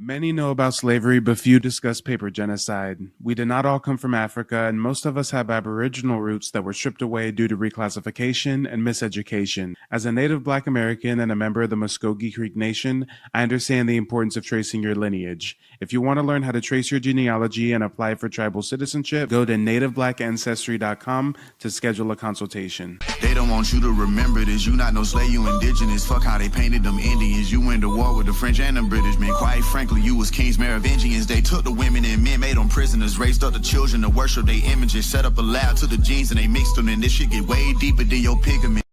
Many know about slavery, but few discuss paper genocide. We did not all come from Africa, and most of us have Aboriginal roots that were stripped away due to reclassification and miseducation. As a native Black American and a member of the Muskogee Creek Nation, I understand the importance of tracing your lineage. If you want to learn how to trace your genealogy and apply for tribal citizenship, go to nativeblackancestry.com to schedule a consultation. They don't want you to remember this. You not no slave, you indigenous. Fuck how they painted them Indians. You went to war with the French and the British men. Quite frankly, you was kings, Merovingians. They took the women and men, made them prisoners. Raised up the children to worship their images. Set up a lab to the genes and they mixed them. And this shit get way deeper than your pigment.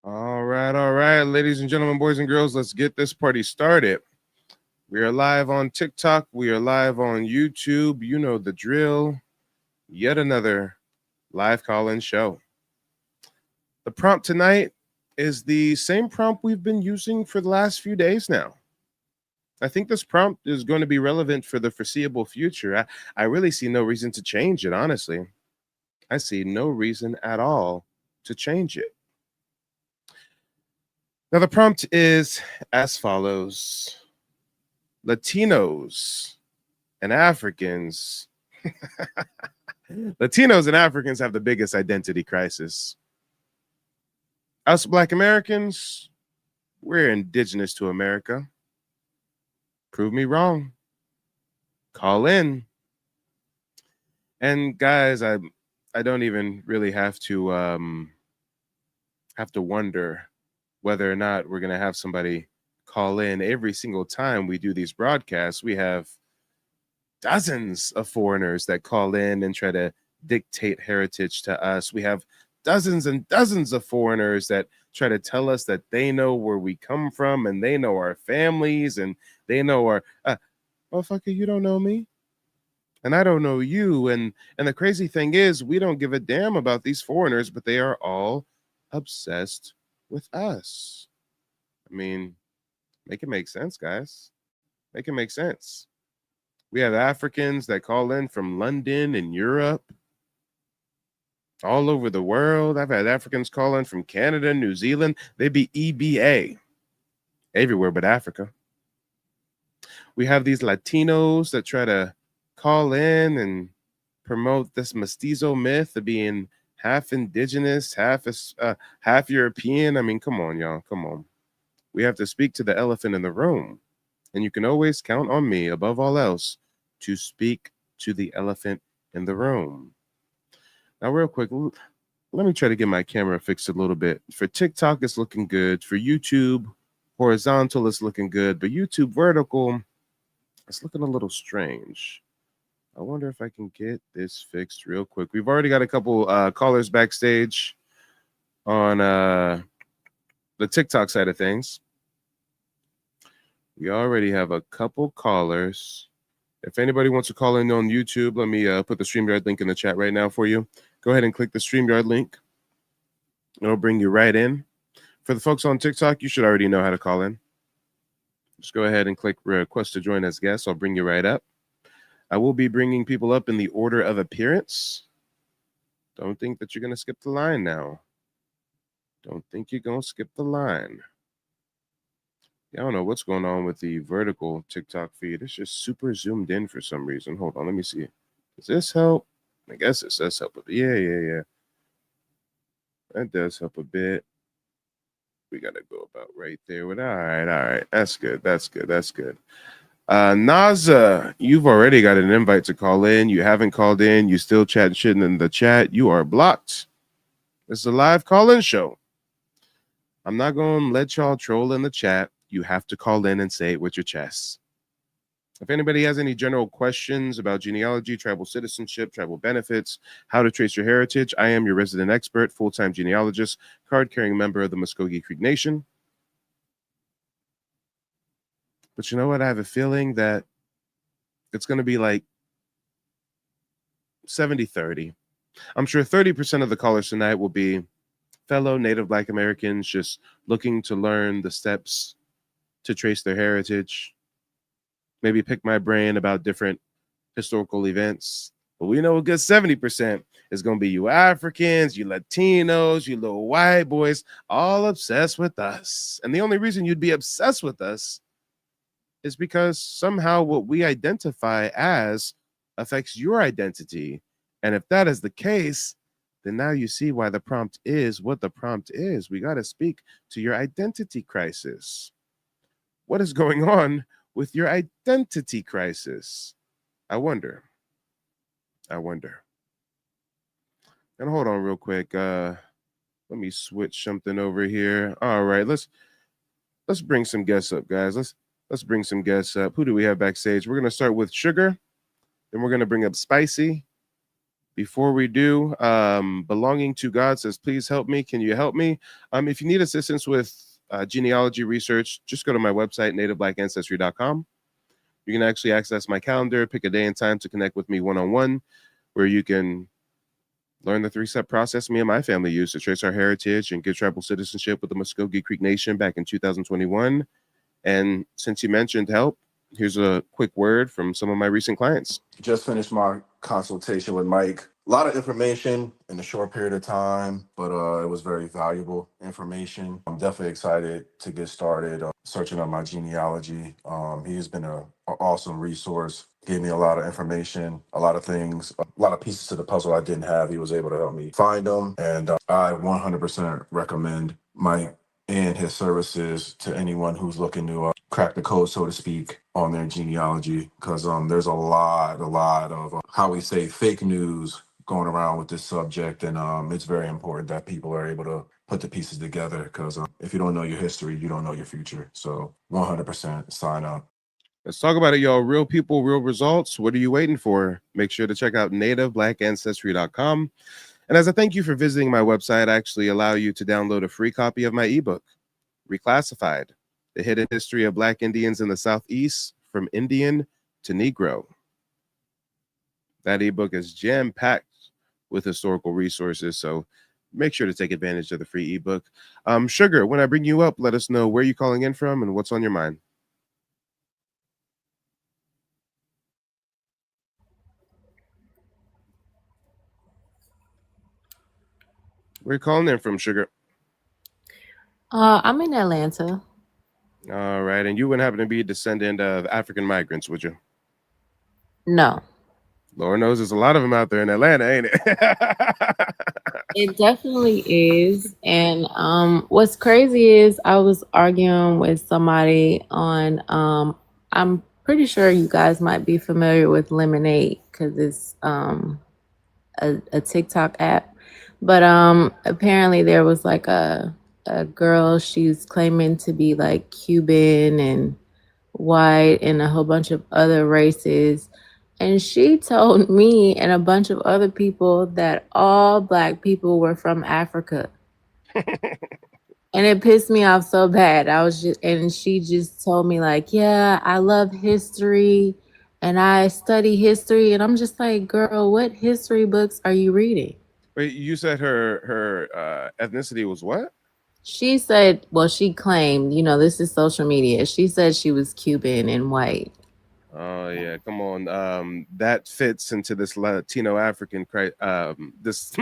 All right, ladies and gentlemen, boys and girls, let's get this party started. We are live on TikTok. We are live on YouTube. You know the drill. Yet another live call-in show. The prompt tonight is the same prompt we've been using for the last few days now. I think this prompt is going to be relevant for the foreseeable future. I really see no reason to change it, honestly. I see no reason at all to change it. Now, the prompt is as follows. Latinos and Africans. Latinos and Africans have the biggest identity crisis. Us Black Americans, we're indigenous to America. Prove me wrong. Call in. And guys, I don't even really have to wonder whether or not we're gonna have somebody call in. Every single time we do these broadcasts, we have dozens of foreigners that call in and try to dictate heritage to us. We have dozens and dozens of foreigners that try to tell us that they know where we come from and they know our families and they know our motherfucker, you don't know me and I don't know you. And the crazy thing is we don't give a damn about these foreigners, but they are all obsessed with us. I mean, make it make sense, guys. Make it make sense. We have Africans that call in from London and Europe, all over the world. I've had Africans call in from Canada, New Zealand. They be EBA everywhere but Africa. We have these Latinos that try to call in and promote this mestizo myth of being half indigenous, half European. I mean, come on, y'all. Come on. We have to speak to the elephant in the room. And you can always count on me, above all else, to speak to the elephant in the room. Now, real quick, let me try to get my camera fixed a little bit. For TikTok, it's looking good. For YouTube, horizontal, it's looking good. But YouTube vertical, it's looking a little strange. I wonder if I can get this fixed real quick. We've already got a couple callers backstage on the TikTok side of things. We already have a couple callers. If anybody wants to call in on YouTube, let me put the StreamYard link in the chat right now for you. Go ahead and click the StreamYard link. It'll bring you right in. For the folks on TikTok, you should already know how to call in. Just go ahead and click request to join as guest. I'll bring you right up. I will be bringing people up in the order of appearance. Don't think that you're going to skip the line now. Don't think you're going to skip the line. I don't know what's going on with the vertical TikTok feed. It's just super zoomed in for some reason. Hold on, let me see. Does this help? I guess it does help a bit. Yeah. That does help a bit. We got to go about right there. All right. That's good. Naza, you've already got an invite to call in. You haven't called in. You still chatting shit in the chat. You are blocked. This is a live call-in show. I'm not going to let y'all troll in the chat. You have to call in and say it with your chest. If anybody has any general questions about genealogy, tribal citizenship, tribal benefits, how to trace your heritage, I am your resident expert, full-time genealogist, card-carrying member of the Muskogee Creek Nation. But you know what? I have a feeling that it's going to be like 70-30. I'm sure 30% of the callers tonight will be fellow Native Black Americans just looking to learn the steps to trace their heritage, maybe pick my brain about different historical events. But we know a good 70% is going to be you Africans, you Latinos, you little white boys, all obsessed with us. And the only reason you'd be obsessed with us is because somehow what we identify as affects your identity. And if that is the case, then now you see why the prompt is what the prompt is. We got to speak to your identity crisis. What is going on with your identity crisis? I wonder. I wonder. And hold on real quick. Let me switch something over here. All right, let's bring some guests up, guys. Let's bring some guests up. Who do we have backstage? We're gonna start with Sugar, then we're gonna bring up Spicy. Before we do, Belonging to God says, please help me. Can you help me? If you need assistance with genealogy research, just go to my website, nativeblackancestry.com. You can actually access my calendar, pick a day and time to connect with me one-on-one, where you can learn the three-step process me and my family used to trace our heritage and get tribal citizenship with the Muskogee Creek Nation back in 2021. And since you mentioned help, here's a quick word from some of my recent clients. Just finished my consultation with Mike. A lot of information in a short period of time, but it was very valuable information. I'm definitely excited to get started searching on my genealogy. He has been an awesome resource. Gave me a lot of information, a lot of things, a lot of pieces to the puzzle I didn't have. He was able to help me find them, and I 100% recommend Mike and his services to anyone who's looking to crack the code, so to speak, on their genealogy, because there's a lot of how we say fake news going around with this subject, and it's very important that people are able to put the pieces together, because if you don't know your history, you don't know your future. So 100% sign up. Let's talk about it, y'all. Real people, real results. What are you waiting for? Make sure to check out nativeblackancestry.com. And as a thank you for visiting my website, I actually allow you to download a free copy of my ebook, Reclassified: The Hidden History of Black Indians in the Southeast from Indian to Negro. That ebook is jam-packed with historical resources, so make sure to take advantage of the free ebook. Sugar, when I bring you up, let us know where you're calling in from and what's on your mind. Where you calling in from, Sugar? I'm in Atlanta. All right, and you wouldn't happen to be a descendant of African migrants, would you? No, Lord knows there's a lot of them out there in Atlanta, ain't it? it definitely is. And what's crazy is I was arguing with somebody on I'm pretty sure you guys might be familiar with Lemonade because it's a TikTok app. But apparently there was like a girl, she's claiming to be like Cuban and white and a whole bunch of other races. And she told me and a bunch of other people that all black people were from Africa. And it pissed me off so bad. And she just told me, like, yeah, I love history and I study history. And I'm just like, girl, what history books are you reading? Wait, you said her ethnicity was what? She said, well, she claimed, this is social media. She said she was Cuban and white. Oh yeah, come on. That fits into this Latino African this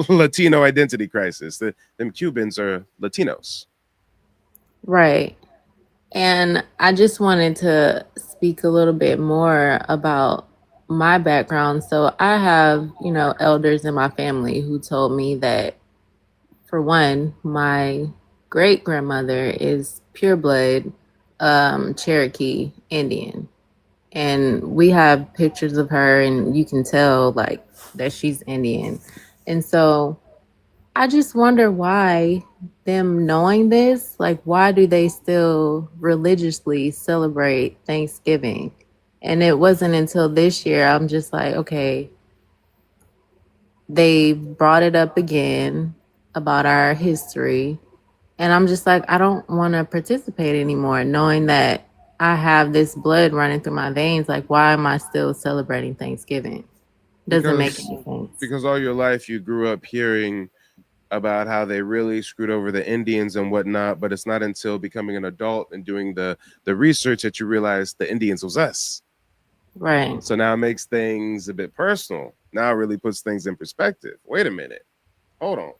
Latino identity crisis. Them Cubans are Latinos. Right. And I just wanted to speak a little bit more about my background. So I have, elders in my family who told me that, for one, my great grandmother is pureblood Cherokee Indian. And we have pictures of her, and you can tell like that she's Indian. And so I just wonder why, them knowing this, like, why do they still religiously celebrate Thanksgiving? And it wasn't until this year I'm just like, okay, they brought it up again about our history. And I'm just like, I don't want to participate anymore, knowing that I have this blood running through my veins. Like, why am I still celebrating Thanksgiving? Doesn't make any sense. Because all your life you grew up hearing about how they really screwed over the Indians and whatnot, but it's not until becoming an adult and doing the research that you realize the Indians was us. Right. So now it makes things a bit personal. Now it really puts things in perspective. Wait a minute. Hold on.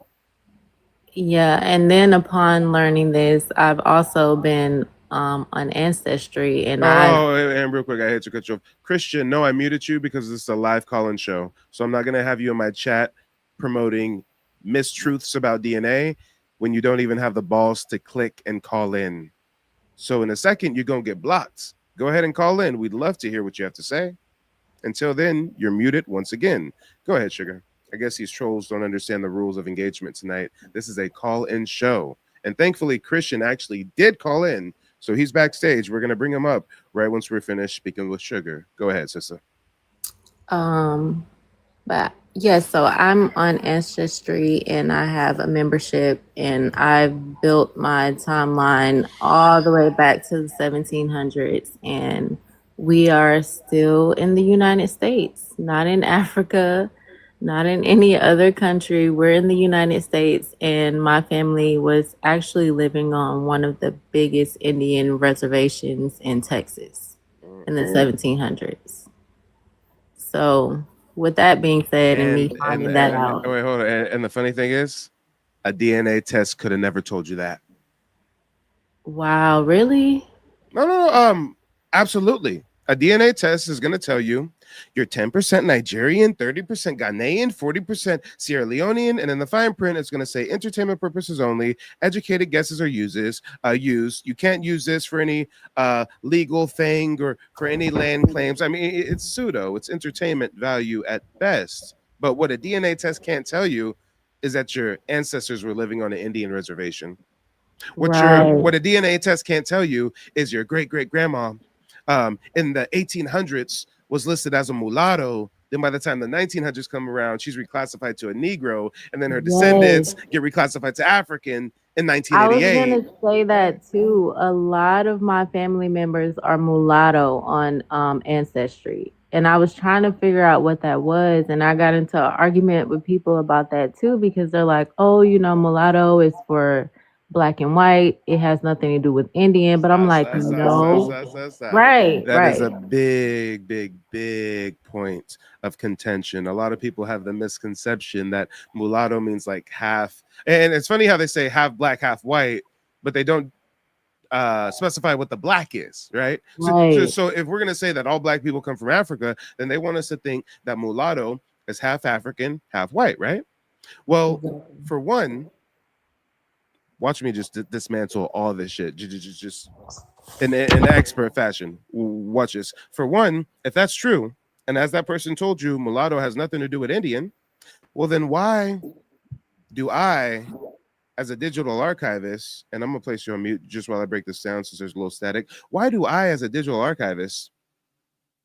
Yeah, and then upon learning this, I've also been on Ancestry, and I've And real quick, I hate to cut you off. Christian, no, I muted you because this is a live call-in show. So I'm not going to have you in my chat promoting mistruths about DNA when you don't even have the balls to click and call in. So in a second, you're going to get blocked. Go ahead and call in. We'd love to hear what you have to say. Until then, you're muted once again. Go ahead, Sugar. I guess these trolls don't understand the rules of engagement tonight. This is a call-in show. And thankfully, Christian actually did call in. So he's backstage. We're going to bring him up right once we're finished speaking with Sugar. Go ahead, sister. um but yeah, so I'm on Ancestry and I have a membership, and I've built my timeline all the way back to the 1700s, and we are still in the United States, not in Africa, not in any other country. We're in the United States, and my family was actually living on one of the biggest Indian reservations in Texas in the 1700s. So, with that being said, and me finding that out, Wait, hold on. And the funny thing is, a DNA test could have never told you that. wow, really? No. Absolutely. A DNA test is going to tell you you're 10% Nigerian, 30% Ghanaian, 40% Sierra Leonean, and in the fine print, it's going to say entertainment purposes only. Educated guesses are used. You can't use this for any legal thing or for any land claims. I mean, it's pseudo. It's entertainment value at best. But what a DNA test can't tell you is that your ancestors were living on an Indian reservation. Right. What a DNA test can't tell you is your great great grandma in the 1800s was listed as a mulatto. Then by the time the 1900s come around, she's reclassified to a Negro, and then her Yes. descendants get reclassified to African in I was 1988. gonna say that too. A lot of my family members are mulatto on Ancestry. And I was trying to figure out what that was. And I got into an argument with people about that too, because they're like, oh, mulatto is for black and white. It has nothing to do with Indian. But I'm like, no. Right, That is right. a big point of contention. A lot of people have the misconception that mulatto means like half. And it's funny how they say half black, half white, but they don't specify what the black is, right? Right. So if we're going to say that all black people come from Africa, then they want us to think that mulatto is half African, half white, right? Well, Exactly. for one, watch me just dismantle all this shit. Just in an expert fashion. Watch this. For one, if that's true, and as that person told you, mulatto has nothing to do with Indian, well, then why do I, as a digital archivist, and I'm gonna place you on mute just while I break this down since there's a little static. Why do I, as a digital archivist,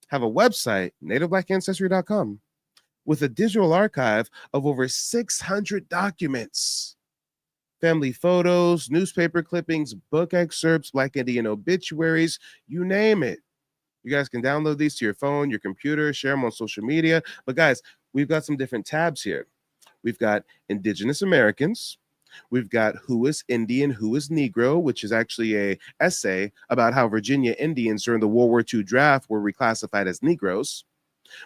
have a website, nativeblackancestry.com, with a digital archive of over 600 documents? Family photos, newspaper clippings, book excerpts, Black Indian obituaries, you name it. You guys can download these to your phone, your computer, share them on social media. But guys, we've got some different tabs here. We've got Indigenous Americans. We've got Who is Indian, Who is Negro, which is actually a essay about how Virginia Indians during the World War II draft were reclassified as Negroes.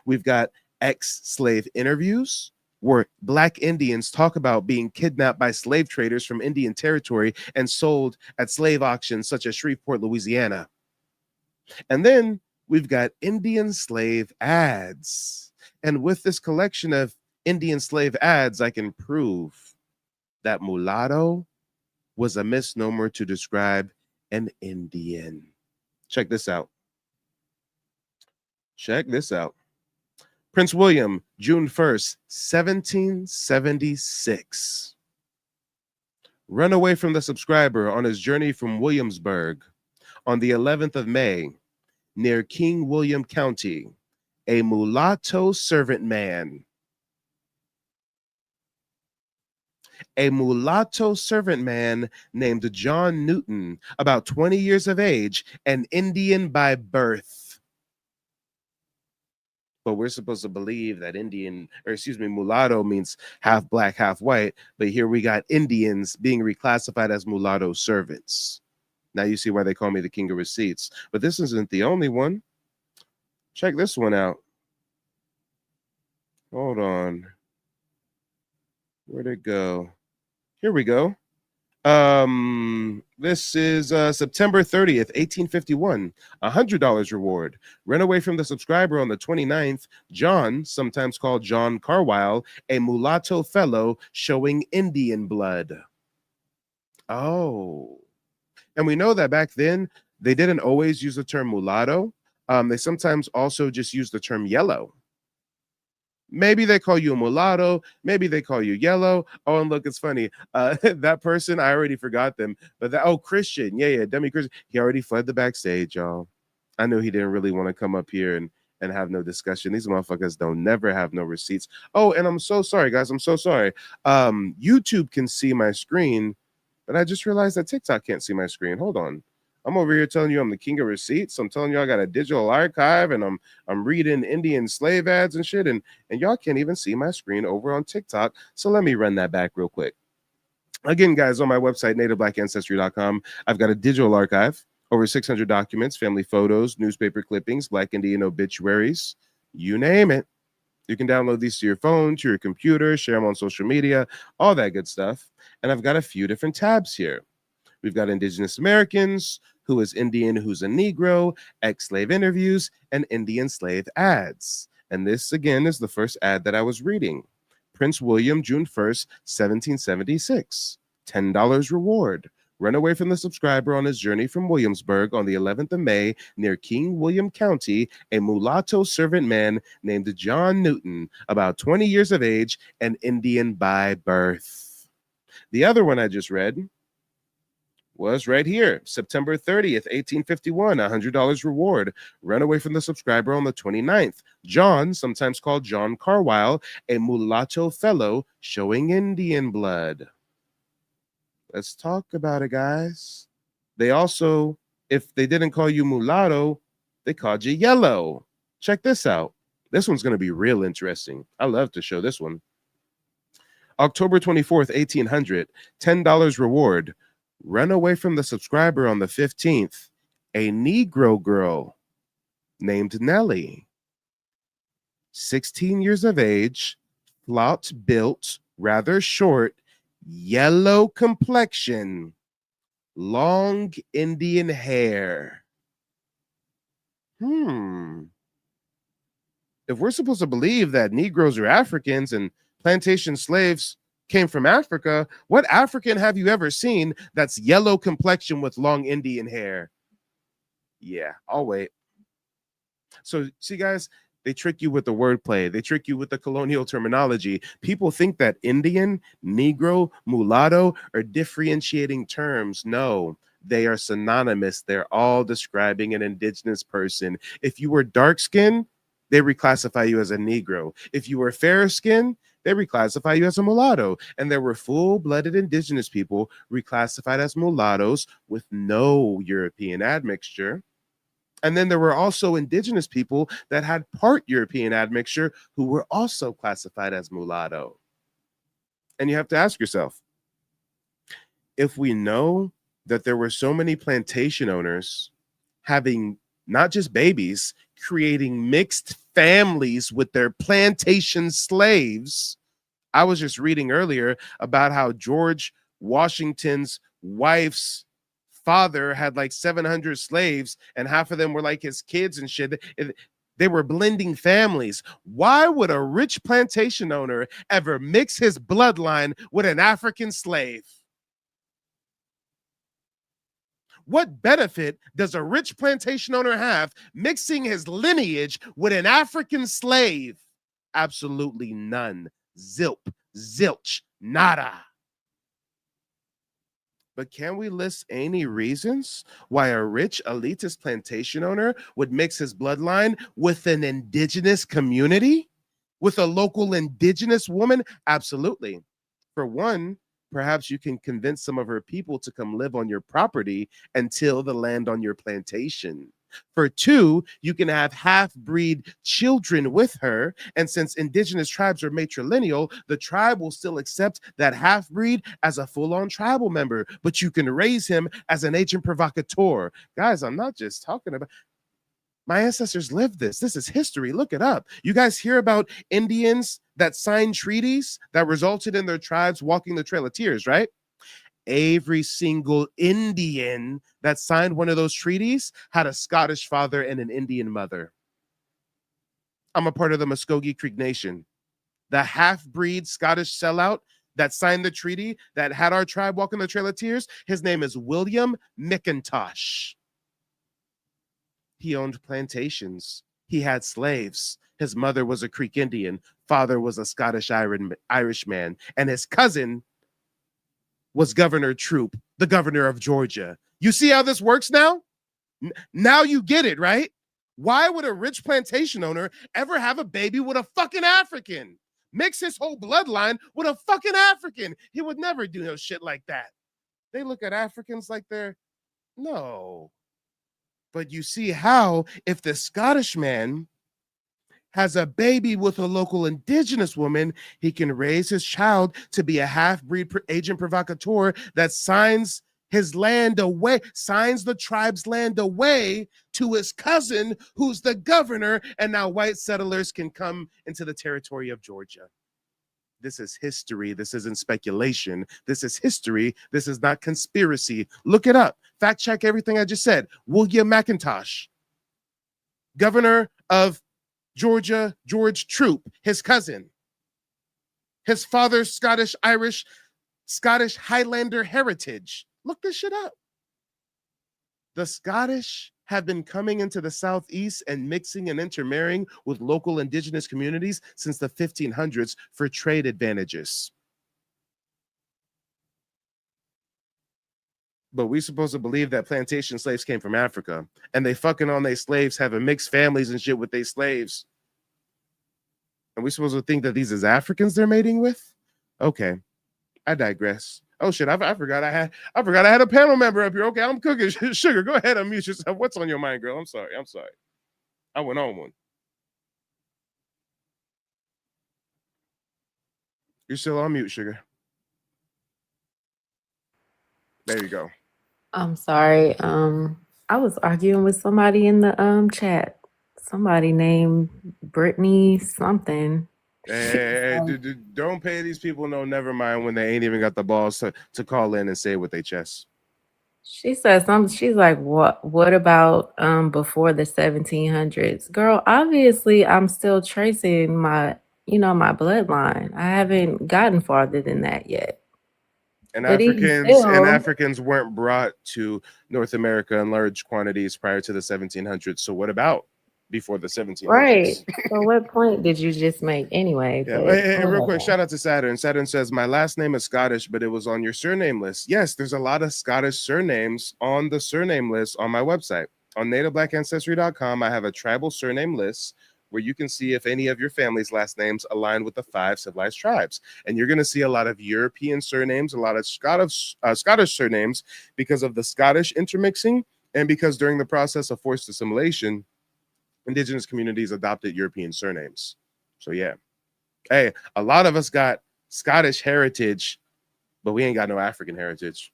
We've got ex-slave interviews, where Black Indians talk about being kidnapped by slave traders from Indian territory and sold at slave auctions such as Shreveport, Louisiana. And then we've got Indian slave ads. And with this collection of Indian slave ads, I can prove that mulatto was a misnomer to describe an Indian. Check this out. Check this out. Prince William, June 1st, 1776. Run away from the subscriber on his journey from Williamsburg on the 11th of May, near King William County, a mulatto servant man. A mulatto servant man named John Newton, about 20 years of age, an Indian by birth. But we're supposed to believe that mulatto means half black, half white. But here we got Indians being reclassified as mulatto servants. Now you see why they call me the king of receipts. But this isn't the only one. Check this one out. Hold on. Where'd it go? Here we go. This is September 30th, 1851. $100 reward. Run away from the subscriber on the 29th. John, sometimes called John Carwile, a mulatto fellow showing Indian blood. Oh. And we know that back then they didn't always use the term mulatto. They sometimes also just use the term yellow. Maybe they call you a mulatto. Maybe they call you yellow. Oh, and look, it's funny. That person, I already forgot them. But Christian. Yeah, Demi Christian. He already fled the backstage, y'all. I knew he didn't really want to come up here and have no discussion. These motherfuckers don't never have no receipts. Oh, and I'm so sorry, guys. I'm so sorry. YouTube can see my screen, but I just realized that TikTok can't see my screen. Hold on. I'm over here telling you I'm the king of receipts. I'm telling you I got a digital archive, and I'm reading Indian slave ads and shit, and y'all can't even see my screen over on TikTok. So let me run that back real quick. Again, guys, on my website, nativeblackancestry.com, I've got a digital archive, over 600 documents, family photos, newspaper clippings, Black Indian obituaries, you name it. You can download these to your phone, to your computer, share them on social media, all that good stuff. And I've got a few different tabs here. We've got Indigenous Americans, who is Indian, who's a Negro, ex-slave interviews, and Indian slave ads. And this, again, is the first ad that I was reading. Prince William, June 1st, 1776. $10 reward. Run away from the subscriber on his journey from Williamsburg on the 11th of May near King William County, a mulatto servant man named John Newton, about 20 years of age and Indian by birth. The other one I just read was right here, September 30th, 1851, $100 reward. Run away from the subscriber on the 29th. John, sometimes called John Carwile, a mulatto fellow showing Indian blood. Let's talk about it, guys. They also, if they didn't call you mulatto, they called you yellow. Check this out. This one's going to be real interesting. I love to show this one. October 24th, 1800, $10 reward. Run away from the subscriber on the 15th. A Negro girl named Nellie. 16 years of age, flat built, rather short, yellow complexion, long Indian hair. If we're supposed to believe that Negroes are Africans and plantation slaves came from Africa, what African have you ever seen that's yellow complexion with long Indian hair? Yeah, I'll wait. So, see, guys, they trick you with the wordplay. They trick you with the colonial terminology. People think that Indian, Negro, mulatto are differentiating terms. No, they are synonymous. They're all describing an indigenous person. If you were dark skinned, they reclassify you as a Negro. If you were fair skinned, they reclassify you as a mulatto. And there were full-blooded indigenous people reclassified as mulattoes with no European admixture. And then there were also indigenous people that had part European admixture who were also classified as mulatto. And you have to ask yourself, if we know that there were so many plantation owners having not just babies, creating mixed families with their plantation slaves. I was just reading earlier about how George Washington's wife's father had like 700 slaves, and half of them were like his kids and shit. They were blending families. Why would a rich plantation owner ever mix his bloodline with an African slave? What benefit does a rich plantation owner have mixing his lineage with an African slave? Absolutely none. Zilp, zilch, nada. But can we list any reasons why a rich elitist plantation owner would mix his bloodline with an indigenous community? With a local indigenous woman? Absolutely. For one, perhaps you can convince some of her people to come live on your property and till the land on your plantation. For two, you can have half-breed children with her, and since indigenous tribes are matrilineal, the tribe will still accept that half-breed as a full-on tribal member, but you can raise him as an agent provocateur. Guys, I'm not just talking about... My ancestors lived this. This is history. Look it up. You guys hear about Indians that signed treaties that resulted in their tribes walking the Trail of Tears, right? Every single Indian that signed one of those treaties had a Scottish father and an Indian mother. I'm a part of the Muskogee Creek Nation. The half-breed Scottish sellout that signed the treaty that had our tribe walking the Trail of Tears, his name is William McIntosh. He owned plantations. He had slaves. His mother was a Creek Indian. Father was a Scottish Irishman. And his cousin was Governor Troup, the governor of Georgia. You see how this works now? Now you get it, right? Why would a rich plantation owner ever have a baby with a fucking African? Mix his whole bloodline with a fucking African. He would never do no shit like that. They look at Africans like they're, no. But you see how if the Scottish man has a baby with a local indigenous woman, he can raise his child to be a half-breed agent provocateur that signs his land away, signs the tribe's land away to his cousin, who's the governor, and now white settlers can come into the territory of Georgia. This is history. This isn't speculation. This is history. This is not conspiracy. Look it up. Fact check everything I just said. William McIntosh, governor of Georgia, George Troup, his cousin. His father's Scottish, Irish, Scottish Highlander heritage. Look this shit up. The Scottish have been coming into the Southeast and mixing and intermarrying with local indigenous communities since the 1500s for trade advantages. But we supposed to believe that plantation slaves came from Africa and they fucking on their slaves, having mixed families and shit with their slaves. And we supposed to think that these is Africans they're mating with? Okay, I digress. Oh shit, I forgot I had a panel member up here. Okay, I'm cooking. Sugar, go ahead, unmute yourself. What's on your mind, girl? I'm sorry. I went on one. You're still on mute, Sugar. There you go. I'm sorry. I was arguing with somebody in the chat. Somebody named Brittany something. Hey, don't pay these people no never mind when they ain't even got the balls to call in and say what they chest. She says something. She's like, what about before the 1700s? Girl, obviously I'm still tracing my bloodline. I haven't gotten farther than that yet. And Africans weren't brought to North America in large quantities prior to the 1700s. So what about before the 1700s? Right. So what point did you just make anyway? Yeah, hey, real quick, shout out to Saturn. Saturn says, my last name is Scottish, but it was on your surname list. Yes, there's a lot of Scottish surnames on the surname list on my website. On NativeBlackAncestry.com, I have a tribal surname list where you can see if any of your family's last names align with the 5 civilized tribes. And you're going to see a lot of European surnames, a lot of Scottish surnames because of the Scottish intermixing and because during the process of forced assimilation, indigenous communities adopted European surnames. So yeah. Hey, a lot of us got Scottish heritage, but we ain't got no African heritage.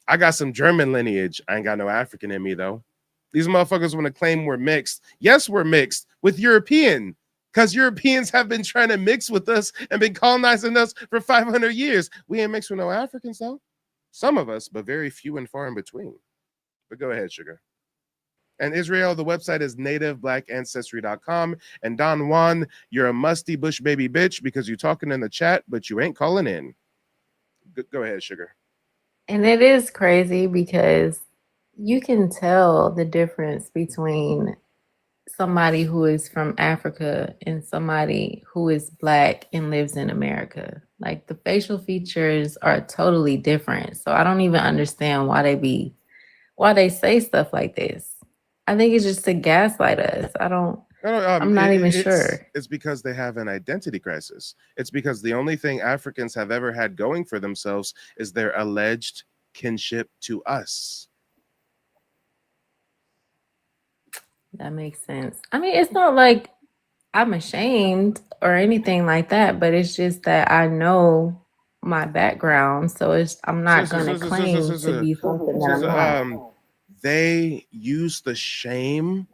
I got some German lineage. I ain't got no African in me, though. These motherfuckers want to claim we're mixed. Yes, we're mixed with European, because Europeans have been trying to mix with us and been colonizing us for 500 years. We ain't mixed with no Africans, though. Some of us, but very few and far in between. But go ahead, Sugar. And Israel, the website is nativeblackancestry.com. And Don Juan, you're a musty bush baby bitch because you're talking in the chat, but you ain't calling in. Go ahead, Sugar. And it is crazy because you can tell the difference between somebody who is from Africa and somebody who is Black and lives in America. Like the facial features are totally different. So I don't even understand why they say stuff like this. I think it's just to gaslight us. I'm not even sure. It's because they have an identity crisis. It's because the only thing Africans have ever had going for themselves is their alleged kinship to us. That makes sense. I mean, it's not like I'm ashamed or anything like that, but it's just that I know my background, so I'm not going to claim to be something that I'm not. They use the shame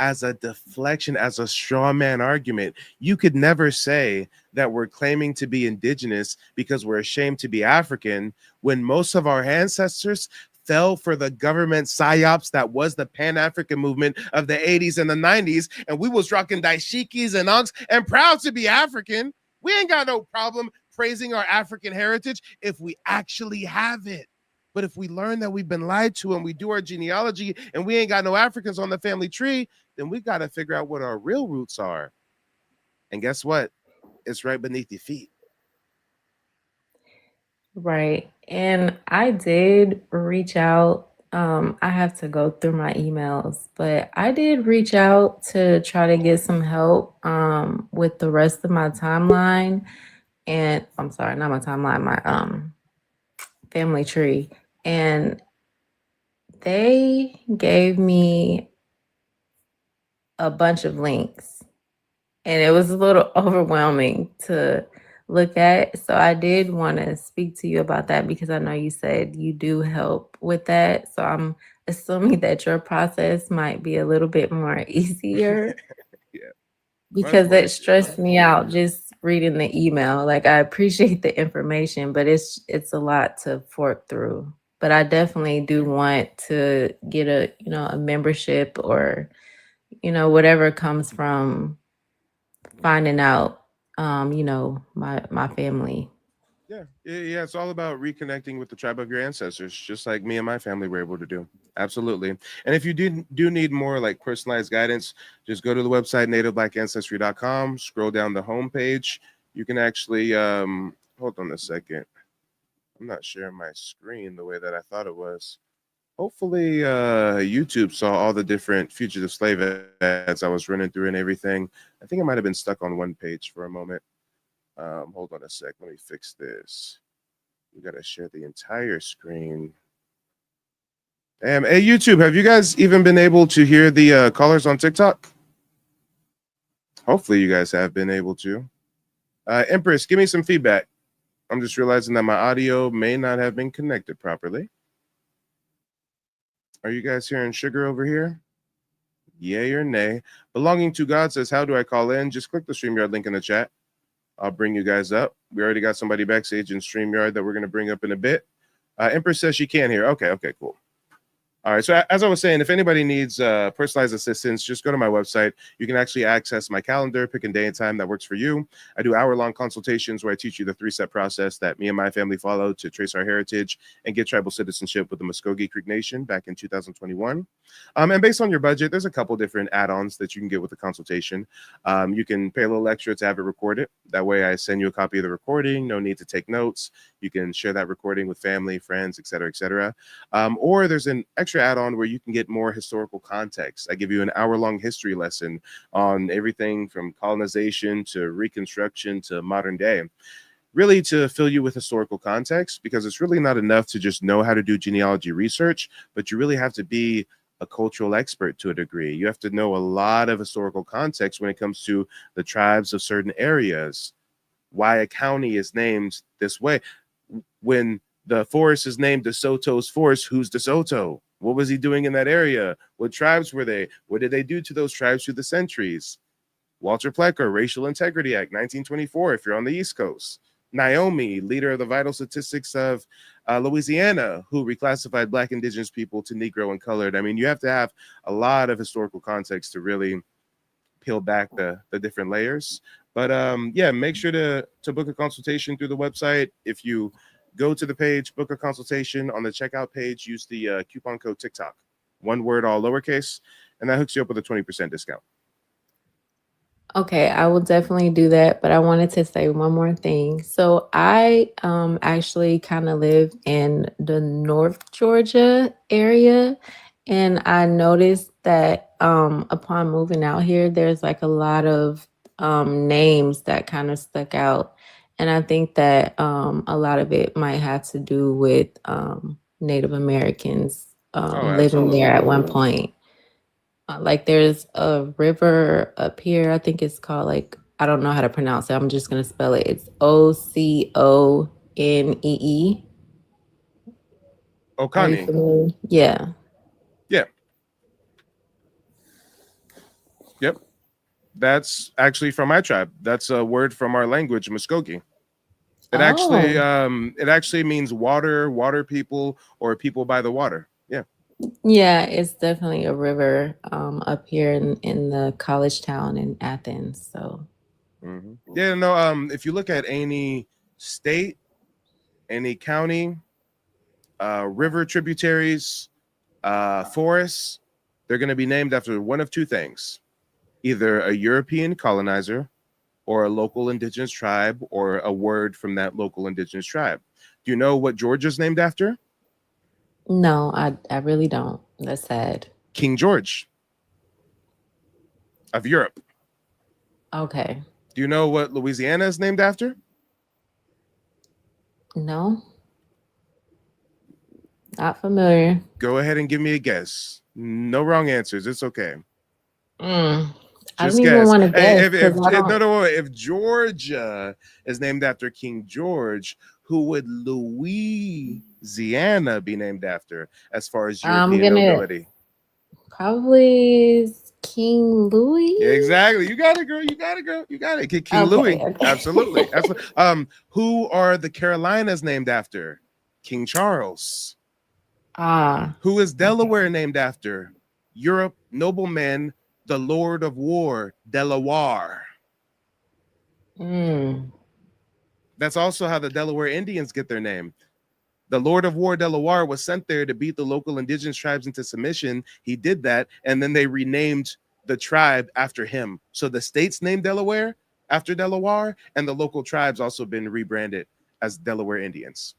as a deflection, as a straw man argument. You could never say that we're claiming to be indigenous because we're ashamed to be African when most of our ancestors fell for the government psyops that was the Pan-African movement of the 80s and the 90s, and we was rocking dashikis and unks and proud to be African. We ain't got no problem praising our African heritage if we actually have it. But if we learn that we've been lied to and we do our genealogy and we ain't got no Africans on the family tree, then we got to figure out what our real roots are. And guess what? It's right beneath your feet. Right. And I did reach out. I have to go through my emails, but I did reach out to try to get some help with the rest of my timeline. And I'm sorry, not my timeline, my family tree. And they gave me a bunch of links, and it was a little overwhelming to look at. So I did want to speak to you about that because I know you said you do help with that. So I'm assuming that your process might be a little bit more easier Yeah. because that stressed me out just reading the email. Like I appreciate the information, but it's a lot to fork through. But I definitely do want to get a membership or whatever comes from finding out my family. Yeah, it's all about reconnecting with the tribe of your ancestors, just like me and my family were able to do. Absolutely. And if you do need more like personalized guidance, just go to the website nativeblackancestry.com, scroll down the homepage. You can actually hold on a second. I'm not sharing my screen the way that I thought it was. Hopefully YouTube saw all the different fugitive slave ads I was running through and everything. I think I might have been stuck on one page for a moment. Hold on a sec. Let me fix this. We got to share the entire screen. Damn. Hey, YouTube, have you guys even been able to hear the callers on TikTok? Hopefully you guys have been able to. Empress, give me some feedback. I'm just realizing that my audio may not have been connected properly. Are you guys hearing Sugar over here? Yay or nay? Belonging to God says, how do I call in? Just click the StreamYard link in the chat. I'll bring you guys up. We already got somebody backstage in StreamYard that we're going to bring up in a bit. Empress says she can't hear. Okay, cool. All right, so as I was saying, if anybody needs personalized assistance, just go to my website. You can actually access my calendar, pick a day and time that works for you. I do hour-long consultations where I teach you the 3-step process that me and my family followed to trace our heritage and get tribal citizenship with the Muskogee Creek Nation back in 2021. And based on your budget, there's a couple different add-ons that you can get with the consultation. You can pay a little extra to have it recorded. That way I send you a copy of the recording. No need to take notes. You can share that recording with family, friends, et cetera, et cetera. Or there's an extra add-on where you can get more historical context. I give you an hour-long history lesson on everything from colonization to Reconstruction to modern day, really to fill you with historical context, because it's really not enough to just know how to do genealogy research, but you really have to be a cultural expert to a degree. You have to know a lot of historical context when it comes to the tribes of certain areas, why a county is named this way. When the forest is named DeSoto's Forest, who's DeSoto? What was he doing in that area? What tribes were they? What did they do to those tribes through the centuries? Walter Plecker, Racial Integrity Act, 1924, if you're on the East Coast. Naomi, leader of the Vital Statistics of Louisiana, who reclassified Black Indigenous people to Negro and colored. I mean, you have to have a lot of historical context to really peel back the different layers. But yeah, make sure to book a consultation through the website. If you go to the page, book a consultation on the checkout page, use the coupon code TikTok, one word, all lowercase, and that hooks you up with a 20% discount. Okay, I will definitely do that, but I wanted to say one more thing. So I actually kind of live in the North Georgia area, and I noticed that upon moving out here, there's like a lot of names that kind of stuck out. And I think that a lot of it might have to do with Native Americans living there at one point. Like there's a river up here. I think it's called I don't know how to pronounce it. I'm just gonna spell it. It's Oconee. Are you Oconee. familiar? Yeah. Yeah. Yep. That's actually from my tribe. That's a word from our language, Muskogee. Oh, It actually means water, water people, or people by the water. Yeah. yeah, it's definitely a river up here in the college town in Athens. So, Yeah, no, if you look at any state, any county, river tributaries, forests, they're going to be named after one of two things: either a European colonizer or a local indigenous tribe or a word from that local indigenous tribe. Do you know what Georgia's named after? no, I really don't. That's sad. King George of Europe. Okay. Do you know what Louisiana is named after? No, not familiar. Go ahead and give me a guess. No wrong answers. It's okay. Mm. I don't Just even guess. want to Hey, guess if because I no don't. no if Georgia is named after King George, who would Louisiana be named after as far as I'm European gonna nobility? probably King Yeah, Louis. exactly. You got it, girl. You got it, girl. You got it. King Okay, Louis. Absolutely. okay. Absolutely. Who are the Carolinas named after? King Charles. Ah, Who is okay. Delaware named after? Europe nobleman, the Lord of War, Delaware. Mm, That's also how the Delaware Indians get their name. The Lord of War Delaware was sent there to beat the local indigenous tribes into submission. He did that, and then they renamed the tribe after him. So the state's named Delaware after Delaware, and the local tribes also been rebranded as Delaware Indians.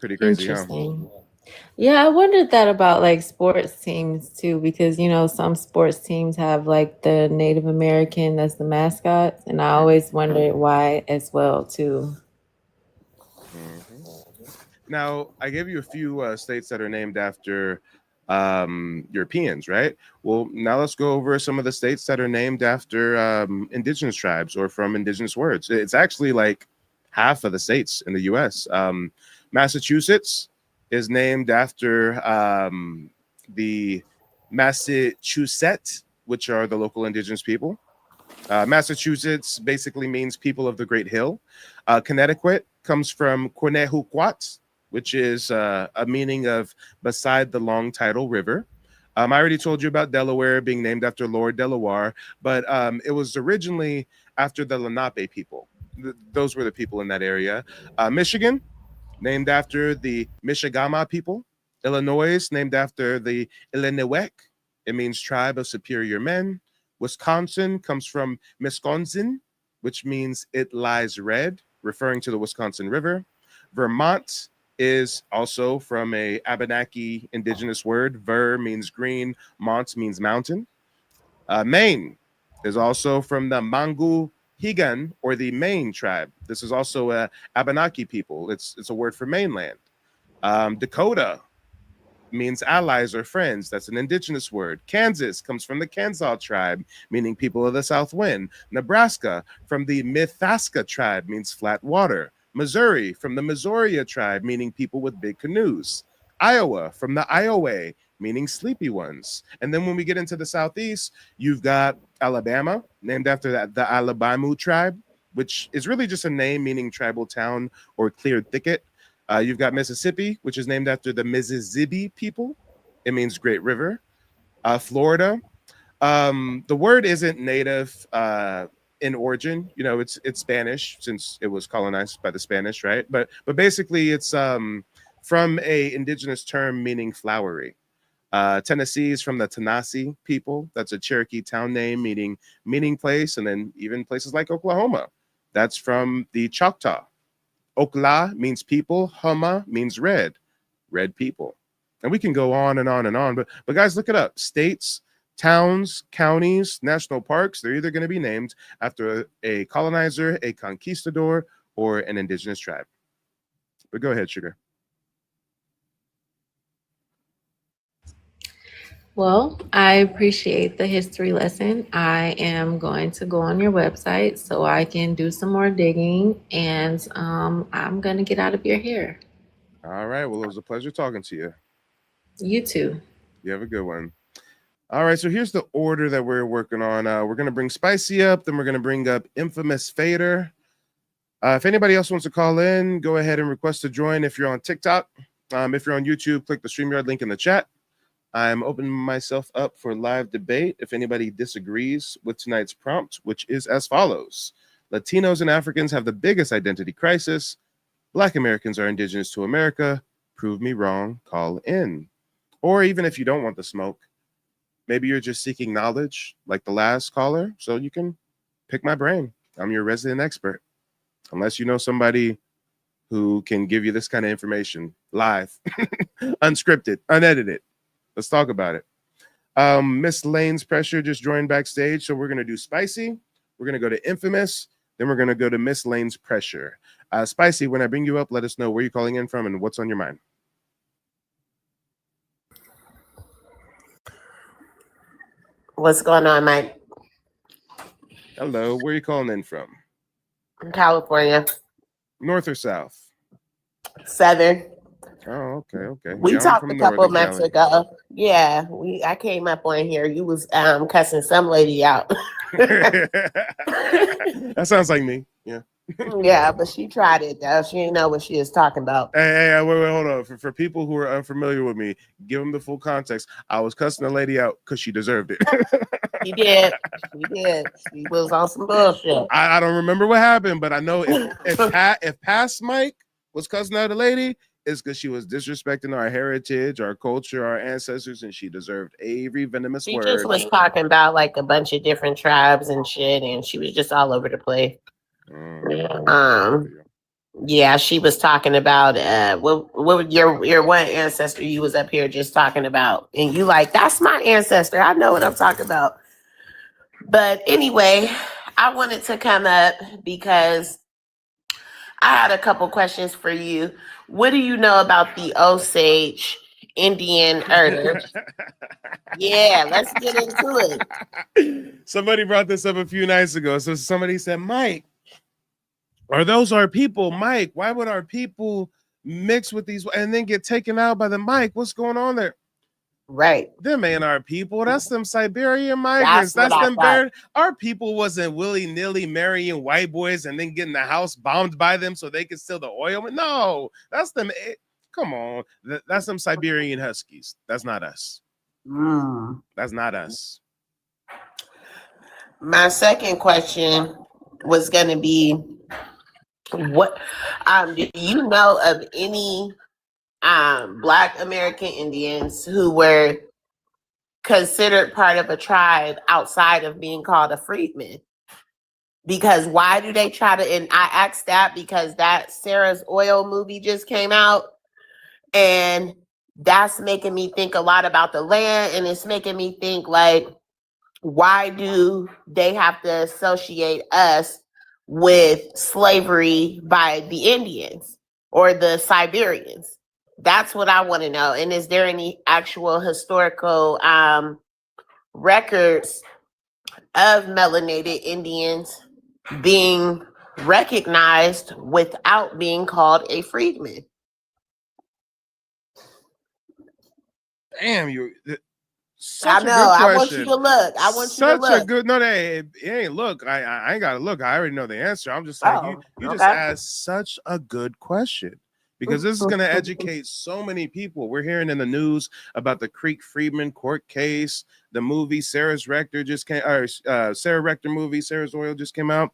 Pretty crazy, huh? interesting. Yeah, I wondered that about like sports teams too, because some sports teams have like the Native American that's the mascot, and I Mm-hmm. always wondered why as well too. Mm-hmm. Now, I gave you a few states that are named after Europeans, right? Well, now let's go over some of the states that are named after indigenous tribes or from indigenous words. It's actually like half of the states in the US. Massachusetts is named after the Massachusetts, which are the local indigenous people. Massachusetts basically means people of the Great Hill. Connecticut comes from Quenehuquat, which is a meaning of beside the long tidal river. I already told you about Delaware being named after Lord Delaware, but it was originally after the Lenape people. Those were the people in that area. Michigan, named after the Michigama people. Illinois, named after the Illiniwek. It means tribe of superior men. Wisconsin comes from Wisconsin, which means it lies red, referring to the Wisconsin River. Vermont is also from a Abenaki indigenous word. Ver means green, mont means mountain. Maine is also from the Mangu Higan or the Maine tribe. This is also a Abenaki people. It's a word for mainland. Dakota means allies or friends. That's an indigenous word. Kansas comes from the Kansas tribe, meaning people of the south wind. Nebraska from the Mithaska tribe means flat water. Missouri from the Missouria tribe, meaning people with big canoes. Iowa from the Iowa, meaning sleepy ones. And then when we get into the southeast, you've got Alabama, named after the Alabamu tribe, which is really just a name meaning tribal town or cleared thicket. You've got Mississippi, which is named after the Mississippi people. It means great river. Florida. The word isn't native in origin. You know, it's Spanish since it was colonized by the Spanish, right? But basically, it's from a indigenous term meaning flowery. Tennessee is from the Tanasi people. That's a Cherokee town name meaning meeting place, and then even places like Oklahoma. That's from the Choctaw. Okla means people. Hama means red, red people. And we can go on and on and on. But guys, look it up. States, towns, counties, national parks, they're either going to be named after a colonizer, a conquistador, or an indigenous tribe. But go ahead, Sugar. Well, I appreciate the history lesson. I am going to go on your website so I can do some more digging, and I'm going to get out of your hair. All right. Well, it was a pleasure talking to you. You too. You have a good one. All right, so here's the order that we're working on. We're going to bring Spicy up, then we're going to bring up Infamous Fader. If anybody else wants to call in, go ahead and request to join if you're on TikTok. If you're on YouTube, click the StreamYard link in the chat. I'm opening myself up for live debate. If anybody disagrees with tonight's prompt, which is as follows: Latinos and Africans have the biggest identity crisis. Black Americans are indigenous to America. Prove me wrong, call in. Or even if you don't want the smoke, maybe you're just seeking knowledge like the last caller, so you can pick my brain. I'm your resident expert. Unless you know somebody who can give you this kind of information live, unscripted, unedited. Let's talk about it. Miss Lane's Pressure just joined backstage, so we're going to do Spicy. We're going to go to Infamous. Then we're going to go to Miss Lane's Pressure. Spicy, when I bring you up, let us know where you're calling in from and what's on your mind. What's going on, Mike? Hello, where are you calling in from? California. North or south? Southern. Oh, okay. We Yeah, I'm talked from a couple Northern months Cali. ago. Yeah, I came up on here. You was cussing some lady out. That sounds like me. Yeah. Yeah, but she tried it though. She didn't know what she was talking about. Hey, wait, hold on. For people who are unfamiliar with me, give them the full context. I was cussing the lady out because she deserved it. She did. She was on some bullshit. I don't remember what happened, but I know if past Mike was cussing out a lady, it's because she was disrespecting our heritage, our culture, our ancestors, and she deserved every venomous word. She just was talking about like a bunch of different tribes and shit, and she was just all over the place. Yeah, she was talking about what your one ancestor you was up here just talking about, and you like, that's my ancestor. I know what I'm talking about. But anyway, I wanted to come up because I had a couple questions for you. What do you know about the Osage Indian herbs? Yeah, let's get into it. Somebody brought this up a few nights ago. So somebody said, Mike, are those our people? Mike, why would our people mix with these and then get taken out by the Mike? What's going on there? Right. Them ain't our people. That's them Siberian migrants. That's them bear. Our people wasn't willy-nilly marrying white boys and then getting the house bombed by them so they could steal the oil. No, that's them. Come on. That's them Siberian Huskies. That's not us. That's not us. My second question was going to be, what do you know of any Black American Indians who were considered part of a tribe outside of being called a freedman? Because why do they try to, and I asked that because that Sarah's Oil movie just came out, and that's making me think a lot about the land, and it's making me think like, why do they have to associate us with slavery by the Indians or the Siberians? That's what I want to know. And is there any actual historical records of melanated Indians being recognized without being called a freedman? Damn, I know. I want you to look. I want you to look. Such a good. No, it ain't look. I ain't gotta look. I already know the answer. I'm just like you just asked such a good question. Because this is going to educate so many people. We're hearing in the news about the Creek Freedman court case, the movie Sarah Rector movie, Sarah's Oil just came out.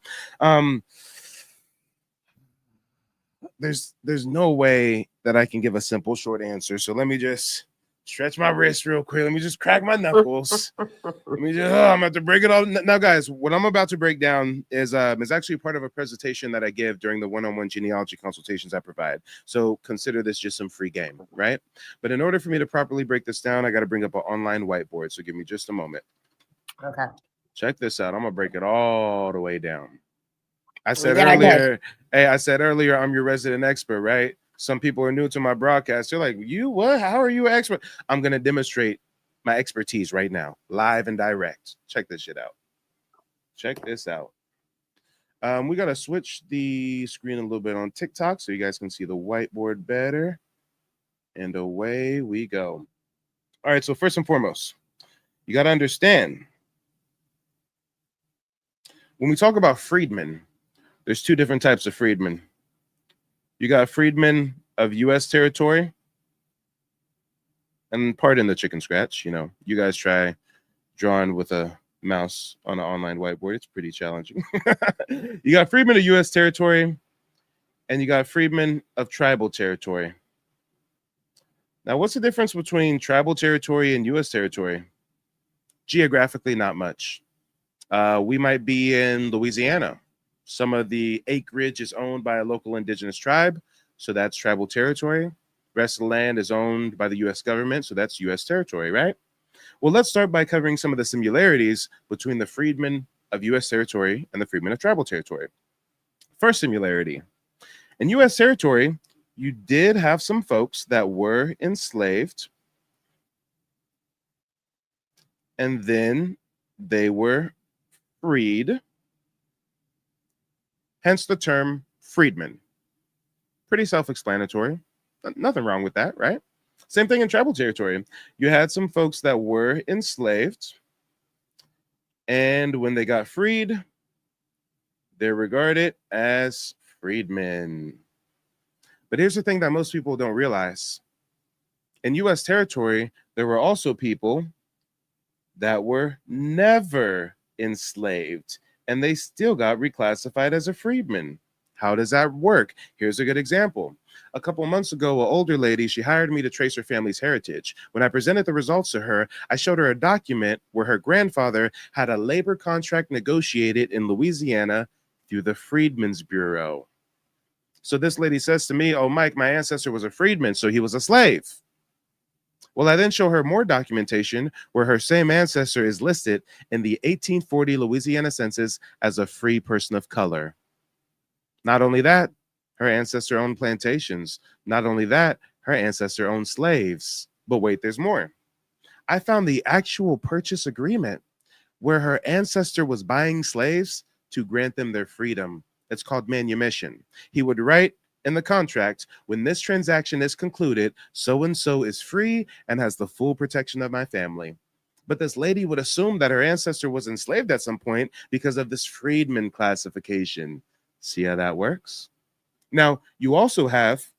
There's no way that I can give a simple short answer. So let me just stretch my wrist real quick. Let me just crack my knuckles. I'm about to break it all. Now, guys, what I'm about to break down is actually part of a presentation that I give during the one-on-one genealogy consultations I provide. So consider this just some free game, right? But in order for me to properly break this down, I got to bring up an online whiteboard. So give me just a moment. Okay. Check this out. I'm going to break it all the way down. I said earlier, I'm your resident expert, right? Some people are new to my broadcast. They're like, you what? How are you an expert? I'm going to demonstrate my expertise right now, live and direct. Check this shit out. Check this out. We got to switch the screen a little bit on TikTok so you guys can see the whiteboard better. And away we go. All right, so first and foremost, You got to understand, when we talk about freedmen, there's two different types of freedmen. You got freedmen of U.S. territory, and pardon the chicken scratch. You guys try drawing with a mouse on an online whiteboard. It's pretty challenging. You got freedmen of U.S. territory, and you got freedmen of tribal territory. Now, what's the difference between tribal territory and U.S. territory? Geographically, not much. We might be in Louisiana. Some of the acreage is owned by a local indigenous tribe, so that's tribal territory. Rest of the land is owned by the U.S. government, so that's U.S. territory, right? Well, let's start by covering some of the similarities between the freedmen of U.S. territory and the freedmen of tribal territory. First similarity. In U.S. territory, you did have some folks that were enslaved, and then they were freed, hence the term freedman. Pretty self-explanatory. Nothing wrong with that, right? Same thing in tribal territory. You had some folks that were enslaved, and when they got freed, they're regarded as freedmen. But here's the thing that most people don't realize. In U.S. territory, there were also people that were never enslaved, and they still got reclassified as a freedman. How does that work? Here's a good example. A couple months ago, an older lady, she hired me to trace her family's heritage. When I presented the results to her, I showed her a document where her grandfather had a labor contract negotiated in Louisiana through the Freedmen's Bureau. So this lady says to me, "Oh, Mike, my ancestor was a freedman, so he was a slave." Well, I then show her more documentation where her same ancestor is listed in the 1840 Louisiana census as a free person of color. Not only that, her ancestor owned plantations. Not only that, her ancestor owned slaves. But wait, there's more. I found the actual purchase agreement where her ancestor was buying slaves to grant them their freedom. It's called manumission. He would write in the contract, "When this transaction is concluded, so and so is free and has the full protection of my family." But this lady would assume that her ancestor was enslaved at some point because of this freedman classification. See how that works? Now, you also have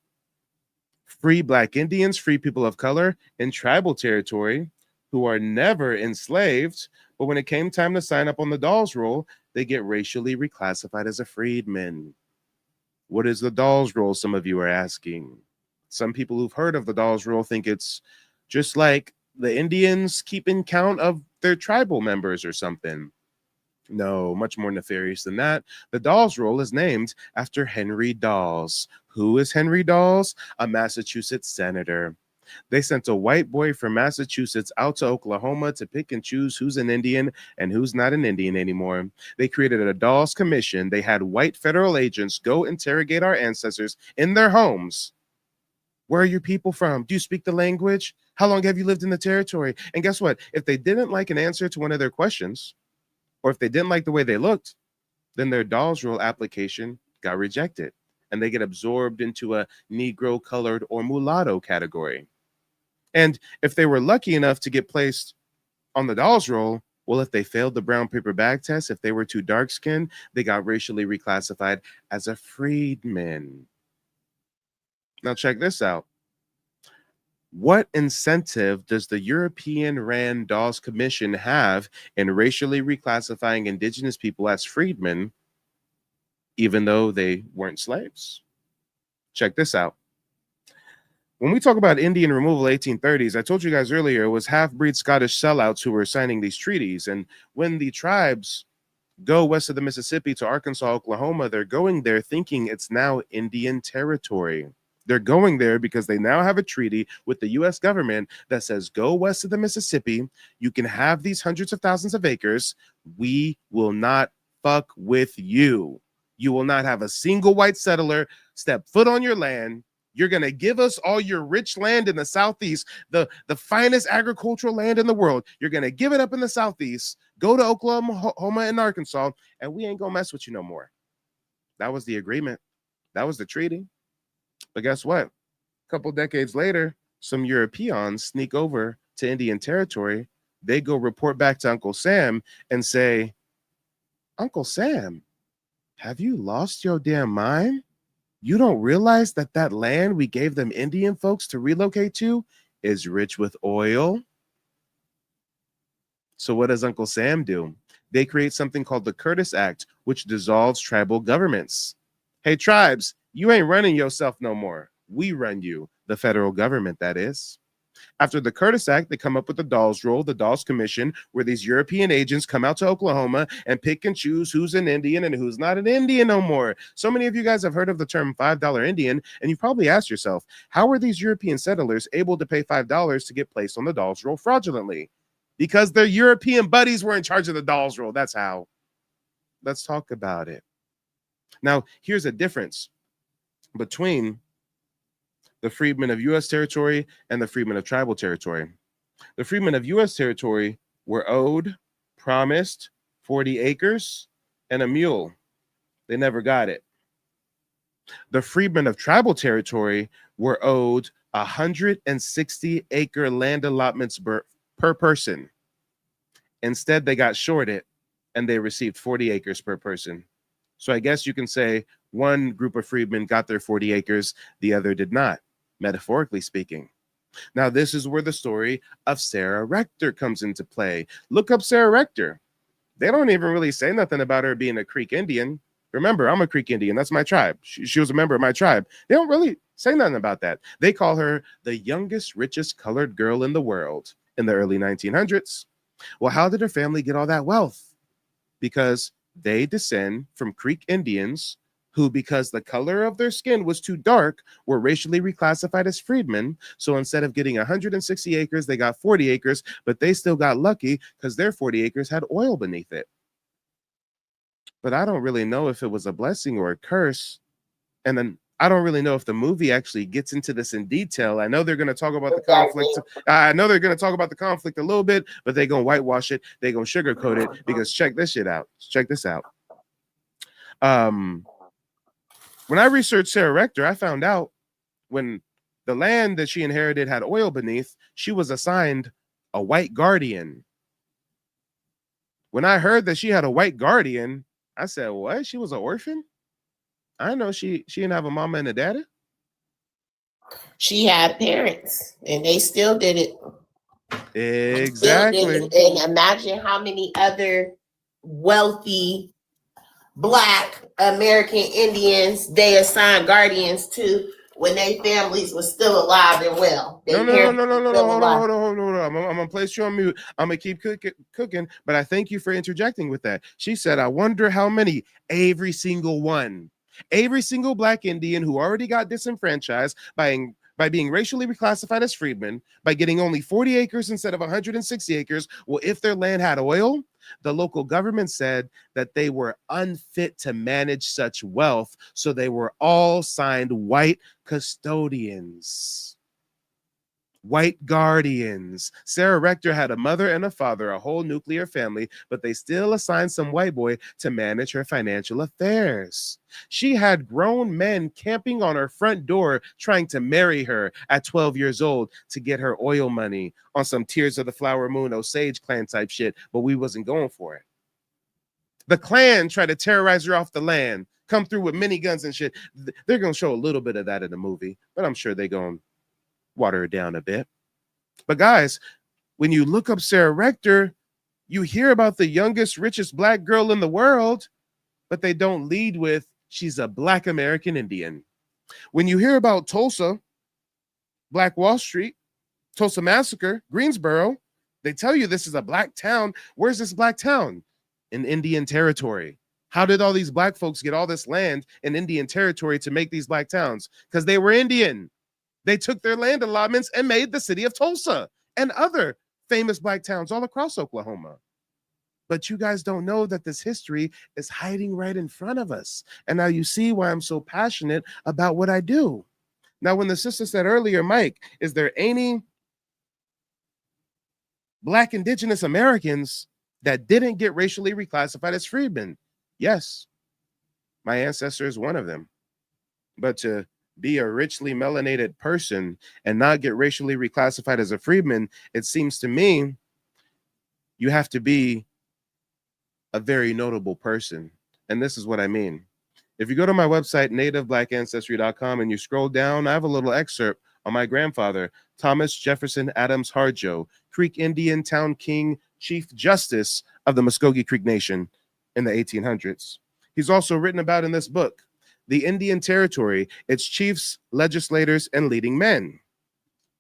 free Black Indians, free people of color in tribal territory who are never enslaved, but when it came time to sign up on the Dawes roll, they get racially reclassified as a freedman. What is the Dawes roll, some of you are asking? Some people who've heard of the Dawes roll think it's just like the Indians keeping count of their tribal members or something. No, much more nefarious than that. The Dawes roll is named after Henry Dawes. Who is Henry Dawes? A Massachusetts senator. They sent a white boy from Massachusetts out to Oklahoma to pick and choose who's an Indian and who's not an Indian anymore. They created a Dawes Commission. They had white federal agents go interrogate our ancestors in their homes. Where are your people from? Do you speak the language? How long have you lived in the territory? And guess what? If they didn't like an answer to one of their questions, or if they didn't like the way they looked, then their Dawes roll application got rejected, and they get absorbed into a Negro, colored, or mulatto category. And if they were lucky enough to get placed on the Dawes roll, well, if they failed the brown paper bag test, if they were too dark skinned, they got racially reclassified as a freedman. Now, check this out. What incentive does the European Rand Dawes Commission have in racially reclassifying indigenous people as freedmen, even though they weren't slaves? Check this out. When we talk about Indian removal 1830s, I told you guys earlier it was half-breed Scottish sellouts who were signing these treaties. And when the tribes go west of the Mississippi to Arkansas, Oklahoma, they're going there thinking it's now Indian territory. They're going there because they now have a treaty with the U.S. government that says, go west of the Mississippi. You can have these hundreds of thousands of acres. We will not fuck with you. You will not have a single white settler step foot on your land. You're going to give us all your rich land in the Southeast, the finest agricultural land in the world. You're going to give it up in the Southeast, go to Oklahoma and Arkansas, and we ain't going to mess with you no more. That was the agreement. That was the treaty. But guess what? A couple decades later, some Europeans sneak over to Indian territory. they go report back to Uncle Sam and say, Uncle Sam, have you lost your damn mind? You don't realize that that land we gave them Indian folks to relocate to is rich with oil? So what does Uncle Sam do? They create something called the Curtis Act, which dissolves tribal governments. Hey, tribes, you ain't running yourself no more. We run you, the federal government, that is. After the Curtis Act, they come up with the Dawes Roll, the Dawes Commission, where these European agents come out to Oklahoma and pick and choose who's an Indian and who's not an Indian no more. So many of you guys have heard of the term $5 Indian, and you've probably asked yourself, how are these European settlers able to pay $5 to get placed on the Dawes Roll fraudulently? Because their European buddies were in charge of the Dawes Roll. That's how. Let's talk about it. Now, here's a difference between the freedmen of U.S. territory and the freedmen of tribal territory. The freedmen of U.S. territory were promised 40 acres and a mule. They never got it. The freedmen of tribal territory were owed 160-acre land allotments per person. Instead, they got shorted and they received 40 acres per person. So I guess you can say one group of freedmen got their 40 acres, the other did not, metaphorically speaking. Now, this is where the story of Sarah Rector comes into play. Look up Sarah Rector. They don't even really say nothing about her being a Creek Indian. Remember, I'm a Creek Indian. That's my tribe. She was a member of my tribe. They don't really say nothing about that. They call her the youngest, richest colored girl in the world in the early 1900s. Well, how did her family get all that wealth? Because they descend from Creek Indians who, because the color of their skin was too dark, were racially reclassified as freedmen. So instead of getting 160 acres, they got 40 acres, but they still got lucky because their 40 acres had oil beneath it. But I don't really know if it was a blessing or a curse. And then I don't really know if the movie actually gets into this in detail. I know they're going to talk about the conflict. I know they're going to talk about the conflict a little bit, but they're going to whitewash it. They're going to sugarcoat it because check this shit out. Check this out. When I researched Sarah Rector, I found out when the land that she inherited had oil beneath, she was assigned a white guardian. When I heard that she had a white guardian, I said, what? She was an orphan? I know she didn't have a mama and a daddy. She had parents, and they still did it. Exactly. Still did it. And imagine how many other wealthy Black American Indians they assigned guardians to when their families were still alive and well. No. Hold on. I'm gonna place you on mute. I'm gonna keep cooking, but I thank you for interjecting with that. She said, I wonder how many. Every single one. Every single Black Indian who already got disenfranchised by being racially reclassified as freedmen, by getting only 40 acres instead of 160 acres. Well, if their land had oil, the local government said that they were unfit to manage such wealth, so they were all signed white custodians. White guardians. Sarah Rector had a mother and a father, a whole nuclear family, but they still assigned some white boy to manage her financial affairs. She had grown men camping on her front door trying to marry her at 12 years old to get her oil money on some Tears of the Flower Moon Osage Clan type shit, but we wasn't going for it. The Klan tried to terrorize her off the land, come through with miniguns and shit. They're going to show a little bit of that in the movie, but I'm sure they're going to water it down a bit. But guys, when you look up Sarah Rector, you hear about the youngest, richest Black girl in the world, but they don't lead with she's a Black American Indian. When you hear about Tulsa, Black Wall Street, Tulsa Massacre, Greensboro, they tell you this is a Black town. Where's this Black town? In Indian territory. How did all these Black folks get all this land in Indian territory to make these Black towns? Because they were Indian. They took their land allotments and made the city of Tulsa and other famous Black towns all across Oklahoma. But you guys don't know that this history is hiding right in front of us. And now you see why I'm so passionate about what I do. Now, when the sister said earlier, Mike, is there any Black Indigenous Americans that didn't get racially reclassified as freedmen? Yes, my ancestor is one of them. But to be a richly melanated person and not get racially reclassified as a freedman, it seems to me you have to be a very notable person. And this is what I mean. If you go to my website, nativeblack.ancestry.com, and you scroll down, I have a little excerpt on my grandfather, Thomas Jefferson Adams Harjo, Creek Indian Town King, Chief Justice of the Muskogee Creek Nation in the 1800s. He's also written about in this book, The Indian Territory, its chiefs, legislators, and leading men.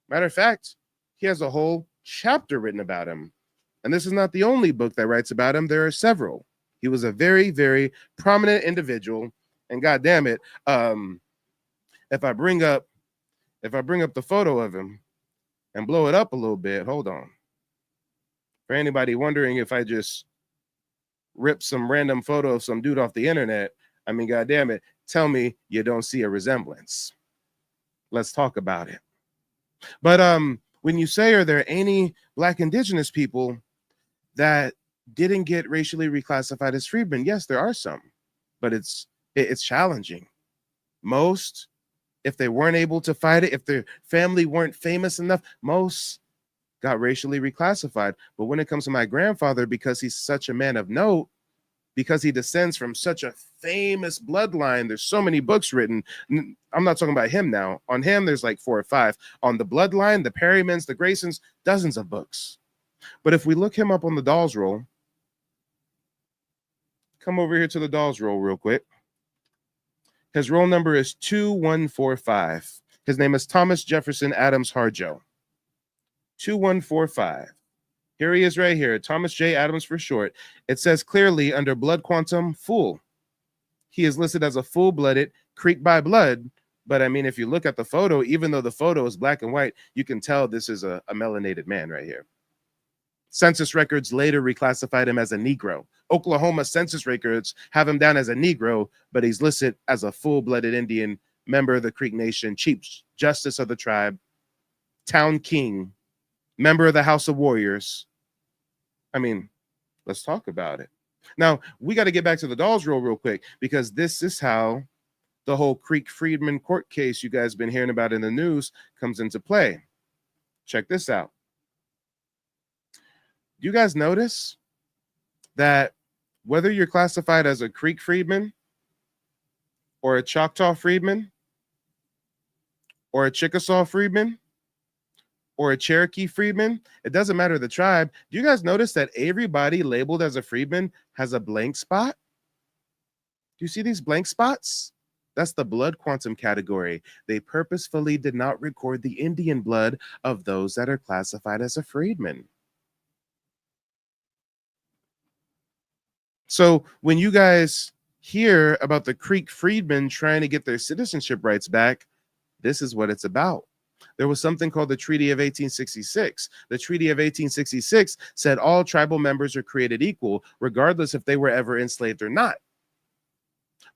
Matter of fact, he has a whole chapter written about him. And this is not the only book that writes about him. There are several. He was a very, very prominent individual. And God damn it, if I bring up the photo of him and blow it up a little bit, hold on. For anybody wondering if I just ripped some random photo of some dude off the internet, I mean, God damn it, tell me you don't see a resemblance. Let's talk about it. But when you say, are there any Black Indigenous people that didn't get racially reclassified as freedmen? Yes, there are some, but it's challenging. Most, if they weren't able to fight it, if their family weren't famous enough, most got racially reclassified. But when it comes to my grandfather, because he's such a man of note, because he descends from such a famous bloodline, there's so many books written. I'm not talking about him now. On him, there's like 4 or 5. On the bloodline, the Perrymans, the Graysons, dozens of books. But if we look him up on the Dolls Roll, come over here to the Dolls Roll real quick. His roll number is 2145. His name is Thomas Jefferson Adams Harjo. 2145. Here he is right here, Thomas J. Adams for short. It says clearly under blood quantum, full. He is listed as a full-blooded Creek by blood, but I mean, if you look at the photo, even though the photo is black and white, you can tell this is a melanated man right here. Census records later reclassified him as a Negro. Oklahoma census records have him down as a Negro, but he's listed as a full-blooded Indian, member of the Creek Nation, Chief Justice of the tribe, Town King, member of the House of Warriors. I mean, let's talk about it. Now, we got to get back to the Dolls Roll real quick, because this is how the whole Creek Freedman court case you guys been hearing about in the news comes into play. Check this out. You guys notice that whether you're classified as a Creek freedman or a Choctaw freedman or a Chickasaw freedman or a Cherokee freedman, it doesn't matter the tribe. Do you guys notice that everybody labeled as a freedman has a blank spot? Do you see these blank spots? That's the blood quantum category. They purposefully did not record the Indian blood of those that are classified as a freedman. So when you guys hear about the Creek freedmen trying to get their citizenship rights back, this is what it's about. There was something called the Treaty of 1866. The Treaty of 1866 said all tribal members are created equal, regardless if they were ever enslaved or not.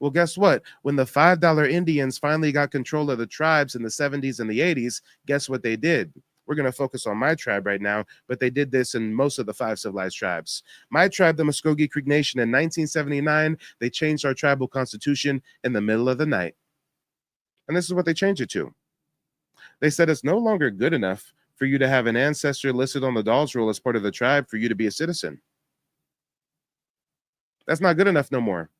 Well, guess what? When the $5 Indians finally got control of the tribes in the 70s and the 80s, guess what they did? We're going to focus on my tribe right now, but they did this in most of the 5 civilized tribes. My tribe, the Muskogee Creek Nation, in 1979, they changed our tribal constitution in the middle of the night. And this is what they changed it to. They said it's no longer good enough for you to have an ancestor listed on the Dolls Roll as part of the tribe for you to be a citizen. That's not good enough no more.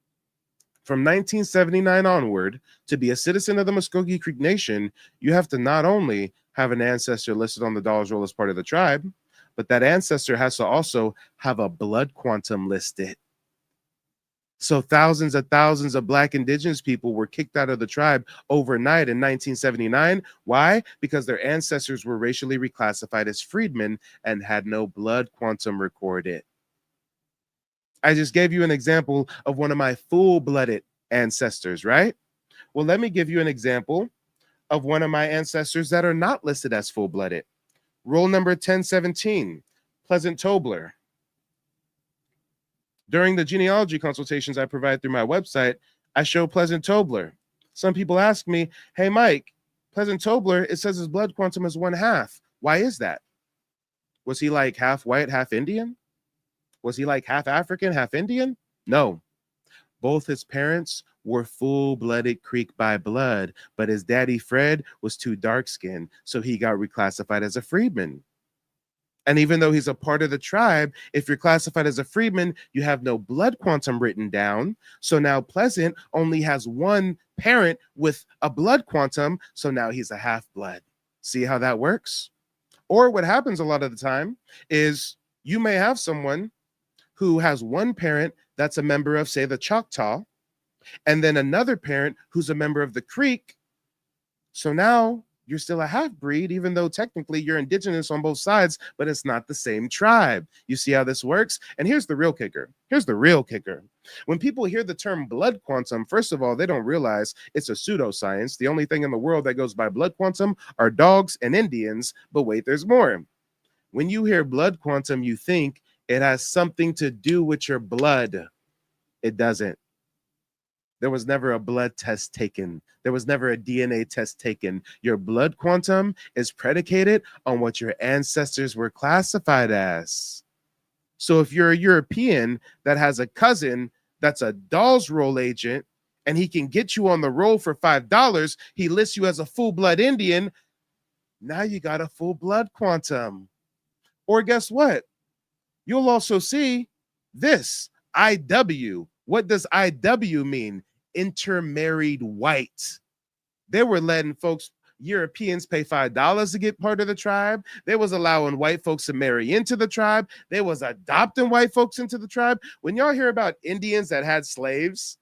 From 1979 onward, to be a citizen of the Muskogee Creek Nation, you have to not only have an ancestor listed on the Dolls Roll as part of the tribe, but that ancestor has to also have a blood quantum listed. So thousands of Black Indigenous people were kicked out of the tribe overnight in 1979. Why? Because their ancestors were racially reclassified as freedmen and had no blood quantum recorded. I just gave you an example of one of my full-blooded ancestors, right? Well, let me give you an example of one of my ancestors that are not listed as full-blooded. Roll number 1017, Pleasant Tobler. During the genealogy consultations I provide through my website, I show Pleasant Tobler. Some people ask me, hey, Mike, Pleasant Tobler, it says his blood quantum is 1/2. Why is that? Was he like half white, half Indian? Was he like half African, half Indian? No. Both his parents were full-blooded Creek by blood, but his daddy, Fred, was too dark-skinned, so he got reclassified as a freedman. And even though he's a part of the tribe, if you're classified as a freedman, you have no blood quantum written down. So now Pleasant only has one parent with a blood quantum. So now he's a half blood. See how that works? Or what happens a lot of the time is you may have someone who has one parent that's a member of, say, the Choctaw, and then another parent who's a member of the Creek. So now you're still a half breed, even though technically you're indigenous on both sides, but it's not the same tribe. You see how this works? And here's the real kicker. Here's the real kicker. When people hear the term blood quantum, first of all, they don't realize it's a pseudoscience. The only thing in the world that goes by blood quantum are dogs and Indians. But wait, there's more. When you hear blood quantum, you think it has something to do with your blood. It doesn't. There was never a blood test taken. There was never a DNA test taken. Your blood quantum is predicated on what your ancestors were classified as. So if you're a European that has a cousin that's a Dawes roll agent and he can get you on the roll for $5, he lists you as a full blood Indian. Now you got a full blood quantum. Or guess what? You'll also see this IW. What does IW mean? Intermarried white. They were letting folks, Europeans, pay $5 to get part of the tribe. They was allowing white folks to marry into the tribe. They was adopting white folks into the tribe. When y'all hear about Indians that had slaves,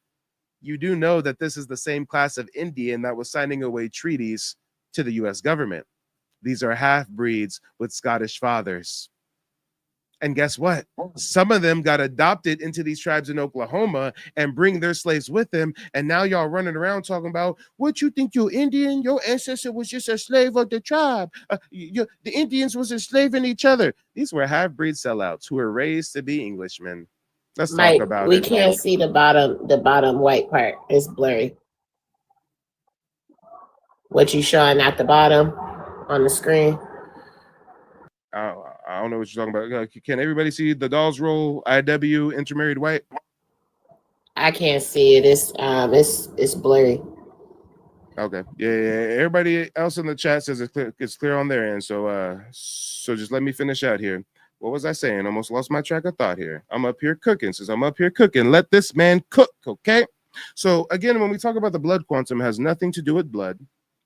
you do know that this is the same class of Indian that was signing away treaties to the US government. These are half-breeds with Scottish fathers. And guess what? Some of them got adopted into these tribes in Oklahoma and bring their slaves with them. And now y'all running around talking about what you think you're Indian? Your ancestor was just a slave of the tribe. The Indians was enslaving each other. These were half-breed sellouts who were raised to be Englishmen. Let's Mike, talk about we it. can't see the bottom white part. It's blurry. What you showing at the bottom on the screen? I don't know what you're talking about. Can everybody see the Dawes roll IW intermarried white? I can't see it. It's blurry. Okay. Yeah. Everybody else in the chat says it's clear on their end. So just let me finish out here. What was I saying? Almost lost my track of thought here. I'm up here cooking. Since I'm up here cooking, let this man cook. Okay. So again, when we talk about the blood quantum, it has nothing to do with blood.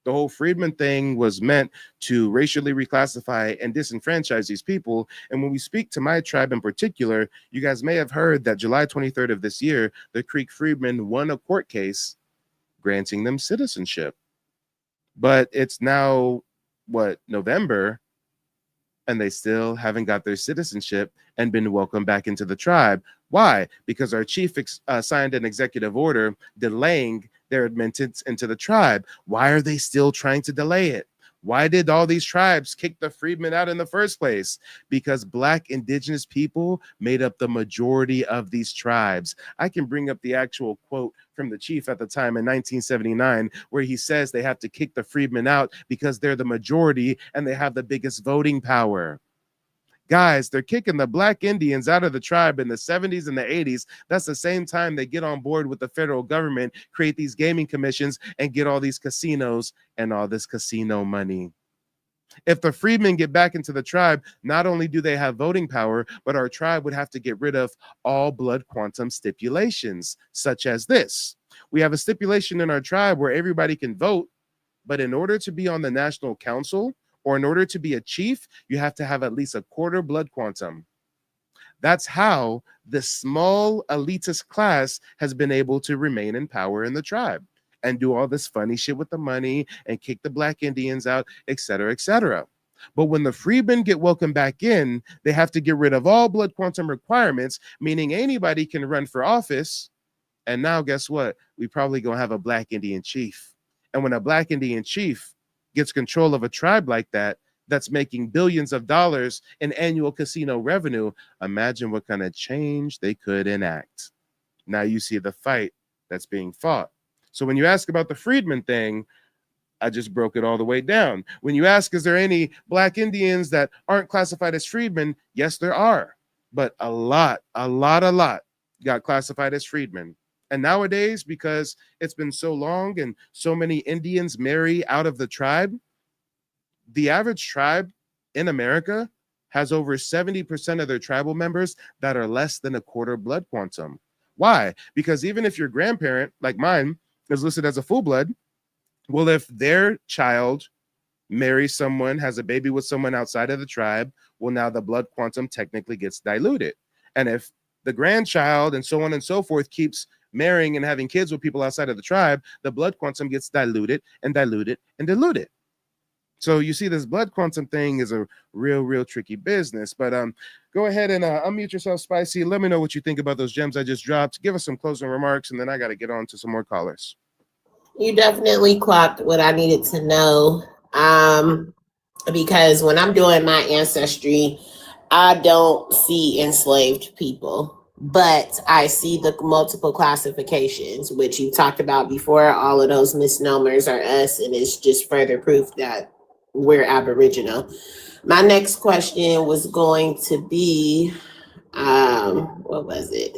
The whole Freedman thing was meant to racially reclassify and disenfranchise these people. And when we speak to my tribe in particular, you guys may have heard that July 23rd of this year, the Creek Freedmen won a court case granting them citizenship. But it's now, November, and they still haven't got their citizenship and been welcomed back into the tribe. Why? Because our chief signed an executive order delaying their admittance into the tribe. Why are they still trying to delay it? Why did all these tribes kick the freedmen out in the first place? Because Black indigenous people made up the majority of these tribes. I can bring up the actual quote from the chief at the time in 1979, where he says they have to kick the freedmen out because they're the majority and they have the biggest voting power. Guys, they're kicking the Black Indians out of the tribe in the 70s and the 80s. That's the same time they get on board with the federal government, create these gaming commissions, and get all these casinos and all this casino money. If the freedmen get back into the tribe, not only do they have voting power, but our tribe would have to get rid of all blood quantum stipulations, such as this. We have a stipulation in our tribe where everybody can vote, but in order to be on the national council, or in order to be a chief, you have to have at least a quarter blood quantum. That's how the small elitist class has been able to remain in power in the tribe and do all this funny shit with the money and kick the Black Indians out, etc., etc. But when the freedmen get welcomed back in, they have to get rid of all blood quantum requirements, meaning anybody can run for office. And now guess what? We probably gonna have a Black Indian chief. And when a Black Indian chief gets control of a tribe like that, that's making billions of dollars in annual casino revenue, imagine what kind of change they could enact. Now you see the fight that's being fought. So when you ask about the freedmen thing, I just broke it all the way down. When you ask, is there any Black Indians that aren't classified as freedmen? Yes, there are. But a lot got classified as freedmen. And nowadays, because it's been so long and so many Indians marry out of the tribe, the average tribe in America has over 70% of their tribal members that are less than a quarter blood quantum. Why? Because even if your grandparent, like mine, is listed as a full blood, well, if their child marries someone, has a baby with someone outside of the tribe, well, now the blood quantum technically gets diluted. And if the grandchild and so on and so forth keeps marrying and having kids with people outside of the tribe, the blood quantum gets diluted and diluted and diluted. So you see, this blood quantum thing is a real tricky business. But go ahead and unmute yourself, Spicy. Let me know what you think about those gems I just dropped. Give us some closing remarks, and then I got to get on to some more callers. You definitely clocked what I needed to know. Because when I'm doing my ancestry, I don't see enslaved people, but I see the multiple classifications, which you talked about before. All of those misnomers are us, and it's just further proof that we're Aboriginal. My next question was going to be, what was it?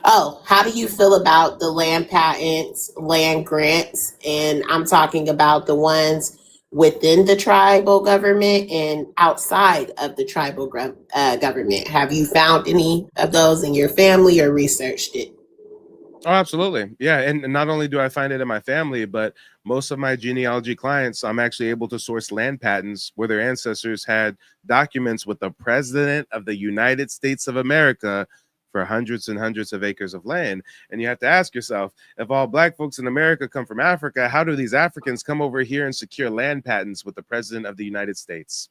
Oh, how do you feel about the land patents, land grants? And I'm talking about the ones within the tribal government and outside of the tribal government. Have you found any of those in your family or researched it? Oh, absolutely. Yeah. And not only do I find it in my family, but most of my genealogy clients, I'm actually able to source land patents where their ancestors had documents with the president of the United States of America for hundreds and hundreds of acres of land. And you have to ask yourself, if all Black folks in America come from Africa, how do these Africans come over here and secure land patents with the president of the United States?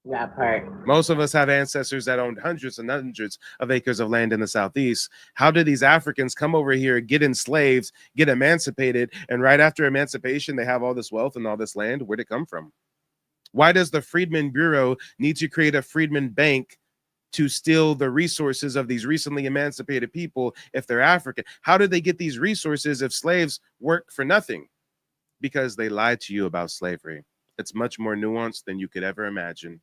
That part. Most of us have ancestors that owned hundreds and hundreds of acres of land in the Southeast. How did these Africans come over here, get enslaved, get emancipated, and right after emancipation, they have all this wealth and all this land? Where'd it come from? Why does the Freedmen Bureau need to create a Freedmen Bank to steal the resources of these recently emancipated people if they're African? How did they get these resources if slaves work for nothing? Because they lied to you about slavery. It's much more nuanced than you could ever imagine.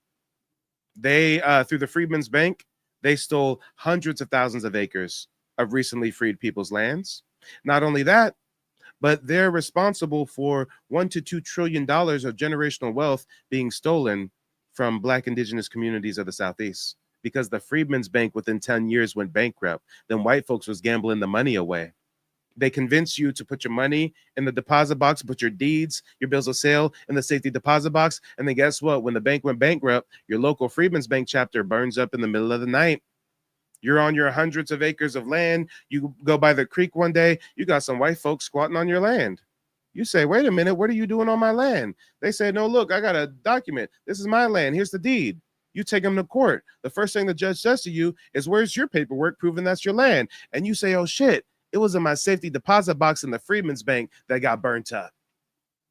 They, through the Freedmen's Bank, they stole hundreds of thousands of acres of recently freed people's lands. Not only that, but they're responsible for $1 to $2 trillion of generational wealth being stolen from Black Indigenous communities of the Southeast, because the Freedmen's Bank within 10 years went bankrupt. Then white folks was gambling the money away. They convince you to put your money in the deposit box, put your deeds, your bills of sale in the safety deposit box. And then guess what? When the bank went bankrupt, your local Freedmen's Bank chapter burns up in the middle of the night. You're on your hundreds of acres of land. You go by the creek one day, you got some white folks squatting on your land. You say, wait a minute, what are you doing on my land? They say, no, look, I got a document. This is my land. Here's the deed. You take them to court. The first thing the judge says to you is, where's your paperwork proving that's your land? And you say, oh, shit. It was in my safety deposit box in the Freedmen's Bank that got burnt up.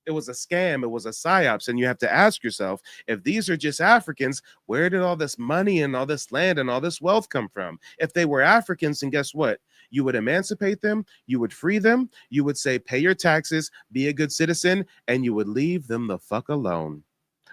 It was a scam. It was a psyops. And you have to ask yourself, if these are just Africans, where did all this money and all this land and all this wealth come from? If they were Africans, then guess what? You would emancipate them. You would free them. You would say, pay your taxes, be a good citizen, and you would leave them the fuck alone.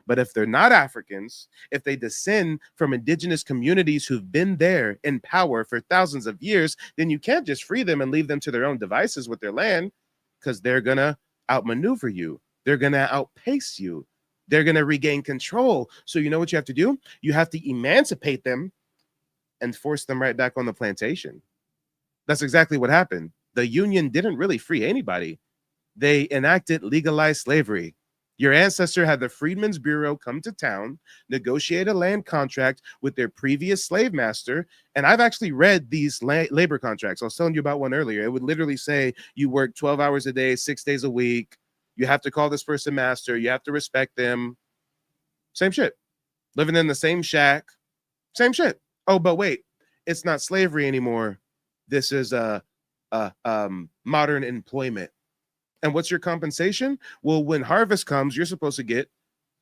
But if they're not Africans, if they descend from indigenous communities who've been there in power for thousands of years, then you can't just free them and leave them to their own devices with their land, because they're going to outmaneuver you. They're going to outpace you. They're going to regain control. So you know what you have to do? You have to emancipate them and force them right back on the plantation. That's exactly what happened. The Union didn't really free anybody. They enacted legalized slavery. Your ancestor had the Freedmen's Bureau come to town, negotiate a land contract with their previous slave master. And I've actually read these labor contracts. I was telling you about one earlier. It would literally say you work 12 hours a day, 6 days a week. You have to call this person master. You have to respect them. Same shit. Living in the same shack. Same shit. Oh, but wait, it's not slavery anymore. This is modern employment. And what's your compensation? Well, when harvest comes, you're supposed to get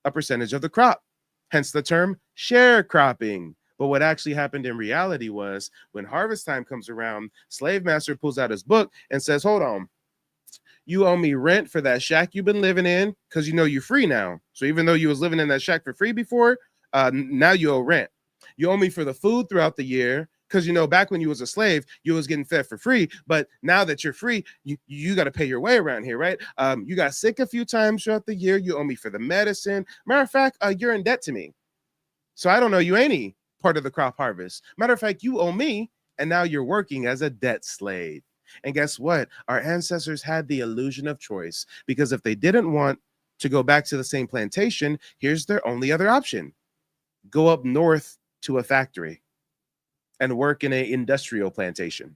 a percentage of the crop, hence the term sharecropping. But what actually happened in reality was, when harvest time comes around, slave master pulls out his book and says, hold on, you owe me rent for that shack you've been living in, because you know you're free now. So even though you was living in that shack for free before, now you owe rent. You owe me for the food throughout the year, because you know back when you was a slave, you was getting fed for free. But now that you're free, you got to pay your way around here, right? You got sick a few times throughout the year. You owe me for the medicine. Matter of fact, you're in debt to me. So I don't know you any part of the crop harvest. Matter of fact, you owe me, and now you're working as a debt slave. And guess what? Our ancestors had the illusion of choice, because if they didn't want to go back to the same plantation, here's their only other option: go up north to a factory and work in an industrial plantation.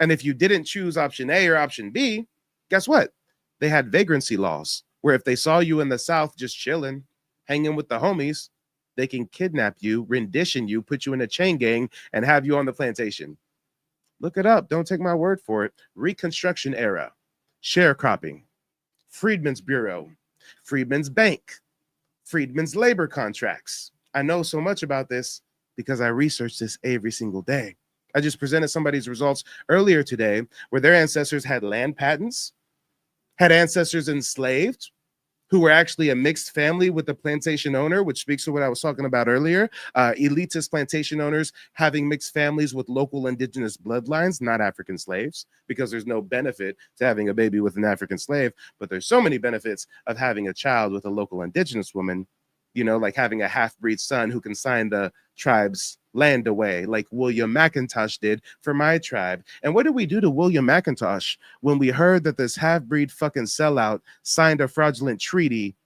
And if you didn't choose option A or option B, guess what? They had vagrancy laws where if they saw you in the South just chilling, hanging with the homies, they can kidnap you, rendition you, put you in a chain gang, and have you on the plantation. Look it up. Don't take my word for it. Reconstruction era, sharecropping, Freedmen's Bureau, Freedmen's Bank, Freedmen's labor contracts. I know so much about this because I research this every single day. I just presented somebody's results earlier today where their ancestors had land patents, had ancestors enslaved, who were actually a mixed family with the plantation owner, which speaks to what I was talking about earlier. Elitist plantation owners having mixed families with local indigenous bloodlines, not African slaves, because there's no benefit to having a baby with an African slave, but there's so many benefits of having a child with a local indigenous woman, you know, like having a half-breed son who can sign the tribe's land away, like William McIntosh did for my tribe. And what did we do to William McIntosh when we heard that this half-breed fucking sellout signed a fraudulent treaty?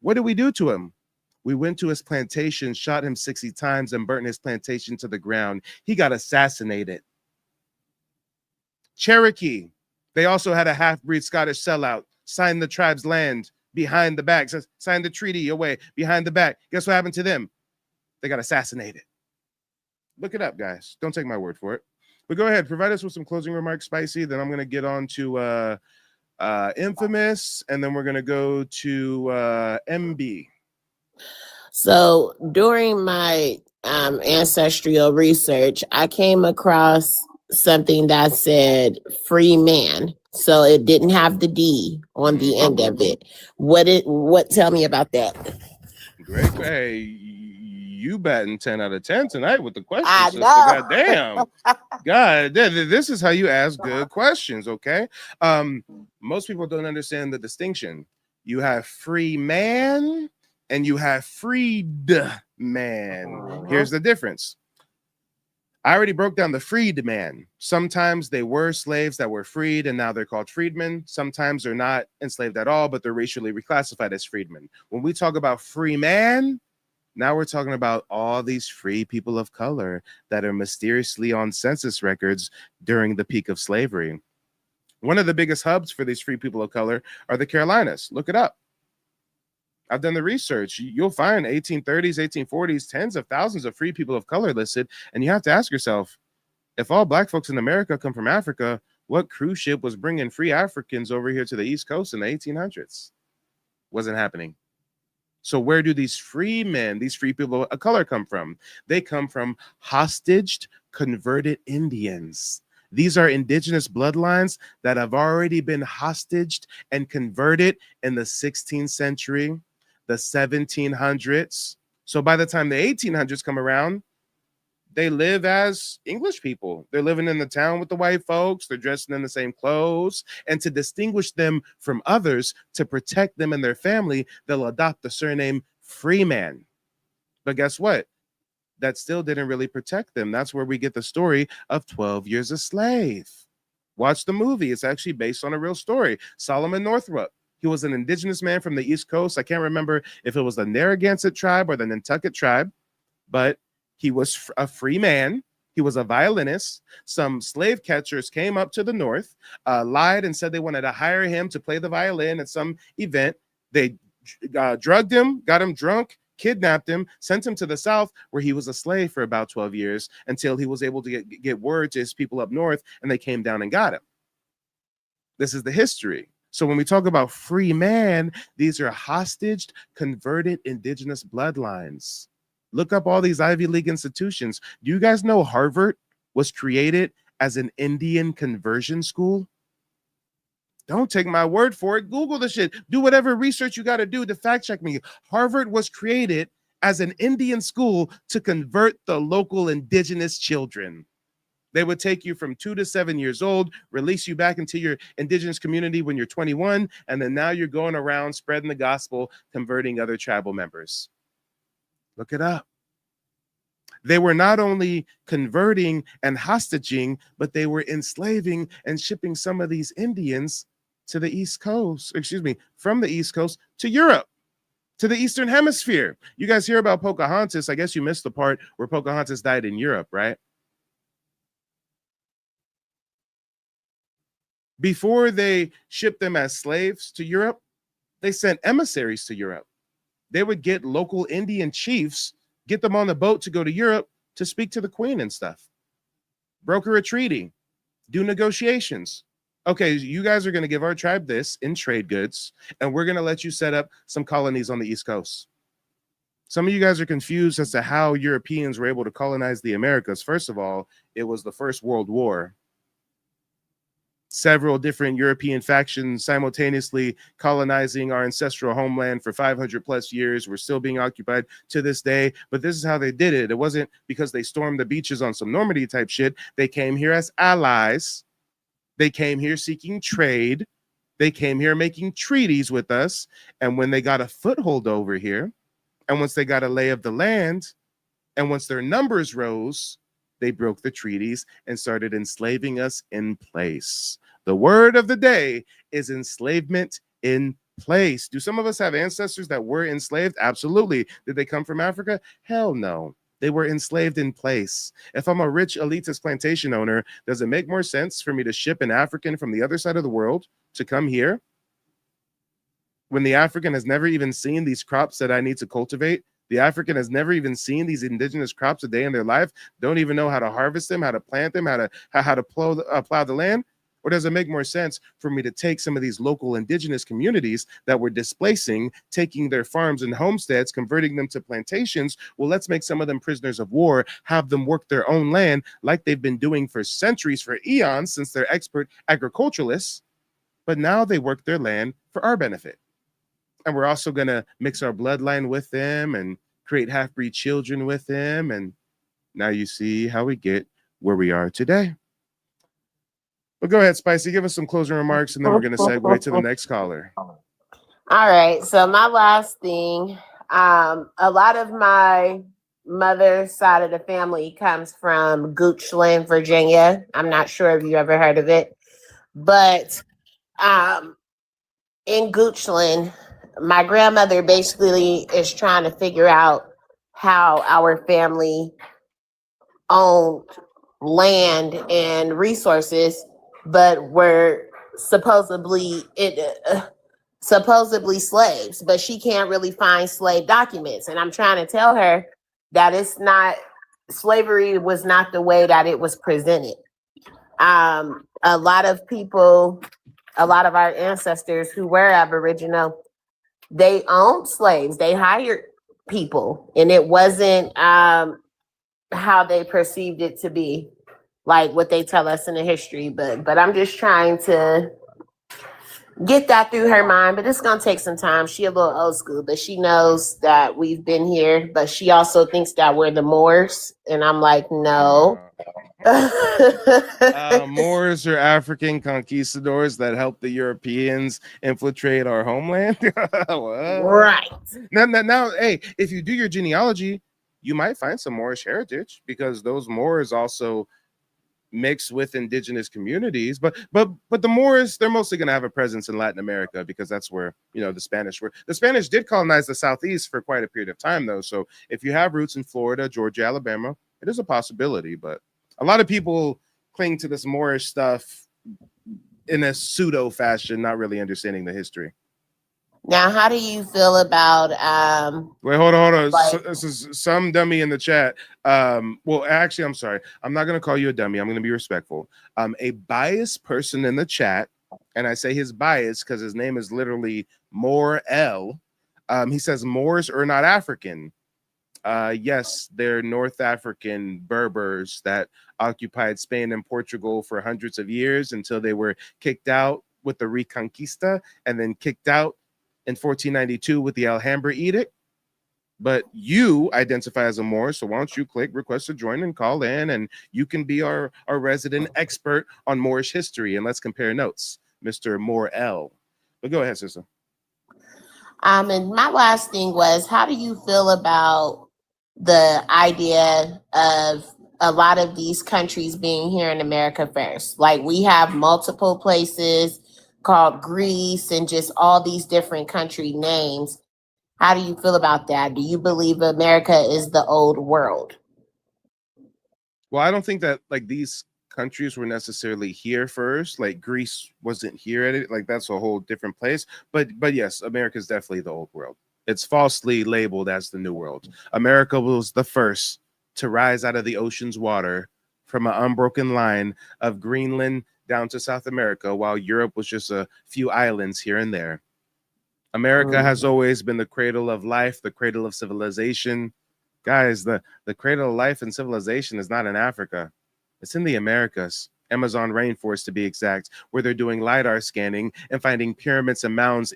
What did we do to him? We went to his plantation, shot him 60 times, and burnt his plantation to the ground. He got assassinated. Cherokee, they also had a half-breed Scottish sellout, signed the tribe's land behind the back, signed the treaty away behind the back. Guess what happened to them? They got assassinated. Look it up, guys. Don't take my word for it. But go ahead, provide us with some closing remarks, Spicy. Then I'm going to get on to Infamous, and then we're going to go to MB. So during my ancestral research, I came across something that said free man. So it didn't have the D on the end of it. What tell me about that? Great. Hey, you batting 10 out of 10 tonight with the questions. I Sister. know. God damn. God, this is how you ask good questions, okay? Most people don't understand the distinction. You have free man and you have freed man. Here's the difference. I already broke down the freed man. Sometimes they were slaves that were freed and now they're called freedmen. Sometimes they're not enslaved at all, but they're racially reclassified as freedmen. When we talk about free man, now we're talking about all these free people of color that are mysteriously on census records during the peak of slavery. One of the biggest hubs for these free people of color are the Carolinas. Look it up. I've done the research. You'll find 1830s, 1840s, tens of thousands of free people of color listed. And you have to ask yourself, if all Black folks in America come from Africa, what cruise ship was bringing free Africans over here to the East Coast in the 1800s? Wasn't happening. So where do these free men, these free people of color come from? They come from hostaged, converted Indians. These are indigenous bloodlines that have already been hostaged and converted in the 16th century, the 1700s. So by the time the 1800s come around, they live as English people. They're living in the town with the white folks. They're dressing in the same clothes. And to distinguish them from others, to protect them and their family, they'll adopt the surname Freeman. But guess what? That still didn't really protect them. That's where we get the story of 12 Years a Slave. Watch the movie. It's actually based on a real story. Solomon Northup. He was an indigenous man from the East Coast. I can't remember if it was the Narragansett tribe or the Nantucket tribe, but he was a free man. He was a violinist. Some slave catchers came up to the north, lied and said they wanted to hire him to play the violin at some event. They drugged him, got him drunk, kidnapped him, sent him to the south where he was a slave for about 12 years until he was able to get word to his people up north, and they came down and got him. This is the history. So when we talk about free man, these are hostaged, converted indigenous bloodlines. Look up all these Ivy League institutions. Do you guys know Harvard was created as an Indian conversion school? Don't take my word for it. Google the shit. Do whatever research you got to do to fact check me. Harvard was created as an Indian school to convert the local indigenous children. They would take you from 2 to 7 years old, release you back into your indigenous community when you're 21, and then now you're going around spreading the gospel, converting other tribal members. Look it up. They were not only converting and hostaging, but they were enslaving and shipping some of these Indians to the East Coast, from the East Coast to Europe, to the Eastern Hemisphere. You guys hear about Pocahontas. I guess you missed the part where Pocahontas died in Europe, right? Before they shipped them as slaves to Europe, they sent emissaries to Europe. They would get local Indian chiefs, get them on the boat to go to Europe to speak to the queen and stuff, broker a treaty, do negotiations. Okay, you guys are going to give our tribe this in trade goods, and we're going to let you set up some colonies on the East Coast. Some of you guys are confused as to how Europeans were able to colonize the Americas. First of all, it was the First World War. Several different European factions simultaneously colonizing our ancestral homeland for 500 plus years. We're still being occupied to this day, but this is how they did it. It wasn't because they stormed the beaches on some Normandy type shit. They came here as allies. They came here seeking trade. They came here making treaties with us. And when they got a foothold over here, and once they got a lay of the land, and once their numbers rose, they broke the treaties and started enslaving us in place. The word of the day is enslavement in place. Do some of us have ancestors that were enslaved? Absolutely. Did they come from Africa? Hell no. They were enslaved in place. If I'm a rich elitist plantation owner, does it make more sense for me to ship an African from the other side of the world to come here when the African has never even seen these crops that I need to cultivate? The African has never even seen these indigenous crops a day in their life, don't even know how to harvest them, how to plant them, how to plow the land? Or does it make more sense for me to take some of these local indigenous communities that were displacing, taking their farms and homesteads, converting them to plantations? Well, let's make some of them prisoners of war, have them work their own land like they've been doing for centuries, for eons, since they're expert agriculturalists. But now they work their land for our benefit. And we're also going to mix our bloodline with them and create half-breed children with them. And now you see how we get where we are today. But go ahead, Spicy, give us some closing remarks, and then we're going to segue to the next caller. All right. So my last thing, a lot of my mother's side of the family comes from Goochland, Virginia. I'm not sure if you ever heard of it, but in Goochland, my grandmother basically is trying to figure out how our family owned land and resources, but were supposedly slaves, but she can't really find slave documents. And I'm trying to tell her that it's not, slavery was not the way that it was presented. A lot of people, a lot of our ancestors who were Aboriginal, they owned slaves, they hired people, and it wasn't how they perceived it to be, like what they tell us in the history. But I'm just trying to get that through her mind, but it's gonna take some time. She a little old school, but she knows that we've been here, but she also thinks that we're the Moors, and I'm like, no. Moors are African conquistadors that helped the Europeans infiltrate our homeland. Right. Now, hey, if you do your genealogy, you might find some Moorish heritage, because those Moors also mix with indigenous communities. But the Moors, they're mostly going to have a presence in Latin America, because that's where, the Spanish were. The Spanish did colonize the Southeast for quite a period of time, though. So if you have roots in Florida, Georgia, Alabama, it is a possibility. But a lot of people cling to this Moorish stuff in a pseudo fashion, not really understanding the history. Now, how do you feel about Wait, hold on. This is some dummy in the chat. Well, actually, I'm sorry. I'm not going to call you a dummy. I'm going to be respectful. A biased person in the chat, and I say his bias because his name is literally Moor L. He says Moors are not African. Yes, they're North African Berbers that occupied Spain and Portugal for hundreds of years until they were kicked out with the Reconquista, and then kicked out in 1492 with the Alhambra Edict. But you identify as a Moor, so why don't you click request to join and call in, and you can be our resident expert on Moorish history, and let's compare notes, Mr. Moor L. But go ahead, sister. And my last thing was, how do you feel about the idea of a lot of these countries being here in America first. Like we have multiple places called Greece and just all these different country names. How do you feel about that? Do you believe America is the old world? Well, I don't think that like these countries were necessarily here first. Like Greece wasn't here at it. Like that's a whole different place. But yes, America is definitely the old world. It's falsely labeled as the new world. America was the first to rise out of the ocean's water from an unbroken line of Greenland down to South America, while Europe was just a few islands here and there. America has always been the cradle of life, the cradle of civilization. Guys, the cradle of life and civilization is not in Africa. It's in the Americas, Amazon rainforest to be exact, where they're doing LiDAR scanning and finding pyramids and mounds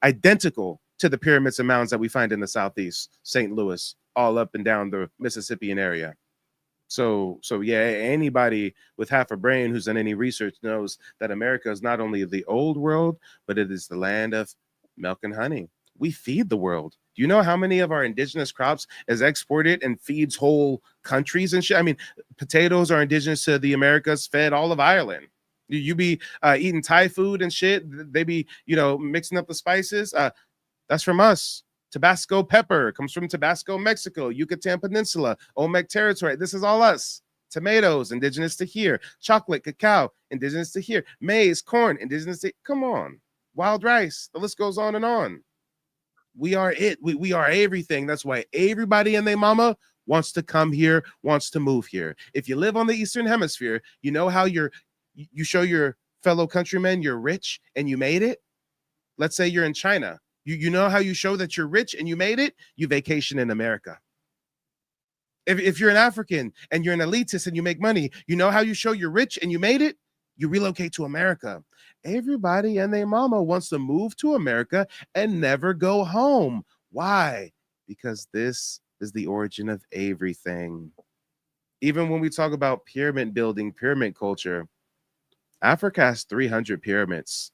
identical to the pyramids and mounds that we find in the Southeast, St. Louis, all up and down the Mississippian area. So yeah, anybody with half a brain who's done any research knows that America is not only the old world, but it is the land of milk and honey. We feed the world. Do you know how many of our indigenous crops is exported and feeds whole countries and shit? I mean, potatoes are indigenous to the Americas, fed all of Ireland. You be eating Thai food and shit. They be, mixing up the spices. That's from us. Tabasco pepper comes from Tabasco, Mexico, Yucatan Peninsula, Olmec territory. This is all us. Tomatoes, indigenous to here. Chocolate, cacao, indigenous to here. Maize, corn, indigenous to. Come on. Wild rice. The list goes on and on. We are it. We are everything. That's why everybody and their mama wants to come here, wants to move here. If you live on the Eastern Hemisphere, you know how you show your fellow countrymen you're rich and you made it. Let's say you're in China. You know how you show that you're rich and you made it? You vacation in America. If you're an African and you're an elitist and you make money, you know how you show you're rich and you made it? You relocate to America. Everybody and their mama wants to move to America and never go home. Why? Because this is the origin of everything. Even when we talk about pyramid building, pyramid culture, Africa has 300 pyramids.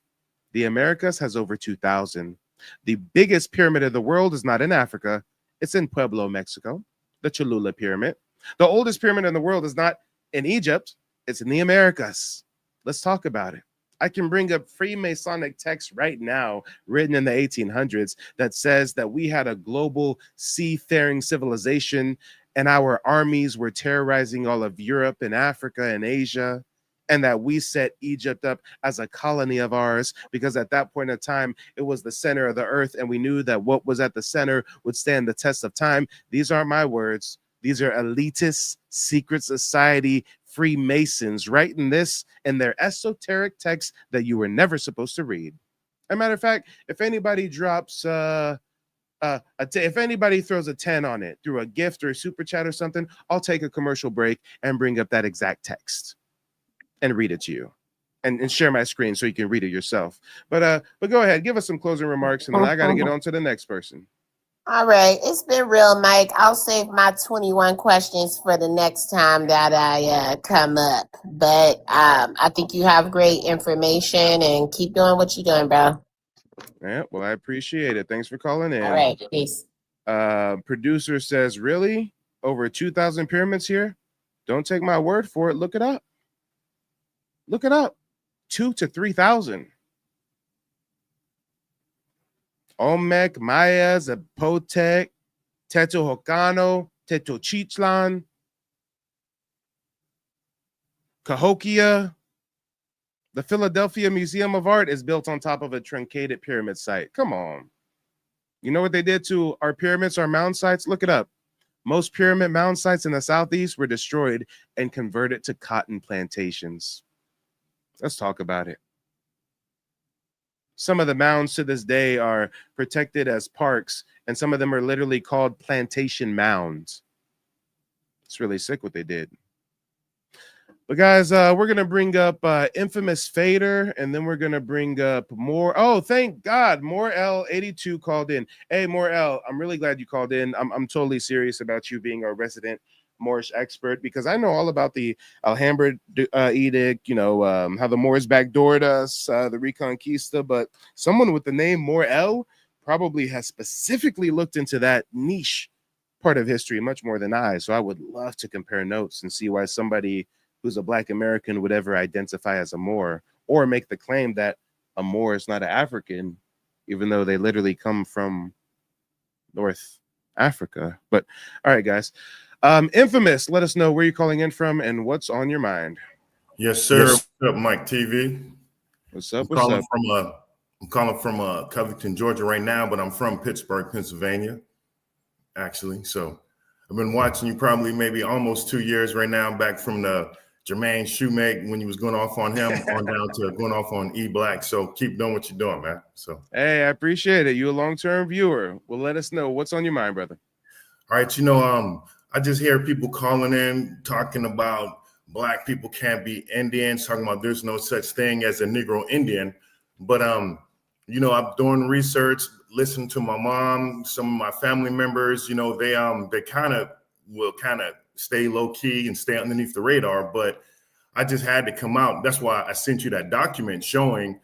The Americas has over 2,000. The biggest pyramid of the world is not in Africa. It's in Pueblo, Mexico, the Cholula Pyramid. The oldest pyramid in the world is not in Egypt. It's in the Americas. Let's talk about it. I can bring up Freemasonic text right now, written in the 1800s, that says that we had a global seafaring civilization and our armies were terrorizing all of Europe and Africa and Asia, and that we set Egypt up as a colony of ours because at that point in time, it was the center of the earth, and we knew that what was at the center would stand the test of time. These aren't my words. These are elitist, secret society Freemasons writing this in their esoteric text that you were never supposed to read. As a matter of fact, if anybody drops if anybody throws a 10 on it through a gift or a super chat or something, I'll take a commercial break and bring up that exact text and read it to you and share my screen so you can read it yourself. But go ahead, give us some closing remarks, and then I got to get on to the next person. All right, it's been real, Mike. I'll save my 21 questions for the next time that I come up. But I think you have great information, and keep doing what you're doing, bro. Yeah, well, I appreciate it. Thanks for calling in. All right, peace. Producer says, really? Over 2,000 pyramids here? Don't take my word for it. Look it up. Look it up. 2,000 to 3,000. Olmec, Maya, Zapotec, Teotihuacano, Tenochtitlan, Cahokia. The Philadelphia Museum of Art is built on top of a truncated pyramid site. Come on. You know what they did to our pyramids, our mound sites? Look it up. Most pyramid mound sites in the Southeast were destroyed and converted to cotton plantations. Let's talk about it. Some of the mounds to this day are protected as parks, and some of them are literally called plantation mounds. It's really sick what they did. But guys, we're going to bring up Infamous Fader, and then we're going to bring up more. Oh, thank God. More L82 called in. Hey, More L, I'm really glad you called in. I'm totally serious about you being our resident Moorish expert, because I know all about the Alhambra edict, how the Moors backdoored us, the Reconquista, but someone with the name More L probably has specifically looked into that niche part of history much more than I. So I would love to compare notes and see why somebody who's a Black American would ever identify as a Moor or make the claim that a Moor is not an African, even though they literally come from North Africa. But all right, guys. Infamous, let us know where you're calling in from and what's on your mind. Yes, sir. What's up, Mike TV? What's up? I'm calling from Covington, Georgia right now, but I'm from Pittsburgh, Pennsylvania, actually. So I've been watching you probably maybe almost 2 years right now, back from the Jermaine Shoemake when you was going off on him on down to going off on E Black. So keep doing what you're doing, man. So hey, I appreciate it. You a long-term viewer. Well, let us know what's on your mind, brother. All right, I just hear people calling in talking about Black people can't be Indians, talking about there's no such thing as a Negro Indian. But I'm doing research, listening to my mom, some of my family members. They kind of will stay low key and stay underneath the radar. But I just had to come out. That's why I sent you that document showing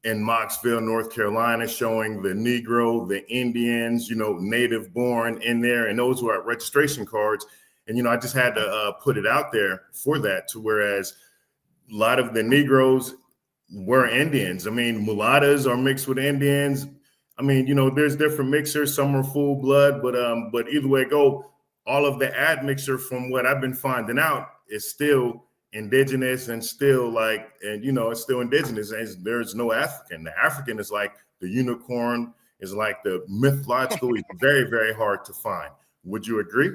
in Knoxville, North Carolina, showing the Negro, the Indians, native born in there, and those were at registration cards. And, I just had to put it out there for that, to whereas a lot of the Negroes were Indians. I mean, mulattoes are mixed with Indians. I mean, there's different mixers. Some are full blood, but either way it go, all of the admixture from what I've been finding out is still indigenous and still it's still indigenous. And there's no African. The African is like the unicorn, is like the mythological. It's very, very hard to find. Would you agree?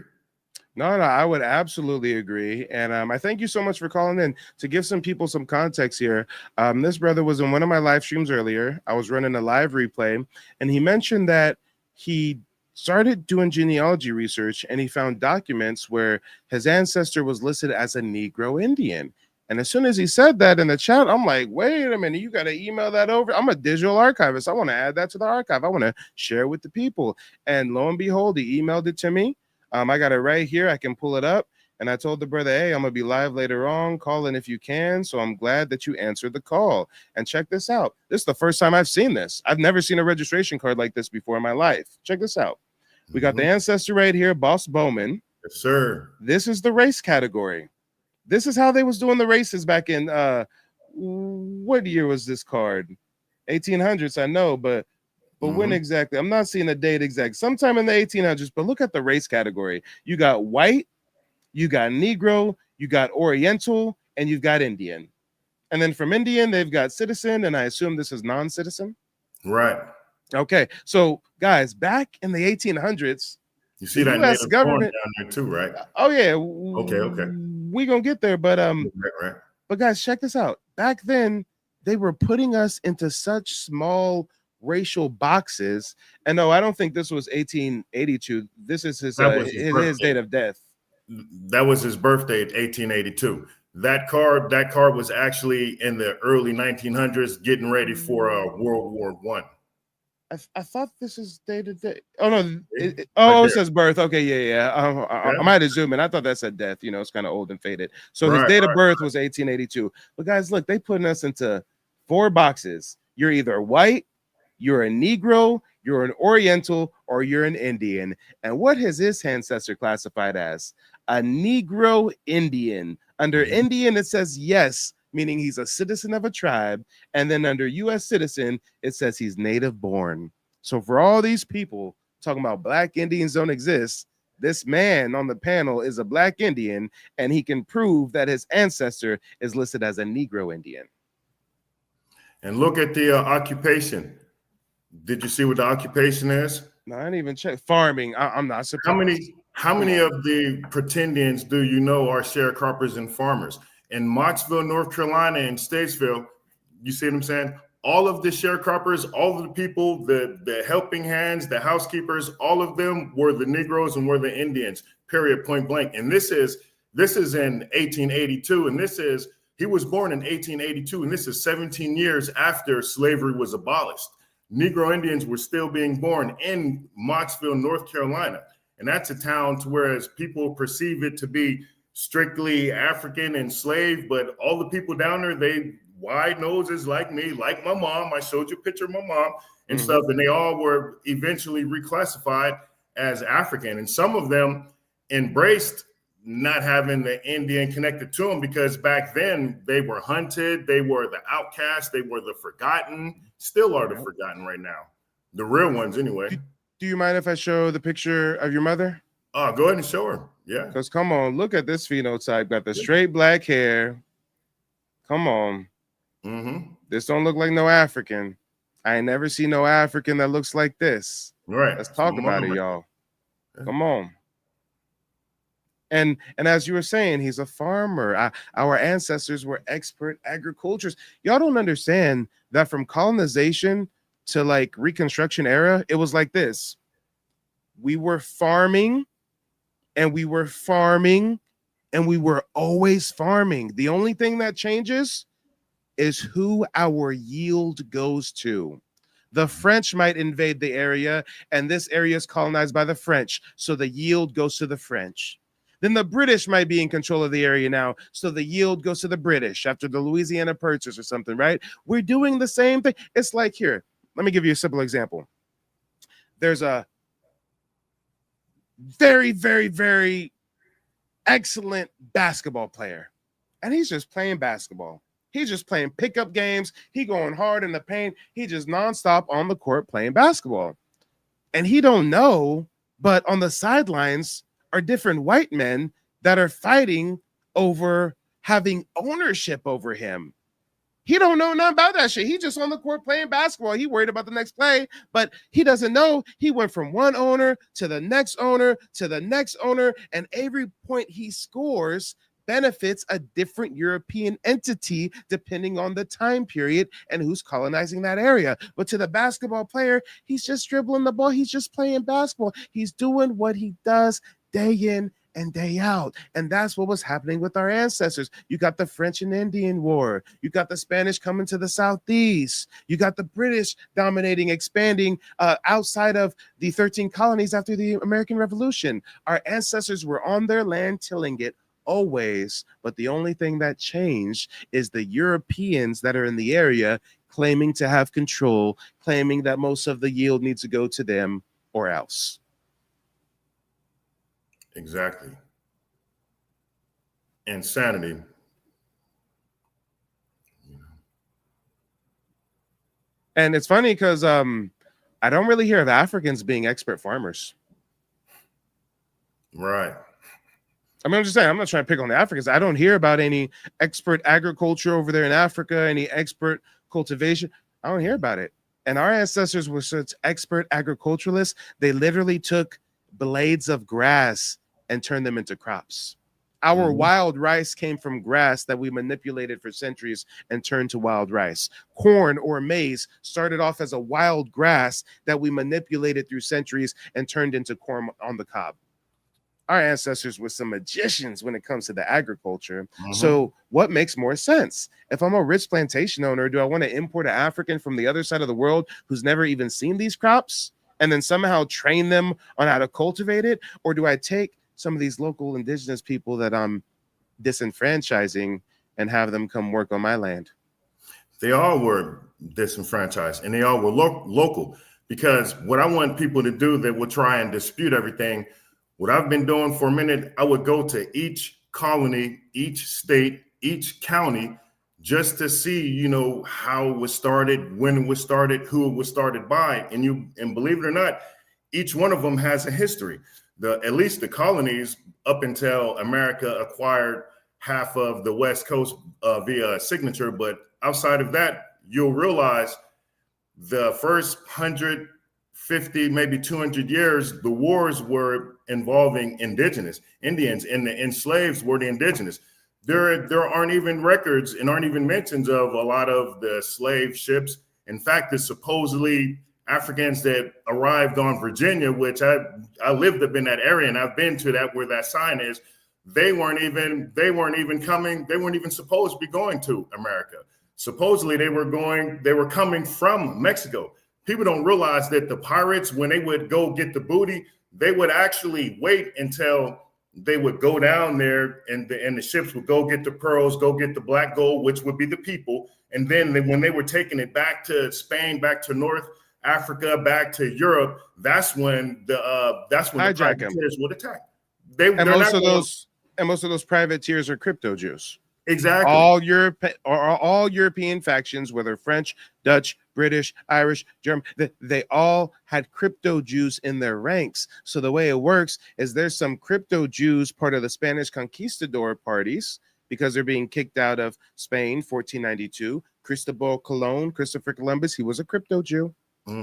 No, I would absolutely agree. And I thank you so much for calling in. To give some people some context here, this brother was in one of my live streams earlier. I was running a live replay, and he mentioned that he started doing genealogy research, and he found documents where his ancestor was listed as a Negro Indian. And as soon as he said that in the chat, I'm like, wait a minute, you got to email that over. I'm a digital archivist. I want to add that to the archive. I want to share it with the people. And lo and behold, he emailed it to me. I got it right here. I can pull it up. And I told the brother, hey, I'm going to be live later on. Call in if you can. So I'm glad that you answered the call. And check this out. This is the first time I've seen this. I've never seen a registration card like this before in my life. Check this out. We got the ancestor right here, Boss Bowman. Yes, sir. This is the race category. This is how they was doing the races back in, what year was this card? 1800s, I know, but when exactly? I'm not seeing a date exact. Sometime in the 1800s, but look at the race category. You got white, you got Negro, you got Oriental, and you've got Indian. And then from Indian, they've got citizen, and I assume this is non-citizen? Right. Okay, so guys, back in the 1800s, you see that US native government down there too, right? Oh yeah. Okay. We gonna get there, but right. But guys, check this out. Back then, they were putting us into such small racial boxes. And no, I don't think this was 1882. This is his date of death. That was his birthday at 1882. That card was actually in the early 1900s, getting ready for World War I. I thought this is dated. Oh no! It says birth. Okay, yeah. I might have zoomed in. I thought that said death. It's kind of old and faded. So his date of birth was 1882. But guys, look, they putting us into 4 boxes. You're either white, you're a Negro, you're an Oriental, or you're an Indian. And what has his ancestor classified as? A Negro Indian. Under Indian, it says yes, meaning he's a citizen of a tribe. And then under U.S. citizen, it says he's native born. So for all these people talking about Black Indians don't exist, this man on the panel is a Black Indian, and he can prove that his ancestor is listed as a Negro Indian. And look at the occupation. Did you see what the occupation is? No, I didn't even check. Farming. I'm not surprised. How many of the pretendians do you know are sharecroppers and farmers? In Moxville, North Carolina, and Statesville, you see what I'm saying? All of the sharecroppers, all of the people, the helping hands, the housekeepers, all of them were the Negroes and were the Indians, period, point blank. And this is in 1882, and he was born in 1882, and this is 17 years after slavery was abolished. Negro Indians were still being born in Moxville, North Carolina. And that's a town to whereas people perceive it to be strictly African and slave, but all the people down there, they wide noses like me, like my mom. I showed you a picture of my mom and stuff, and they all were eventually reclassified as African. And some of them embraced not having the Indian connected to them, because back then they were hunted, they were the outcasts, they were the forgotten, still are the forgotten right now. The real ones anyway. Do you mind if I show the picture of your mother? Oh, go ahead and show her. Yeah. Because come on, look at this phenotype. Got the straight black hair. Come on. Mm-hmm. This don't look like no African. I ain't never seen no African that looks like this. Right. Let's talk about it, y'all. Come on. And as you were saying, he's a farmer. Our ancestors were expert agriculturists. Y'all don't understand that from colonization to like Reconstruction era, it was like this. We were farming and we were farming and we were always farming. The only thing that changes is who our yield goes to. The French might invade the area and this area is colonized by the French, so the yield goes to the French. Then the British might be in control of the area now, so the yield goes to the British after the Louisiana Purchase or something, right? We're doing the same thing. It's like here, let me give you a simple example. There's a very, very, very excellent basketball player, and he's just playing basketball. He's just playing pickup games. He going hard in the paint. He just nonstop on the court playing basketball. And he don't know, but on the sidelines are different white men that are fighting over having ownership over him. He don't know nothing about that shit. He just on the court playing basketball. He worried about the next play, but he doesn't know he went from one owner to the next owner to the next owner, and every point he scores benefits a different European entity depending on the time period and who's colonizing that area. But to the basketball player, he's just dribbling the ball. He's just playing basketball. He's doing what he does day in and day out. And that's what was happening with our ancestors. You got the French and Indian War. You got the Spanish coming to the Southeast. You got the British dominating, expanding outside of the 13 colonies after the American Revolution. Our ancestors were on their land tilling it always, but the only thing that changed is the Europeans that are in the area claiming to have control, claiming that most of the yield needs to go to them or else. Exactly. Insanity. And it's funny because I don't really hear of Africans being expert farmers. Right. I mean, I'm just saying, I'm not trying to pick on the Africans. I don't hear about any expert agriculture over there in Africa, any expert cultivation. I don't hear about it. And our ancestors were such expert agriculturalists, they literally took blades of grass and turned them into crops. Our wild rice came from grass that we manipulated for centuries and turned to wild rice. Corn or maize started off as a wild grass that we manipulated through centuries and turned into corn on the cob. Our ancestors were some magicians when it comes to the agriculture. So what makes more sense? If I'm a rich plantation owner, do I want to import an African from the other side of the world who's never even seen these crops and then somehow train them on how to cultivate it? Or do I take some of these local indigenous people that I'm disenfranchising and have them come work on my land? They all were disenfranchised and they all were local, because what I want people to do that will try and dispute everything, what I've been doing for a minute, I would go to each colony, each state, each county, just to see, you know, how it was started, when it was started, who it was started by. And believe it or not, each one of them has a history. At least the colonies, up until America acquired half of the West Coast via signature. But outside of that, you'll realize the first 150, maybe 200 years, the wars were involving indigenous Indians, and the enslaved were the indigenous. There aren't even records and aren't even mentions of a lot of the slave ships. In fact, it's supposedly Africans that arrived on Virginia, which I lived up in that area, and I've been to that where that sign is. They weren't even coming. They weren't even supposed to be going to America. Supposedly they were coming from Mexico. People don't realize that the pirates, when they would go get the booty, they would actually wait until they would go down there and the ships would go get the pearls, go get the black gold, which would be the people. And then when they were taking it back to Spain, back to North Africa back to Europe, that's when the Hijack 'em. privateers would attack. And They're most not of going those privateers are crypto Jews. exactly. All European factions, whether French, Dutch, British, Irish, German, they all had crypto Jews in their ranks. So the way it works is there's some crypto Jews part of the Spanish conquistador parties because they're being kicked out of Spain, 1492. Cristobal Colon, Christopher Columbus, he was a crypto Jew.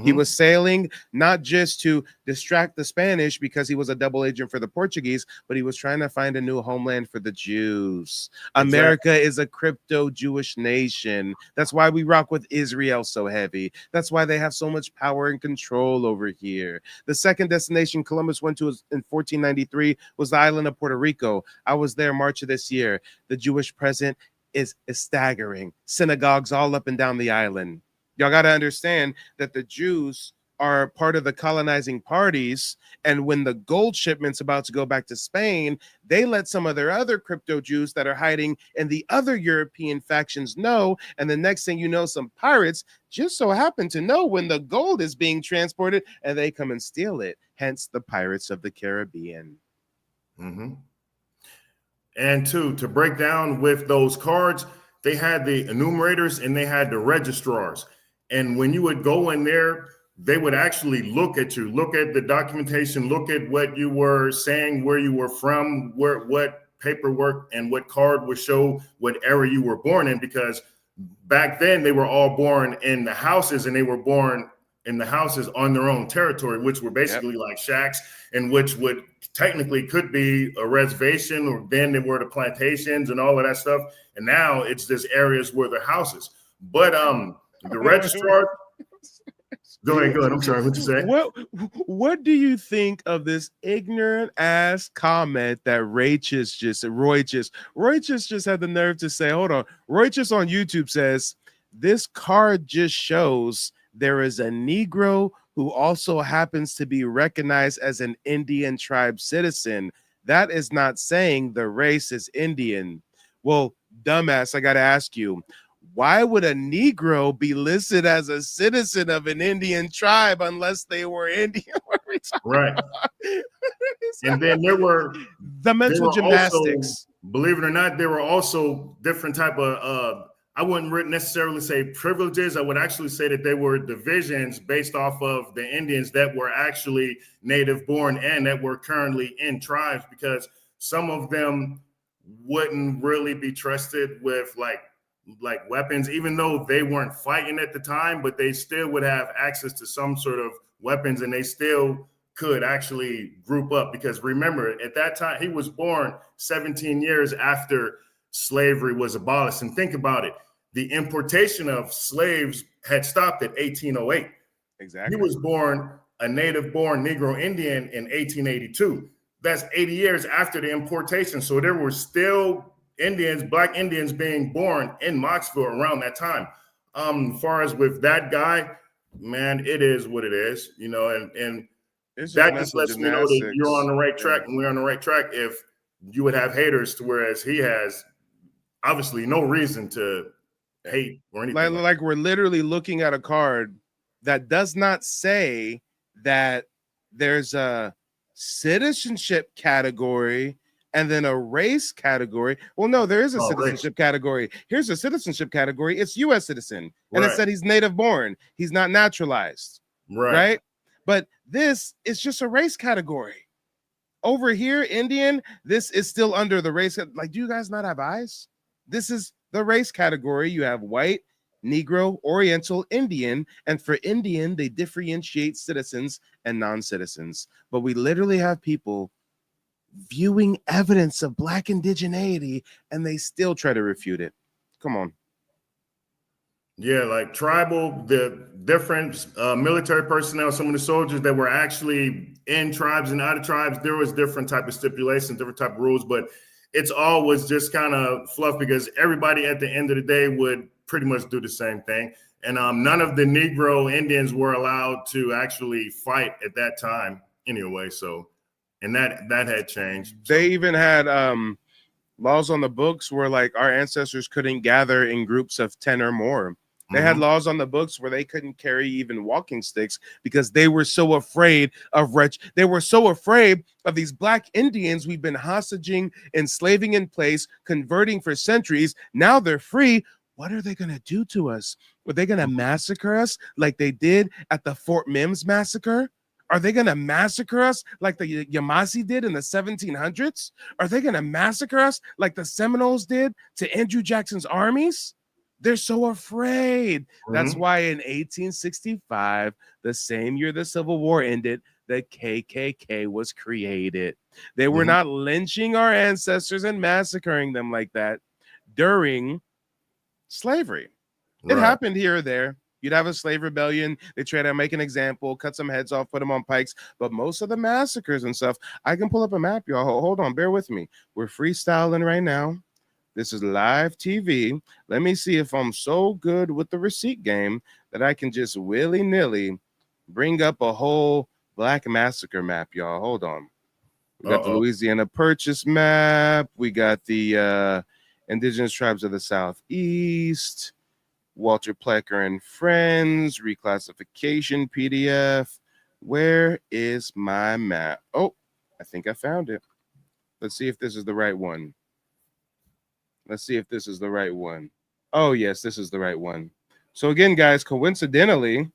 He was sailing not just to distract the Spanish because he was a double agent for the Portuguese, but he was trying to find a new homeland for the Jews. America is a crypto Jewish nation. That's why we rock with Israel so heavy. That's why they have so much power and control over here. The second destination Columbus went to in 1493 was the island of Puerto Rico. I was there March of this year. The Jewish presence is staggering. Synagogues all up and down the island. Y'all got to understand that the Jews are part of the colonizing parties. And when the gold shipment's about to go back to Spain, they let some of their other crypto Jews that are hiding in the other European factions know. And the next thing you know, some pirates just so happen to know when the gold is being transported and they come and steal it. Hence the Pirates of the Caribbean. And to break down with those cards, they had the enumerators and they had the registrars. And when you would go in there, they would actually look at you, look at the documentation, look at what you were saying, where you were from, what paperwork and what card would show what era you were born in. Because back then they were all born in the houses, and they were born in the houses on their own territory, which were basically like shacks, and which would technically could be a reservation, or then there were the plantations and all of that stuff. And now it's just areas where they're houses. But the registrar. Go ahead. I'm sorry. What you say? What do you think of this ignorant ass comment that Roy just had the nerve to say? Hold on. Roy just on YouTube says this card just shows there is a Negro who also happens to be recognized as an Indian tribe citizen. That is not saying the race is Indian. Well, dumbass, I got to ask you. Why would a Negro be listed as a citizen of an Indian tribe unless they were Indian? Right. And then there were the mental gymnastics. Also, believe it or not, there were also different type of, I wouldn't necessarily say privileges. I would actually say that they were divisions based off of the Indians that were actually native born and that were currently in tribes, because some of them wouldn't really be trusted with like weapons, even though they weren't fighting at the time, but they still would have access to some sort of weapons, and they still could actually group up. Because remember, at that time, he was born 17 years after slavery was abolished. And think about it. The importation of slaves had stopped at 1808. Exactly. He was born a native-born Negro Indian in 1882. That's 80 years after the importation. So there were still Black Indians being born in Knoxville around that time. As far as with that guy, man, it is what it is, and that just lets me know that you're on the right track and we're on the right track. If you would have haters, whereas he has obviously no reason to hate or anything. Like we're literally looking at a card that does not say that there's a citizenship category and then a race category. Well, no, there is a citizenship category. Here's a citizenship category. It's U.S. citizen. And it said he's native born. He's not naturalized. Right? But this is just a race category. Over here, Indian, this is still under the race. Like, do you guys not have eyes? This is the race category. You have white, Negro, Oriental, Indian. And for Indian, they differentiate citizens and non-citizens. But we literally have people viewing evidence of Black indigeneity and they still try to refute it. Come on. Yeah, like tribal, the different military personnel, some of the soldiers that were actually in tribes and out of tribes, there was different type of stipulations, different type of rules, but it's always just kind of fluff because everybody at the end of the day would pretty much do the same thing. And none of the Negro Indians were allowed to actually fight at that time anyway. So, and that had changed. They even had laws on the books where like our ancestors couldn't gather in groups of 10 or more. They had laws on the books where they couldn't carry even walking sticks because they were so afraid of they were so afraid of these black Indians we've been hostage enslaving in place, converting for centuries. Now they're free. What are they going to do to us? Are they going to massacre us like they did at the Fort Mims massacre? Are they going to massacre us like the Yamasee did in the 1700s? Are they going to massacre us like the Seminoles did to Andrew Jackson's armies? They're so afraid. That's why in 1865, the same year the Civil War ended, the KKK was created. They were not lynching our ancestors and massacring them like that during slavery. It happened here or there. You'd have a slave rebellion. They try to make an example, cut some heads off, put them on pikes. But most of the massacres and stuff, I can pull up a map, y'all. Hold on, bear with me. We're freestyling right now. This is live TV. Let me see if I'm so good with the receipt game that I can just willy-nilly bring up a whole black massacre map, y'all. Hold on. We got the Louisiana Purchase map. We got the Indigenous Tribes of the Southeast, Walter Plecker and Friends, reclassification PDF. Where is my map? Oh, I think I found it. Let's see if this is the right one. Let's see if this is the right one. Oh, yes, this is the right one. So again, guys, coincidentally,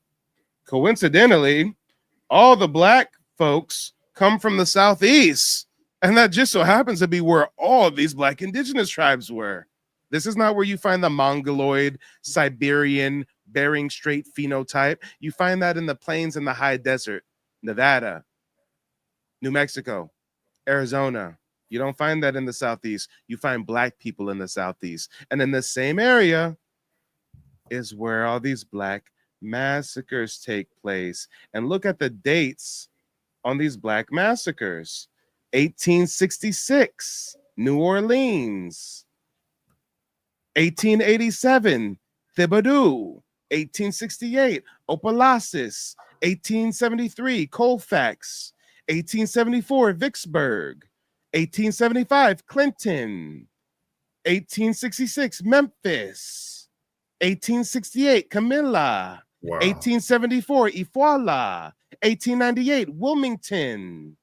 all the black folks come from the Southeast. And that just so happens to be where all of these black indigenous tribes were. This is not where you find the Mongoloid, Siberian, Bering Strait phenotype. You find that in the plains and the high desert, Nevada, New Mexico, Arizona. You don't find that in the Southeast. You find black people in the Southeast. And in the same area is where all these black massacres take place. And look at the dates on these black massacres. 1866, New Orleans. 1887, Thibodaux. 1868, Opelousas. 1873, Colfax. 1874, Vicksburg. 1875, Clinton. 1866, Memphis. 1868, Camilla. 1874, Ifwala. 1898, Wilmington.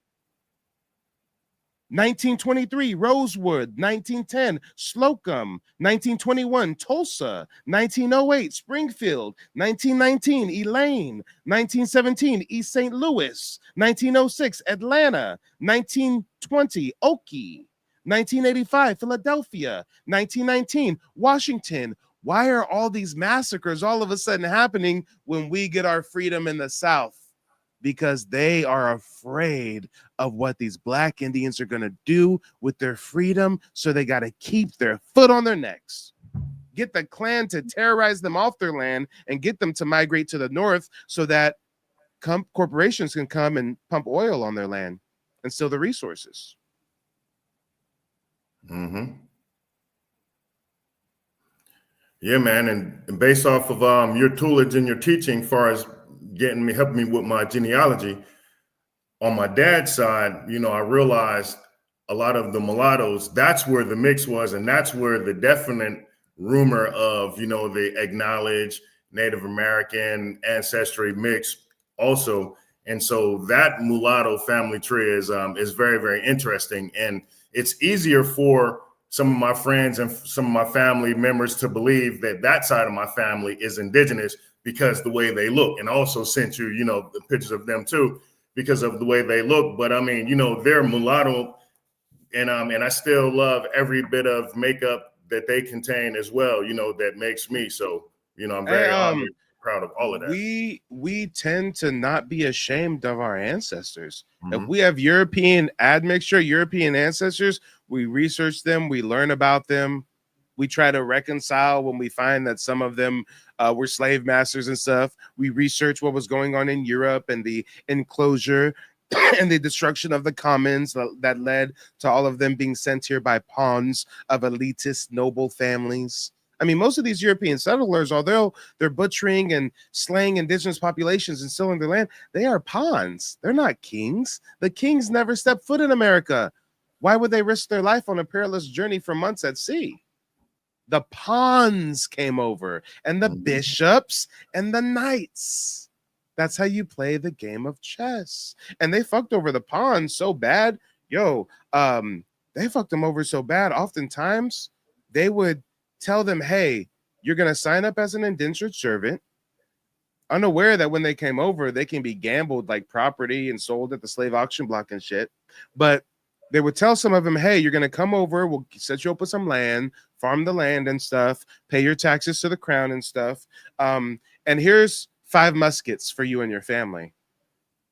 1923, Rosewood. 1910, Slocum. 1921, Tulsa. 1908, Springfield. 1919, Elaine. 1917, East St. Louis. 1906, Atlanta. 1920, Okie. 1985, Philadelphia. 1919, Washington. Why are all these massacres all of a sudden happening when we get our freedom in the South? Because they are afraid of what these black Indians are going to do with their freedom. So they got to keep their foot on their necks, get the Klan to terrorize them off their land and get them to migrate to the North so that corporations can come and pump oil on their land and steal the resources. Yeah, man. And based off of your toolage and your teaching, far as helping me with my genealogy, on my dad's side, I realized a lot of the mulattoes, that's where the mix was. And that's where the definite rumor of, the acknowledged Native American ancestry mix also. And so that mulatto family tree is very, very interesting. And it's easier for some of my friends and some of my family members to believe that side of my family is indigenous because the way they look. And I also sent you, the pictures of them too, because of the way they look. But I mean, they're mulatto, and I still love every bit of makeup that they contain as well, that makes me. So, I'm very honored, proud of all of that. We tend to not be ashamed of our ancestors. If we have European admixture, European ancestors, we research them, we learn about them. We try to reconcile when we find that some of them were slave masters and stuff. We research what was going on in Europe and the enclosure and the destruction of the commons that led to all of them being sent here by pawns of elitist noble families. I mean, most of these European settlers, although they're butchering and slaying indigenous populations and stealing their land, they are pawns. They're not kings. The kings never stepped foot in America. Why would they risk their life on a perilous journey for months at sea? The pawns came over, and the bishops and the knights. That's how you play the game of chess. And they fucked over the pawns so bad. Yo, they fucked them over so bad. Oftentimes, they would tell them, hey, you're going to sign up as an indentured servant, unaware that when they came over, they can be gambled like property and sold at the slave auction block and shit. But they would tell some of them, hey, you're going to come over, we'll set you up with some land, farm the land and stuff, pay your taxes to the crown and stuff. And here's 5 muskets for you and your family.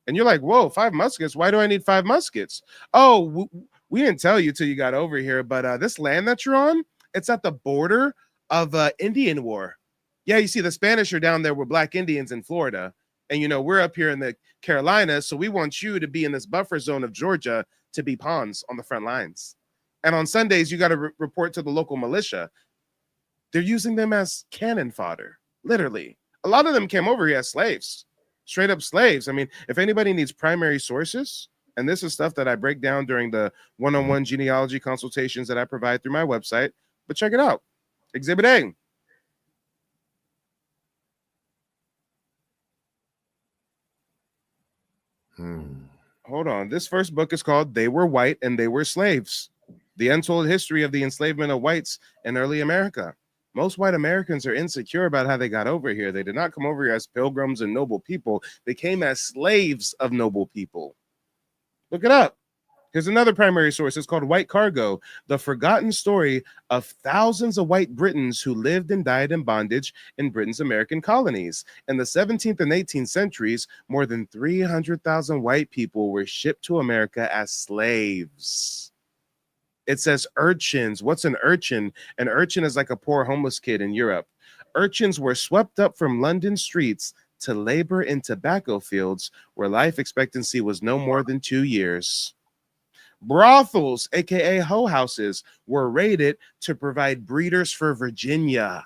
And you're like, whoa, 5 muskets? Why do I need 5 muskets? Oh, we didn't tell you till you got over here, but this land that you're on, it's at the border of Indian War. Yeah, you see, the Spanish are down there with Black Indians in Florida. And, you know, we're up here in the Carolinas, so we want you to be in this buffer zone of Georgia to be pawns on the front lines. And on Sundays, you got to report to the local militia. They're using them as cannon fodder, literally. A lot of them came over here as slaves, straight up slaves. I mean, if anybody needs primary sources, and this is stuff that I break down during the one-on-one genealogy consultations that I provide through my website, but check it out. Exhibit A. Hold on. This first book is called They Were White and They Were Slaves, The Untold History of the Enslavement of Whites in Early America. Most white Americans are insecure about how they got over here. They did not come over here as pilgrims and noble people. They came as slaves of noble people. Look it up. Here's another primary source. It's called White Cargo, the forgotten story of thousands of white Britons who lived and died in bondage in Britain's American colonies. In the 17th and 18th centuries, more than 300,000 white people were shipped to America as slaves. It says urchins. What's an urchin? An urchin is like a poor homeless kid in Europe. Urchins were swept up from London streets to labor in tobacco fields where life expectancy was no more than 2 years. Brothels, aka hoe houses, were raided to provide breeders for Virginia.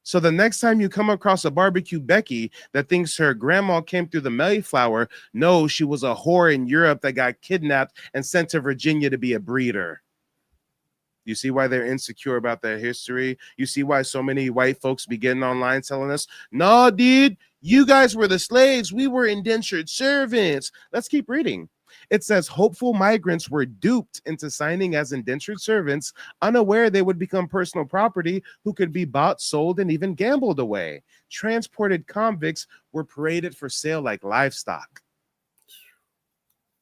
So the next time you come across a barbecue Becky that thinks her grandma came through the Mayflower, no, she was a whore in Europe that got kidnapped and sent to Virginia to be a breeder. You see why they're insecure about their history? You see why so many white folks be getting online telling us, no, dude, you guys were the slaves. We were indentured servants. Let's keep reading. It says hopeful migrants were duped into signing as indentured servants, unaware they would become personal property who could be bought, sold, and even gambled away. Transported convicts were paraded for sale like livestock.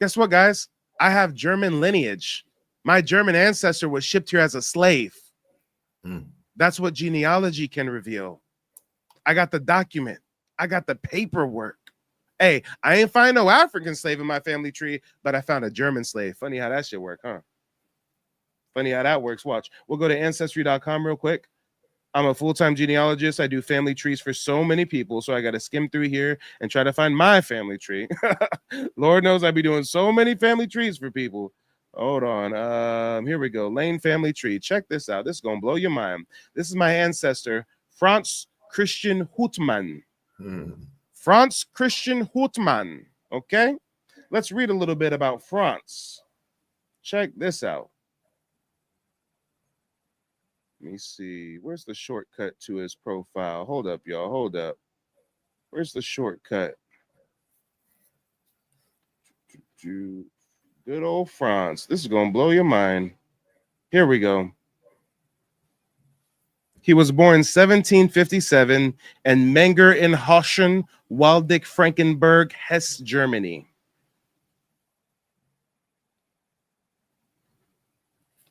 Guess what, guys? I have German lineage. My German ancestor was shipped here as a slave. That's what genealogy can reveal. I got the document. I got the paperwork. Hey, I ain't find no African slave in my family tree, but I found a German slave. Funny how that shit work, huh? Funny how that works. Watch. We'll go to Ancestry.com real quick. I'm a full-time genealogist. I do family trees for so many people, so I got to skim through here and try to find my family tree. Lord knows I be doing so many family trees for people. Hold on. Here we go. Lane family tree. Check this out. This is going to blow your mind. This is my ancestor, Franz Christian Hutmann. Franz Christian Hutmann. Okay? Let's read a little bit about Franz. Check this out. Let me see. Where's the shortcut to his profile? Hold up, y'all. Hold up. Where's the shortcut? Good old Franz. This is going to blow your mind. Here we go. He was born 1757 in Menger in Hoschen, Waldeck, Frankenberg, Hesse, Germany.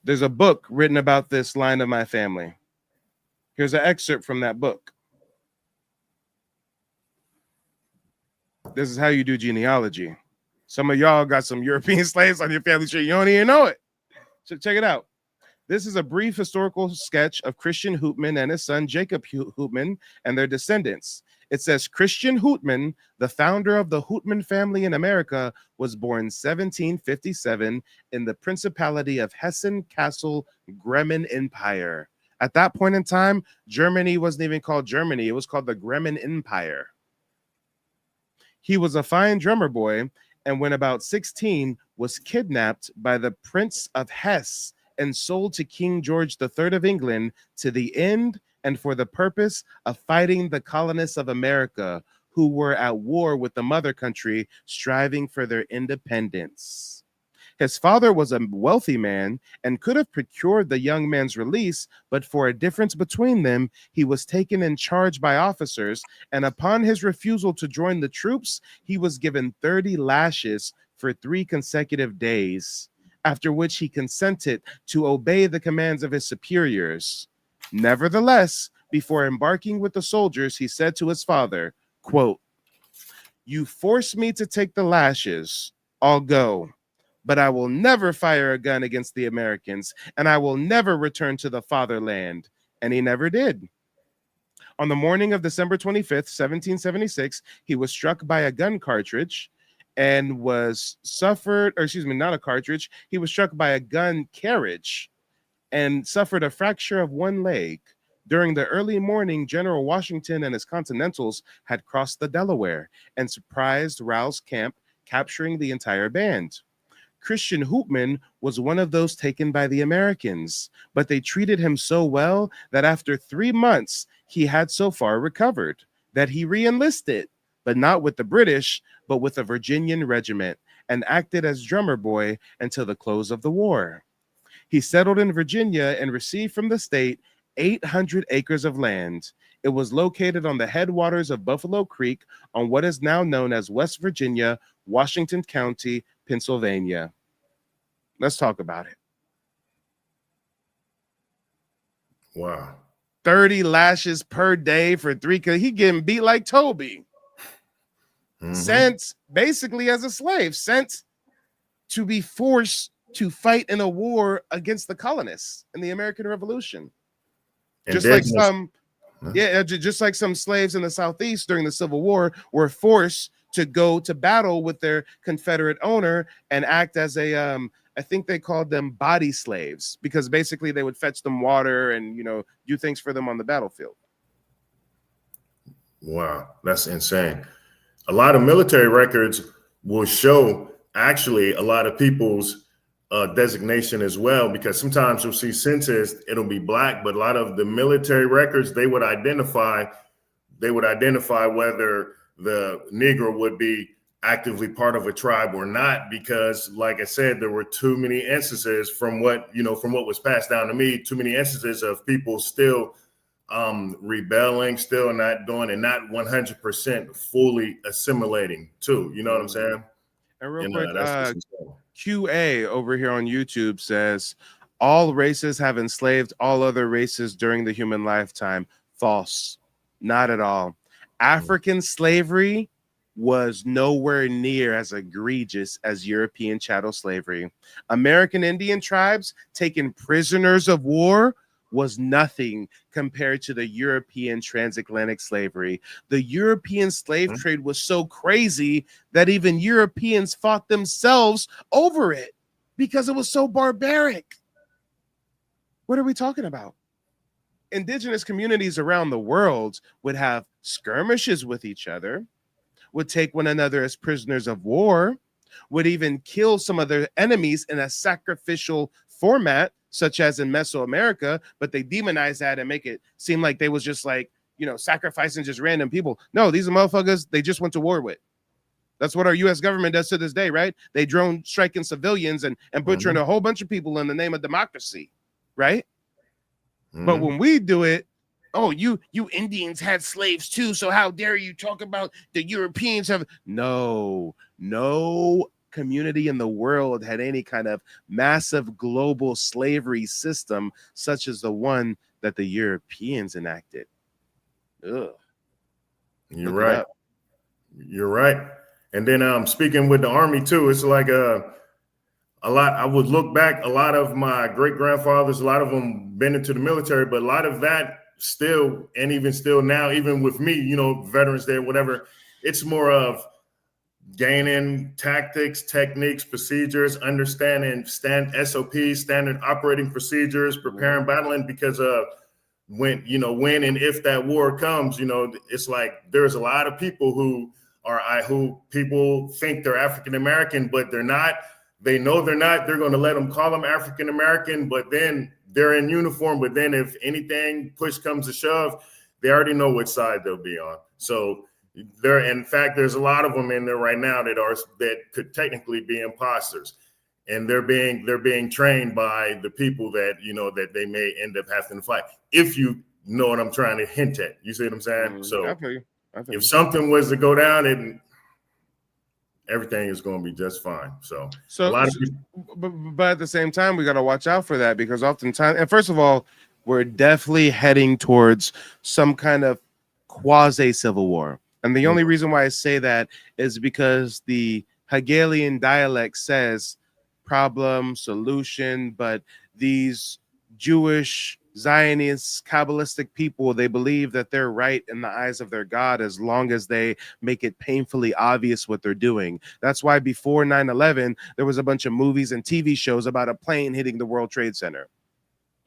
There's a book written about this line of my family. Here's an excerpt from that book. This is how you do genealogy. Some of y'all got some European slaves on your family tree. You don't even know it. So check it out. This is a brief historical sketch of Christian Houtman and his son Jacob Houtman and their descendants. It says Christian Houtman, the founder of the Houtman family in America, was born 1757 in the Principality of Hessen-Kassel, Gremmen Empire. At that point in time, Germany wasn't even called Germany. It was called the Gremmen Empire. He was a fine drummer boy, and when about 16, was kidnapped by the Prince of Hesse and sold to King George III of England to the end and for the purpose of fighting the colonists of America who were at war with the mother country, striving for their independence. His father was a wealthy man and could have procured the young man's release, but for a difference between them, he was taken in charge by officers, and upon his refusal to join the troops, he was given 30 lashes for 3 consecutive days, after which he consented to obey the commands of his superiors. Nevertheless, before embarking with the soldiers, he said to his father, quote, "You force me to take the lashes, I'll go. But I will never fire a gun against the Americans, and I will never return to the fatherland." And he never did. On the morning of December 25th, 1776, he was struck by a gun cartridge and was suffered, or excuse me, not a cartridge. He was struck by a gun carriage and suffered a fracture of one leg. During the early morning, General Washington and his Continentals had crossed the Delaware and surprised Rowell's camp, capturing the entire band. Christian Hoopman was one of those taken by the Americans, but they treated him so well that after 3 months, he had so far recovered that he re-enlisted, but not with the British, but with a Virginian regiment, and acted as drummer boy until the close of the war. He settled in Virginia and received from the state 800 acres of land. It was located on the headwaters of Buffalo Creek on what is now known as West Virginia, Washington County, Pennsylvania. Let's talk about it. Wow. 30 lashes per day for 3. He getting beat like Toby. Sent basically as a slave, sent to be forced to fight in a war against the colonists in the American Revolution. Just like some slaves in the Southeast during the Civil War were forced to go to battle with their Confederate owner and act as a I think they called them body slaves, because basically they would fetch them water and, do things for them on the battlefield. Wow, that's insane. A lot of military records will show actually a lot of people's designation as well, because sometimes you'll see census, it'll be black, but a lot of the military records, they would identify whether the Negro would be actively part of a tribe or not, because like I said, there were too many instances from what was passed down to me, too many instances of people still rebelling, still not doing and not 100% fully assimilating too. You know what I'm saying? And real quick, QA over here on YouTube says all races have enslaved all other races during the human lifetime. False. Not at all. African slavery was nowhere near as egregious as European chattel slavery. American Indian tribes taking prisoners of war was nothing compared to the European transatlantic slavery. The European slave trade was so crazy that even Europeans fought themselves over it because it was so barbaric. What are we talking about? Indigenous communities around the world would have skirmishes with each other, would take one another as prisoners of war, would even kill some of their enemies in a sacrificial format, such as in Mesoamerica, but they demonize that and make it seem like they was just like, sacrificing just random people. No, these are motherfuckers they just went to war with. That's what our U.S. government does to this day, right? They drone striking civilians and butchering a whole bunch of people in the name of democracy, right? But when we do it, oh, you Indians had slaves too, so how dare you talk about the Europeans have... No community in the world had any kind of massive global slavery system such as the one that the Europeans enacted. Ugh. You're right. You're right. And then speaking with the Army too, it's like a lot. I would look back, a lot of my great grandfathers, a lot of them been into the military, but a lot of that still, and even still now, even with me, veterans there, whatever, it's more of gaining tactics, techniques, procedures, understanding SOPs, standard operating procedures, preparing, battling, because when and if that war comes, it's like there's a lot of people who people think they're African American, but they're not. They know they're not. They're going to let them call them African American, but then they're in uniform. But then if anything push comes to shove, they already know which side they'll be on. So there, in fact, there's a lot of them in there right now that could technically be imposters, and they're being trained by the people that that they may end up having to fight. If you know what I'm trying to hint at, you see what I'm saying? So I feel you. if something was to go down, and everything is going to be just fine. So a lot of people. But at the same time, we got to watch out for that, because oftentimes, and first of all, we're definitely heading towards some kind of quasi civil war. And the only reason why I say that is because the Hegelian dialect says problem, solution, but these Jewish, Zionist, Kabbalistic people, they believe that they're right in the eyes of their God as long as they make it painfully obvious what they're doing. That's why before 9/11, there was a bunch of movies and TV shows about a plane hitting the World Trade Center.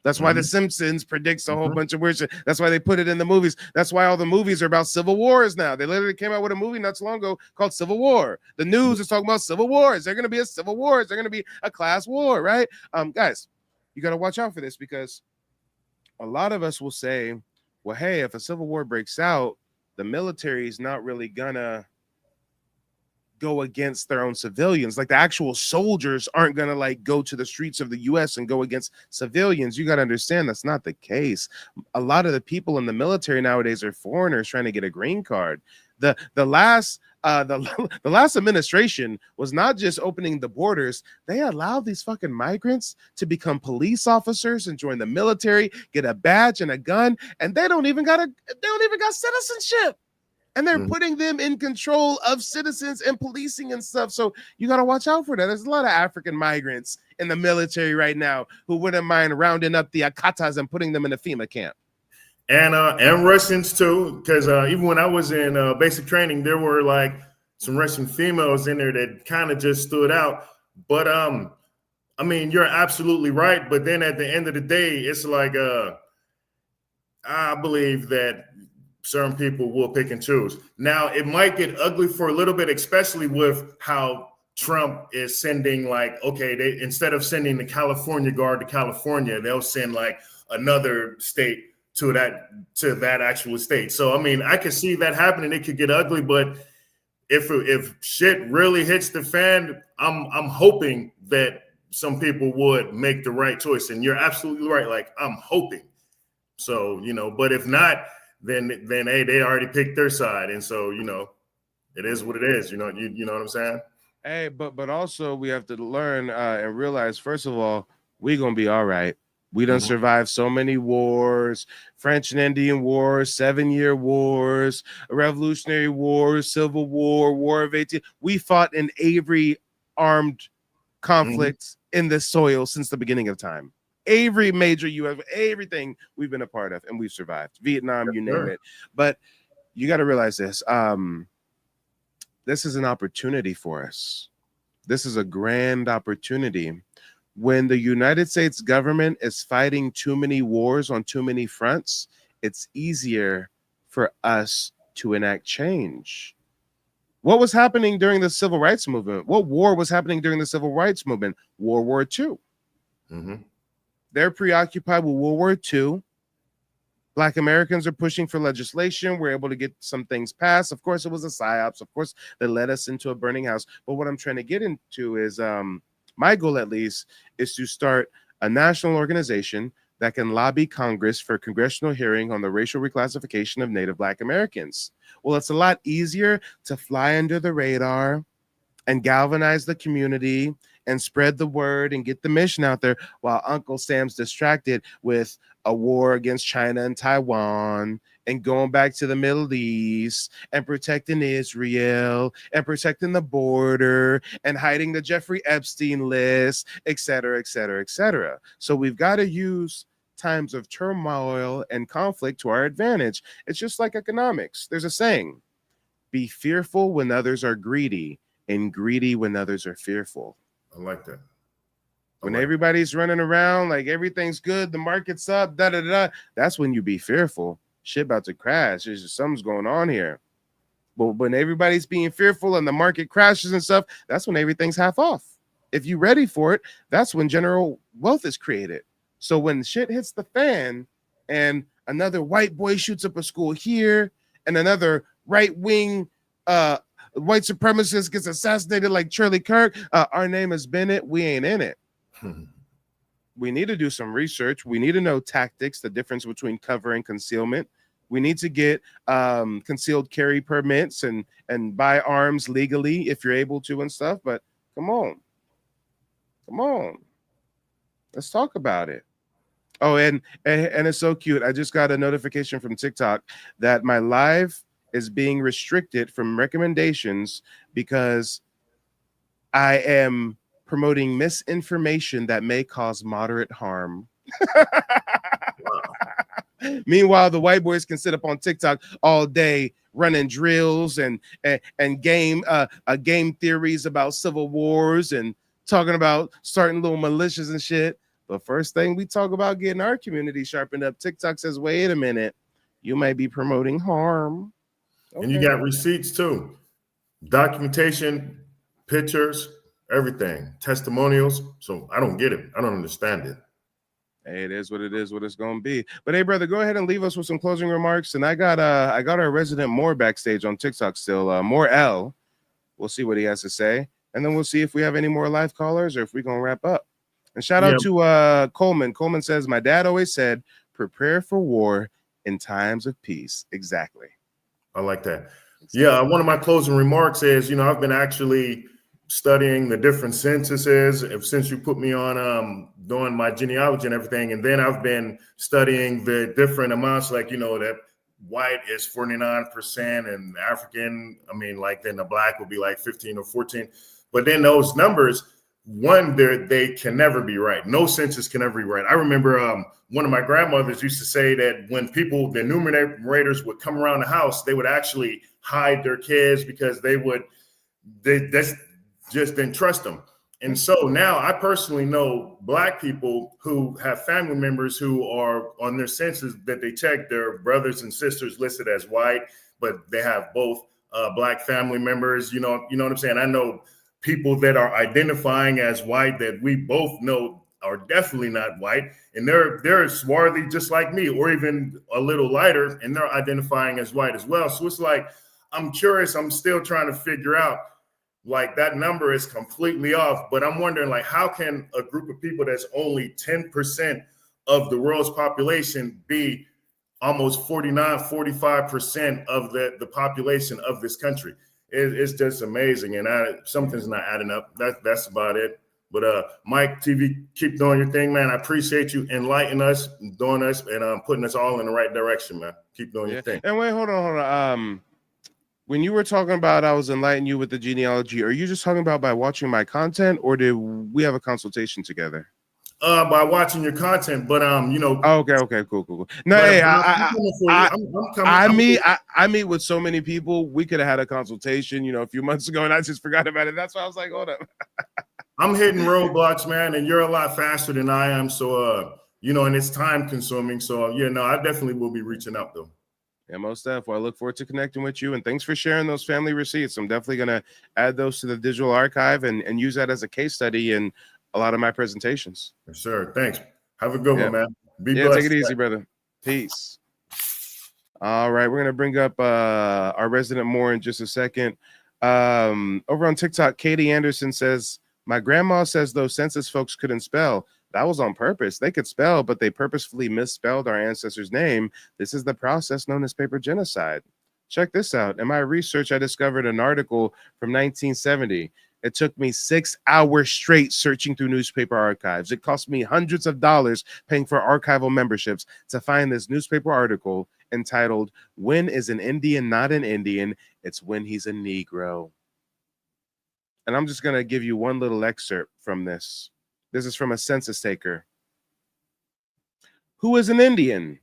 That's why The Simpsons predicts a whole bunch of weird shit. That's why they put it in the movies. That's why all the movies are about civil wars now. They literally came out with a movie not so long ago called Civil War. The news is talking about civil wars. They're going to be a civil war. They're going to be a class war, right? Guys, you got to watch out for this, because a lot of us will say, well, hey, if a civil war breaks out, the military is not really gonna go against their own civilians. Like, the actual soldiers aren't gonna like go to the streets of the US and go against civilians. You got to understand that's not the case. A lot of the people in the military nowadays are foreigners trying to get a green card. The last administration was not just opening the borders. They allowed these fucking migrants to become police officers and join the military, get a badge and a gun, and they don't even got citizenship. And they're putting them in control of citizens and policing and stuff. So you got to watch out for that. There's a lot of African migrants in the military right now who wouldn't mind rounding up the Akatas and putting them in a FEMA camp. And Russians too, because even when I was in basic training, there were like some Russian females in there that kind of just stood out. But I mean, you're absolutely right. But then at the end of the day, it's like I believe that certain people will pick and choose. Now, it might get ugly for a little bit, especially with how Trump is sending, like, okay, they instead of sending the California Guard to California, they'll send like another state to that actual state. So, I mean, I could see that happening. It could get ugly, but if shit really hits the fan, I'm hoping that some people would make the right choice. And you're absolutely right. Like, I'm hoping. So, but if not, then hey, they already picked their side, and so it is what it is. You know what I'm saying? Hey, but also we have to learn and realize, first of all, we're gonna be all right. We done survived so many wars, French and Indian Wars, 7-year wars, Revolutionary Wars, Civil War, War of 18. We fought in every armed conflict in the soil since the beginning of time. Every major U.S., everything we've been a part of, and we've survived. Vietnam, you name it. But you got to realize this. This is an opportunity for us. This is a grand opportunity. When the United States government is fighting too many wars on too many fronts, it's easier for us to enact change. What was happening during the Civil Rights Movement? What war was happening during the Civil Rights Movement? World War II. They're preoccupied with World War II. Black Americans are pushing for legislation. We're able to get some things passed. Of course, it was a psyops. Of course, they led us into a burning house. But what I'm trying to get into is my goal, at least, is to start a national organization that can lobby Congress for a congressional hearing on the racial reclassification of Native Black Americans. Well, it's a lot easier to fly under the radar and galvanize the community and spread the word and get the mission out there while Uncle Sam's distracted with a war against China and Taiwan and going back to the Middle East and protecting Israel and protecting the border and hiding the Jeffrey Epstein list, et cetera, et cetera, et cetera. So we've got to use times of turmoil and conflict to our advantage. It's just like economics. There's a saying, be fearful when others are greedy and greedy when others are fearful. I like that. When everybody's running around like everything's good, the market's up, that's when you be fearful. Shit about to crash. There's just something's going on here. But when everybody's being fearful and the market crashes and stuff, that's when everything's half off. if you're ready for it, that's when general wealth is created. So when shit hits the fan and another white boy shoots up a school here and another right wing white supremacist gets assassinated like Charlie Kirk, our name is Bennett. We ain't in it. We need to do some research. We need to know tactics, the difference between cover and concealment. We need to get concealed carry permits and buy arms legally if you're able to and stuff. But come on, let's talk about it. Oh, and it's so cute. I just got a notification from TikTok that my live is being restricted from recommendations because I am promoting misinformation that may cause moderate harm. Meanwhile, the white boys can sit up on TikTok all day running drills and game game theories about civil wars and talking about starting little militias and shit. The first thing we talk about getting our community sharpened up, TikTok says, wait a minute, you might be promoting harm. Okay. And you got receipts too, documentation, pictures, everything, testimonials. So I don't get it. I don't understand it. Hey, it is what it is, what it's gonna be. But hey, brother, go ahead and leave us with some closing remarks. And I got our resident Moore backstage on TikTok still. More L. We'll see what he has to say, and then we'll see if we have any more live callers or if we're gonna wrap up. And shout out to Coleman. Coleman says, my dad always said, prepare for war in times of peace. Exactly. I like that. Yeah, one of my closing remarks is, I've been actually studying the different censuses since you put me on doing my genealogy and everything. And then I've been studying the different amounts, like, that white is 49% and African, then the black will be like 15 or 14. But then those numbers, they can never be right. No census can ever be right. I remember one of my grandmothers used to say that when the enumerators would come around the house, they would actually hide their kids because they just didn't trust them. And so now I personally know black people who have family members who are on their census that they check their brothers and sisters listed as white, but they have both black family members. You know what I'm saying? I know people that are identifying as white that we both know are definitely not white, and they're swarthy just like me, or even a little lighter, and they're identifying as white as well. So it's like, I'm curious. I'm still trying to figure out, like, that number is completely off, but I'm wondering, like, how can a group of people that's only 10% of the world's population be almost 45% of the population of this country? It's just amazing, and something's not adding up. That's about it. But Mike TV, keep doing your thing, man. I appreciate you enlightening us, doing us, and putting us all in the right direction, man. Keep doing your thing. And wait, hold on. When you were talking about I was enlightening you with the genealogy, are you just talking about by watching my content, or did we have a consultation together? By watching your content, but Okay, cool. No, hey, I meet with so many people. We could have had a consultation, a few months ago, and I just forgot about it. That's why I was like, hold up. I'm hitting roadblocks, man, and you're a lot faster than I am. So, and it's time consuming. So, I definitely will be reaching out though. Yeah, most definitely. Well, I look forward to connecting with you, and thanks for sharing those family receipts. I'm definitely going to add those to the digital archive and use that as a case study in a lot of my presentations. Yes, sir. Thanks. Have a good one, man. Be blessed. Take it easy, brother. Peace. All right, we're going to bring up our resident Moore in just a second. Over on TikTok, Katie Anderson says, my grandma says those census folks couldn't spell. That was on purpose. They could spell, but they purposefully misspelled our ancestor's name. This is the process known as paper genocide. Check this out. In my research, I discovered an article from 1970. It took me 6 hours straight searching through newspaper archives. It cost me hundreds of dollars paying for archival memberships to find this newspaper article entitled, When is an Indian not an Indian? It's when he's a Negro. And I'm just going to give you one little excerpt from this. This is from a census taker. Who is an Indian?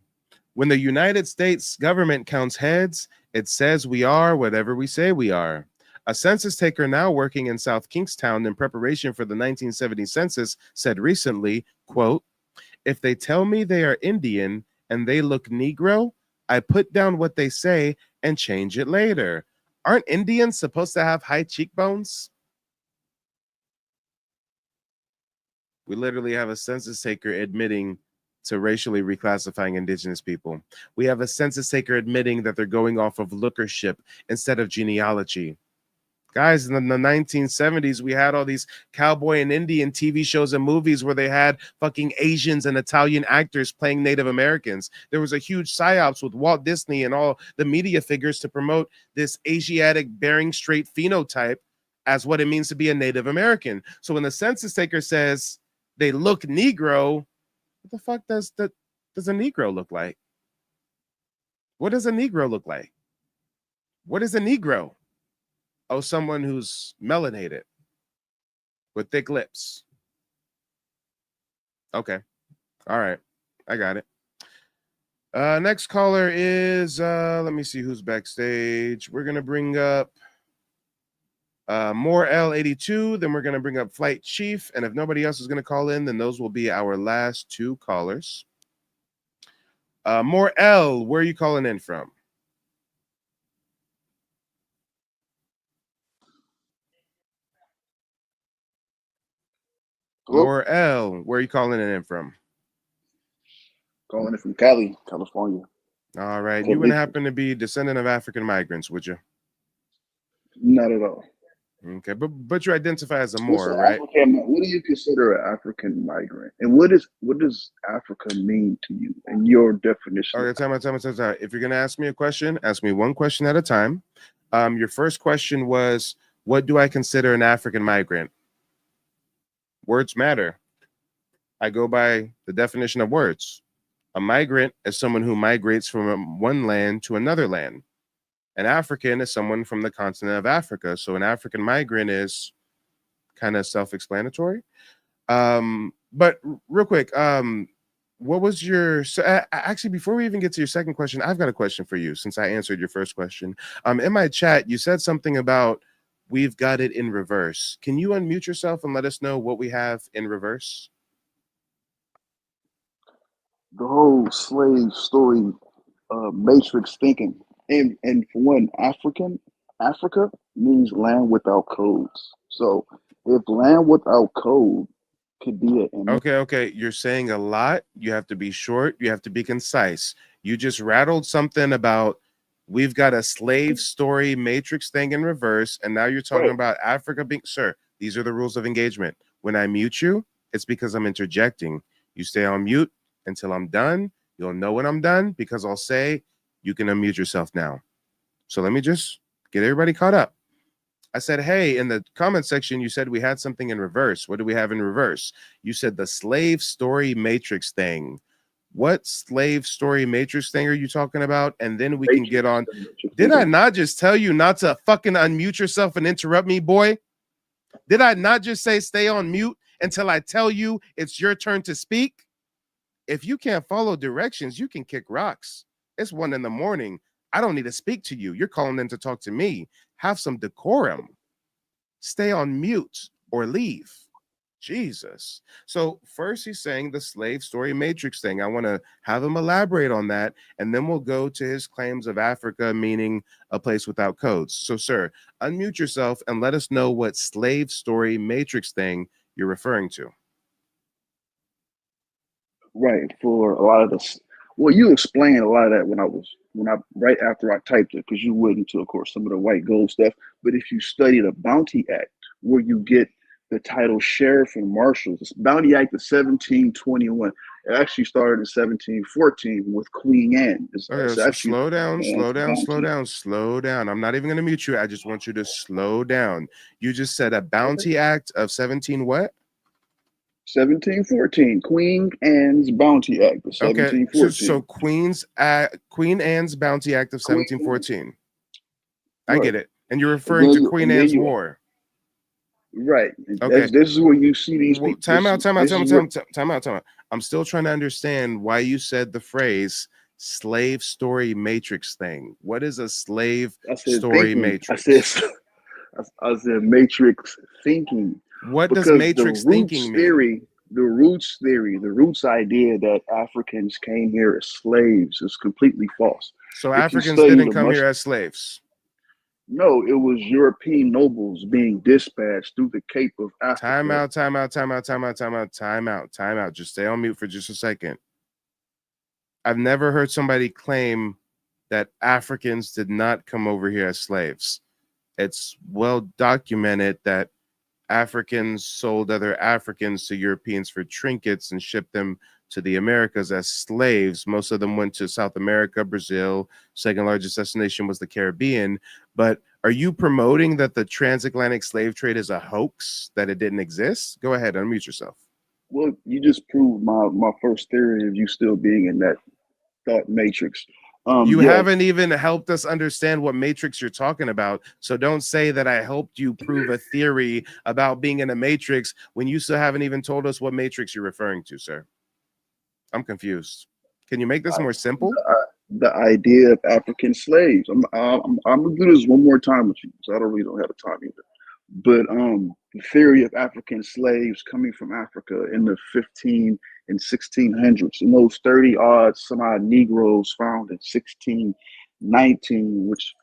When the United States government counts heads, it says we are whatever we say we are. A census taker now working in South Kingstown in preparation for the 1970 census said recently, quote, if they tell me they are Indian and they look Negro, I put down what they say and change it later. Aren't Indians supposed to have high cheekbones? We literally have a census taker admitting to racially reclassifying indigenous people. We have a census taker admitting that they're going off of lookership instead of genealogy. Guys, in the 1970s, we had all these cowboy and Indian TV shows and movies where they had fucking Asians and Italian actors playing Native Americans. There was a huge psyops with Walt Disney and all the media figures to promote this Asiatic Bering Strait phenotype as what it means to be a Native American. So when the census taker says they look Negro, what the fuck does a Negro look like? What does a Negro look like? What is a Negro? Oh, someone who's melanated with thick lips. Okay. All right. I got it. Next caller is, let me see who's backstage. We're going to bring up More L82. Then we're going to bring up Flight Chief. And if nobody else is going to call in, then those will be our last two callers. More L, where are you calling in from? Hello? More L, where are you calling in from? Calling it from Cali, California. All right. You wouldn't happen to be a descendant of African migrants, would you? Not at all. Okay, but you identify as a What's Moor, an right? what do you consider an African migrant? And what does Africa mean to you and your definition? Okay, time out. If you're gonna ask me a question, ask me one question at a time. Your first question was, what do I consider an African migrant? Words matter. I go by the definition of words. A migrant is someone who migrates from one land to another land. An African is someone from the continent of Africa. So an African migrant is kind of self-explanatory. But real quick, what was your actually before we even get to your second question, I've got a question for you since I answered your first question. In my chat, you said something about we've got it in reverse. Can you unmute yourself and let us know what we have in reverse? The whole slave story, matrix thinking, and for one, Africa means land without codes. So if land without code could be an Okay. You're saying a lot. You have to be short. You have to be concise. You just rattled something about we've got a slave story matrix thing in reverse, and now you're talking about Africa being. Sir, these are the rules of engagement. When I mute you, it's because I'm interjecting. You stay on mute until I'm done. You'll know when I'm done because I'll say you can unmute yourself now. So let me just get everybody caught up. I said, hey, in the comment section, you said we had something in reverse. What do we have in reverse? You said the slave story matrix thing. What slave story matrix thing are you talking about? And then we can get on. Did I not just tell you not to fucking unmute yourself and interrupt me, boy? Did I not just say stay on mute until I tell you it's your turn to speak? If you can't follow directions, you can kick rocks. It's 1 a.m. I don't need to speak to you. You're calling in to talk to me. Have some decorum. Stay on mute or leave. Jesus. So first he's saying the slave story matrix thing. I want to have him elaborate on that, and then we'll go to his claims of Africa meaning a place without codes. So sir, unmute yourself and let us know what slave story matrix thing you're referring to. Right, for a lot of this. Well, you explained a lot of that when I right after I typed it, because you went into, of course, some of the white gold stuff. But if you study the Bounty Act, where you get the title sheriff and marshal, the Bounty Act of 1721, it actually started in 1714 with Queen Anne. It's Okay, actually slow down. I'm not even going to mute you. I just want you to slow down. You just said a Bounty Act of 17 what? 1714, Queen Anne's Bounty Act of 1714. Okay, so Queen Anne's Bounty Act of 1714. I get it. And you're referring to Queen Anne's War. Right. Okay. This is where you see these people. Time out. I'm still trying to understand why you said the phrase slave story matrix thing. What is a slave story matrix? I said matrix thinking. What does matrix thinking mean? The roots idea that Africans came here as slaves is completely false. So Africans didn't come here as slaves. No, it was European nobles being dispatched through the Cape of Time Africa. out, time out, time out, time out, time out, time out, time out. Just stay on mute for just a second. I've never heard somebody claim that Africans did not come over here as slaves. It's well documented that Africans sold other Africans to Europeans for trinkets and shipped them to the Americas as slaves. Most of them went to South America, Brazil. Second largest destination was the Caribbean. But are you promoting that the transatlantic slave trade is a hoax, that it didn't exist? Go ahead, unmute yourself. Well, you just proved my first theory of you still being in that thought matrix. You Yeah, haven't even helped us understand what matrix you're talking about. So don't say that I helped you prove a theory about being in a matrix when you still haven't even told us what matrix you're referring to, sir. I'm confused. Can you make this more simple? the idea of African slaves. I'm gonna do this one more time with you because I don't really don't have the time either. But the theory of African slaves coming from Africa in the 15 and 1600s, and those 30 odd some odd Negroes found in 1619, which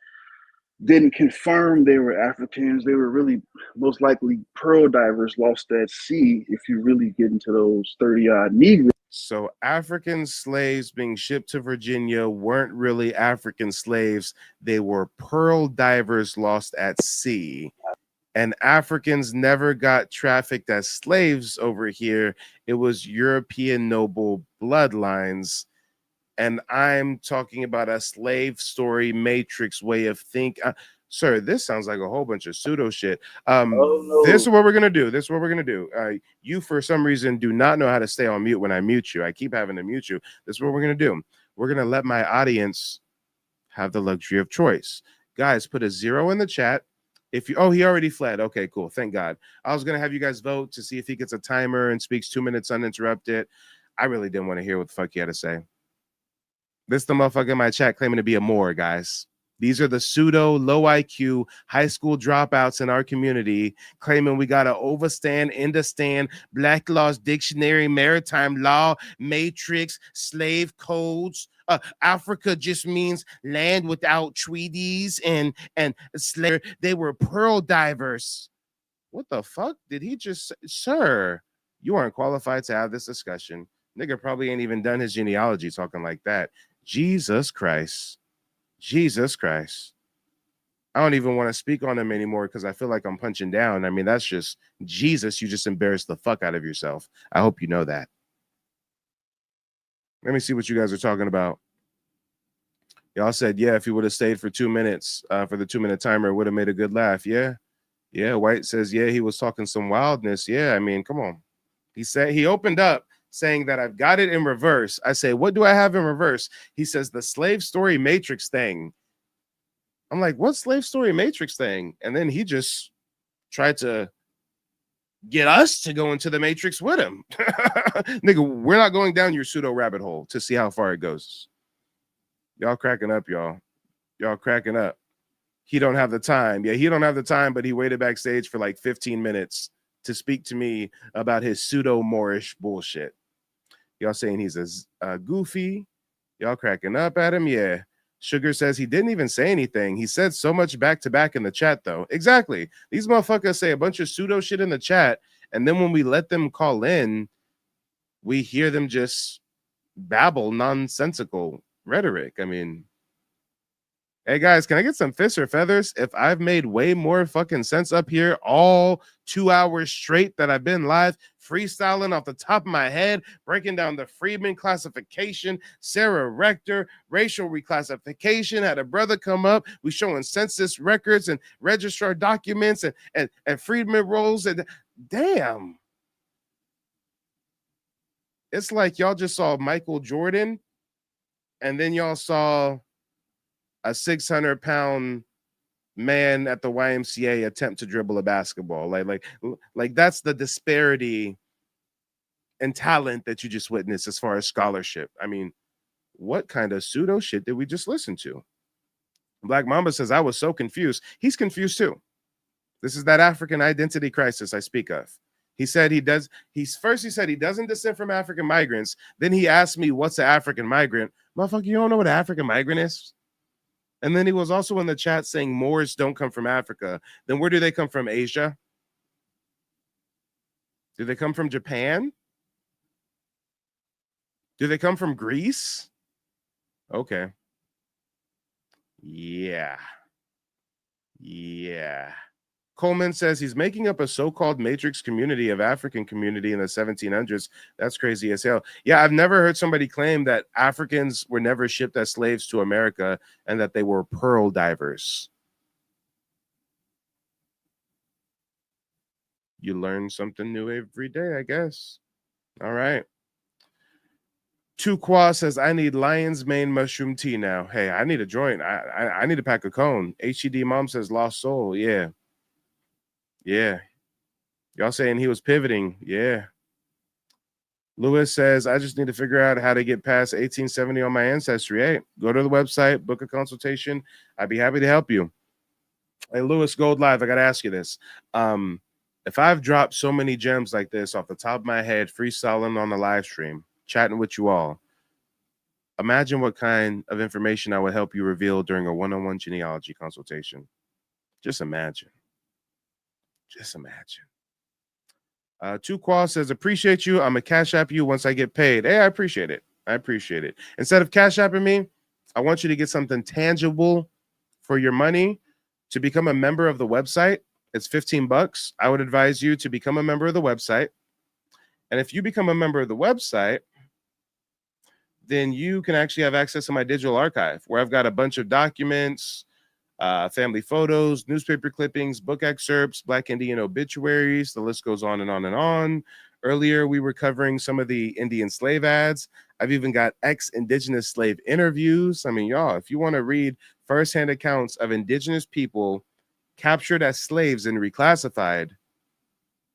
didn't confirm they were Africans. They were really most likely pearl divers lost at sea. If you really get into those 30 odd Negroes. So African slaves being shipped to Virginia weren't really African slaves. They were pearl divers lost at sea. And Africans never got trafficked as slaves over here. It was European noble bloodlines. And I'm talking about a slave story matrix way of thinking. Sir, this sounds like a whole bunch of pseudo shit. This is what we're gonna do. This is what we're gonna do. You, for some reason, do not know how to stay on mute when I mute you. I keep having to mute you. This is what we're gonna do. We're gonna let my audience have the luxury of choice. Guys, put a 0 in the chat. If you, oh, he already fled. Okay, cool. Thank God. I was gonna have you guys vote to see if he gets a timer and speaks 2 minutes uninterrupted. I really didn't want to hear what the fuck he had to say. This the motherfucker in my chat claiming to be a Moor, guys. These are the pseudo low IQ high school dropouts in our community claiming we got to overstand, understand Black Law's Dictionary, Maritime Law, Matrix, slave codes. Africa just means land without treaties and slave. They were pearl divers. What the fuck did he just say? Sir, you aren't qualified to have this discussion. Nigga probably ain't even done his genealogy talking like that. Jesus Christ. Jesus Christ. I don't even want to speak on him anymore because I feel like I'm punching down. I mean, that's just Jesus. You just embarrassed the fuck out of yourself. I hope you know that. Let me see what you guys are talking about. Y'all said, yeah, if he would have stayed for 2 minutes for the 2-minute timer, it would have made a good laugh. Yeah. Yeah. White says, yeah, he was talking some wildness. Yeah. I mean, come on. He said he opened up saying that I've got it in reverse. I say, what do I have in reverse? He says the slave story matrix thing. I'm like, what slave story matrix thing? And then he just tried to get us to go into the matrix with him. Nigga, we're not going down your pseudo rabbit hole to see how far it goes. Y'all cracking up, y'all. Y'all cracking up. He don't have the time. Yeah, he don't have the time, but he waited backstage for like 15 minutes to speak to me about his pseudo Moorish bullshit. Y'all saying he's a goofy. Y'all cracking up at him. Yeah. Sugar says he didn't even say anything. He said so much back to back in the chat, though. Exactly. These motherfuckers say a bunch of pseudo shit in the chat. And then when we let them call in, we hear them just babble nonsensical rhetoric. I mean, hey guys, can I get some fists or feathers if I've made way more fucking sense up here all 2 hours straight that I've been live freestyling off the top of my head, breaking down the Freedman classification, Sarah Rector, racial reclassification, had a brother come up, we showing census records and registrar documents and Freedman rolls, and damn. It's like y'all just saw Michael Jordan and then y'all saw a 600-pound man at the YMCA attempt to dribble a basketball. Like that's the disparity in talent that you just witnessed as far as scholarship. I mean, what kind of pseudo shit did we just listen to? Black Mamba says, I was so confused. He's confused too. This is that African identity crisis I speak of. He said he does. He said he doesn't descend from African migrants. Then he asked me, what's an African migrant? Motherfucker, you don't know what an African migrant is? And then he was also in the chat saying Moors don't come from Africa. Then where do they come from? Asia? Do they come from Japan? Do they come from Greece? Okay. Yeah. Coleman says he's making up a so-called matrix community of African community in the 1700s. That's crazy as hell. Yeah, I've never heard somebody claim that Africans were never shipped as slaves to America and that they were pearl divers. You learn something new every day, I guess. All right. Tukwa says, I need lion's mane mushroom tea now. Hey, I need a joint. I need to pack a cone. HED mom says, lost soul. Yeah. Y'all saying he was pivoting. Yeah. Lewis says, I just need to figure out how to get past 1870 on my ancestry. Hey, go to the website, book a consultation. I'd be happy to help you. Hey, Lewis Gold Live, I got to ask you this. If I've dropped so many gems like this off the top of my head, freestyling on the live stream, chatting with you all, imagine what kind of information I would help you reveal during a one-on-one genealogy consultation. Just imagine. Tukwa says, appreciate you. I'm a cash app you once I get paid. Hey, I appreciate it. Instead of cash apping me, I want you to get something tangible for your money. To become a member of the website, it's $15. I would advise you to become a member of the website. And if you become a member of the website, then you can actually have access to my digital archive where I've got a bunch of documents, family photos, newspaper clippings, book excerpts, Black Indian obituaries. The list goes on and on and on. Earlier, we were covering some of the Indian slave ads. I've even got ex-Indigenous slave interviews. I mean, y'all, if you want to read firsthand accounts of Indigenous people captured as slaves and reclassified,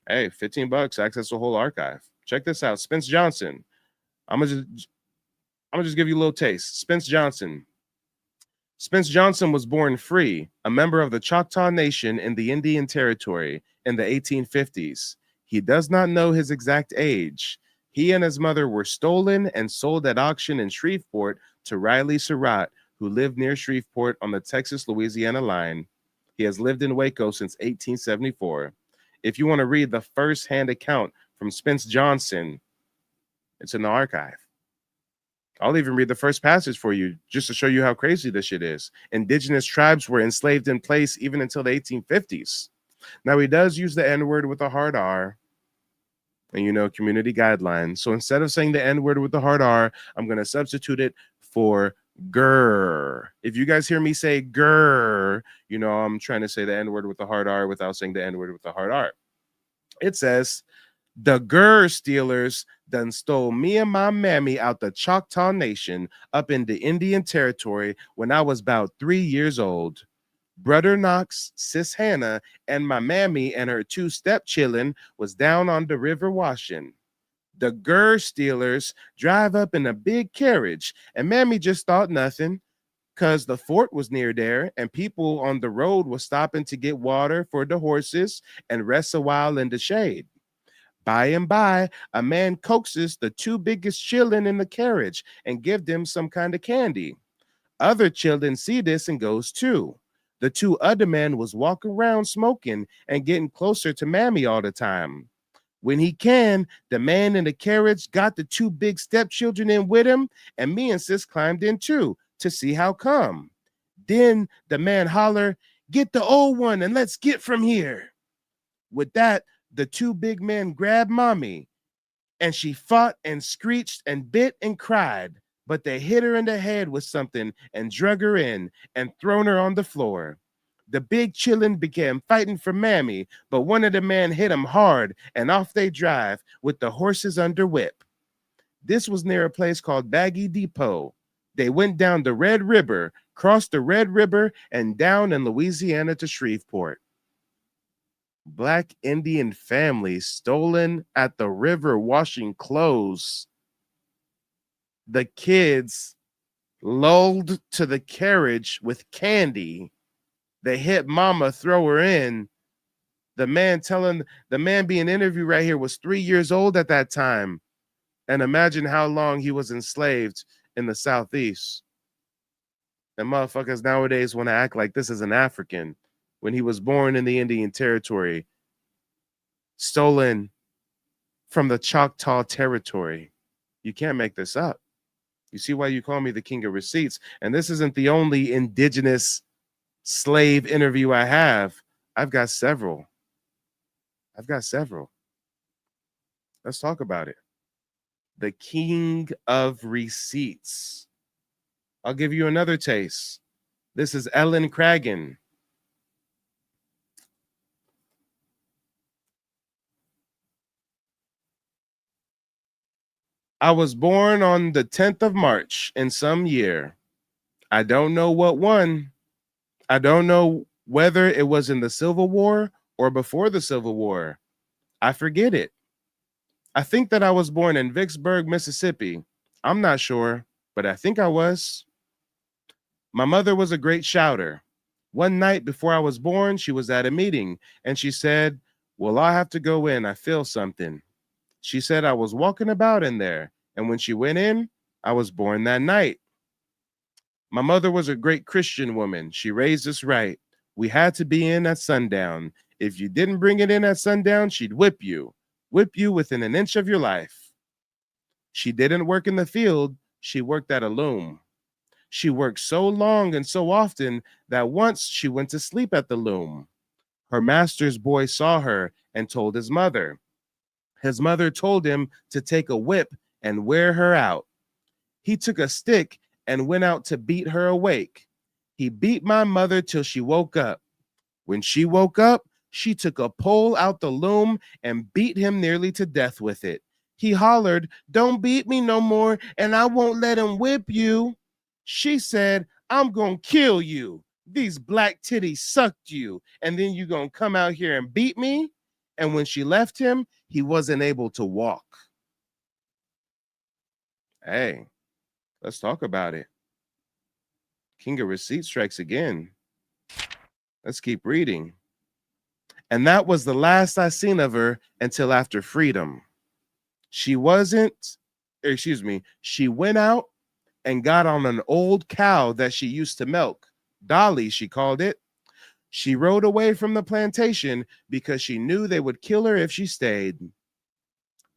hey, $15, access to a whole archive. Check this out. Spence Johnson. I'm gonna just give you a little taste. Spence Johnson was born free, a member of the Choctaw Nation in the Indian Territory in the 1850s. He does not know his exact age. He and his mother were stolen and sold at auction in Shreveport to Riley Surratt, who lived near Shreveport on the Texas-Louisiana line. He has lived in Waco since 1874. If you want to read the first-hand account from Spence Johnson, it's in the archive. I'll even read the first passage for you just to show you how crazy this shit is. Indigenous tribes were enslaved in place even until the 1850s. Now, he does use the N-word with a hard R, and community guidelines. So instead of saying the N-word with the hard R, I'm going to substitute it for grr. If you guys hear me say grr, I'm trying to say the N-word with the hard R without saying the N-word with the hard R. It says, the Gur stealers done stole me and my mammy out the Choctaw Nation up in the Indian Territory when I was about 3 years old. Brother Knox, Sis Hannah, and my mammy and her 2 stepchillin was down on the river washing. The Gur stealers drive up in a big carriage, and mammy just thought nothing, 'cause the fort was near there, and people on the road was stopping to get water for the horses and rest a while in the shade. By and by, a man coaxes the 2 biggest children in the carriage and give them some kind of candy. Other children see this and goes too. The 2 other men was walking around smoking and getting closer to mammy all the time. When he can, the man in the carriage got the 2 big stepchildren in with him, and me and sis climbed in too to see how come. Then the man holler, get the old one and let's get from here. With that, the 2 big men grabbed mommy, and she fought and screeched and bit and cried, but they hit her in the head with something and drug her in and thrown her on the floor. The big chillin began fighting for mammy, but one of the men hit him hard, and off they drive with the horses under whip. This was near a place called Baggy Depot. They went down the Red River, crossed the Red River, and down in Louisiana to Shreveport. Black Indian family stolen at the river washing clothes. The kids lulled to the carriage with candy. They hit mama, throw her in. The man being interviewed right here was 3 years old at that time. And imagine how long he was enslaved in the Southeast. And motherfuckers nowadays want to act like this is an African when he was born in the Indian Territory, stolen from the Choctaw Territory. You can't make this up. You see why you call me the king of receipts? And this isn't the only indigenous slave interview I have. I've got several. Let's talk about it. The king of receipts. I'll give you another taste. This is Ellen Cragen. I was born on the 10th of March in some year. I don't know what one. I don't know whether it was in the Civil War or before the Civil War. I forget it. I think that I was born in Vicksburg, Mississippi. I'm not sure, but I think I was. My mother was a great shouter. One night before I was born, she was at a meeting and she said, "Well, I have to go in. I feel something." She said I was walking about in there, and when she went in, I was born that night. My mother was a great Christian woman. She raised us right. We had to be in at sundown. If you didn't bring it in at sundown, she'd whip you within an inch of your life. She didn't work in the field. She worked at a loom. She worked so long and so often that once she went to sleep at the loom. Her master's boy saw her and told his mother. His mother told him to take a whip and wear her out. He took a stick and went out to beat her awake. He beat my mother till she woke up. When she woke up, she took a pole out the loom and beat him nearly to death with it. He hollered, "Don't beat me no more, and I won't let him whip you." She said, "I'm gonna kill you. These black titties sucked you, and then you gonna come out here and beat me?" And when she left him, he wasn't able to walk. Hey, let's talk about it. King of Receipts strikes again. Let's keep reading. And that was the last I seen of her until after freedom. She went out and got on an old cow that she used to milk. Dolly, she called it. She rode away from the plantation because she knew they would kill her if she stayed.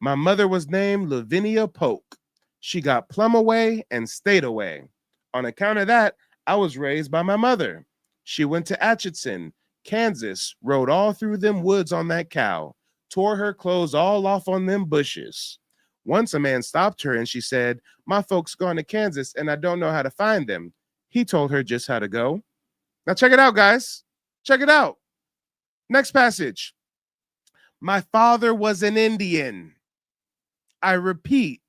My mother was named Lavinia Polk. She got plumb away and stayed away. On account of that, I was raised by my mother. She went to Atchison, Kansas, rode all through them woods on that cow, tore her clothes all off on them bushes. Once a man stopped her and she said, "My folks gone to Kansas and I don't know how to find them." He told her just how to go. Now check it out, guys. Check it out. Next passage. My father was an Indian. I repeat,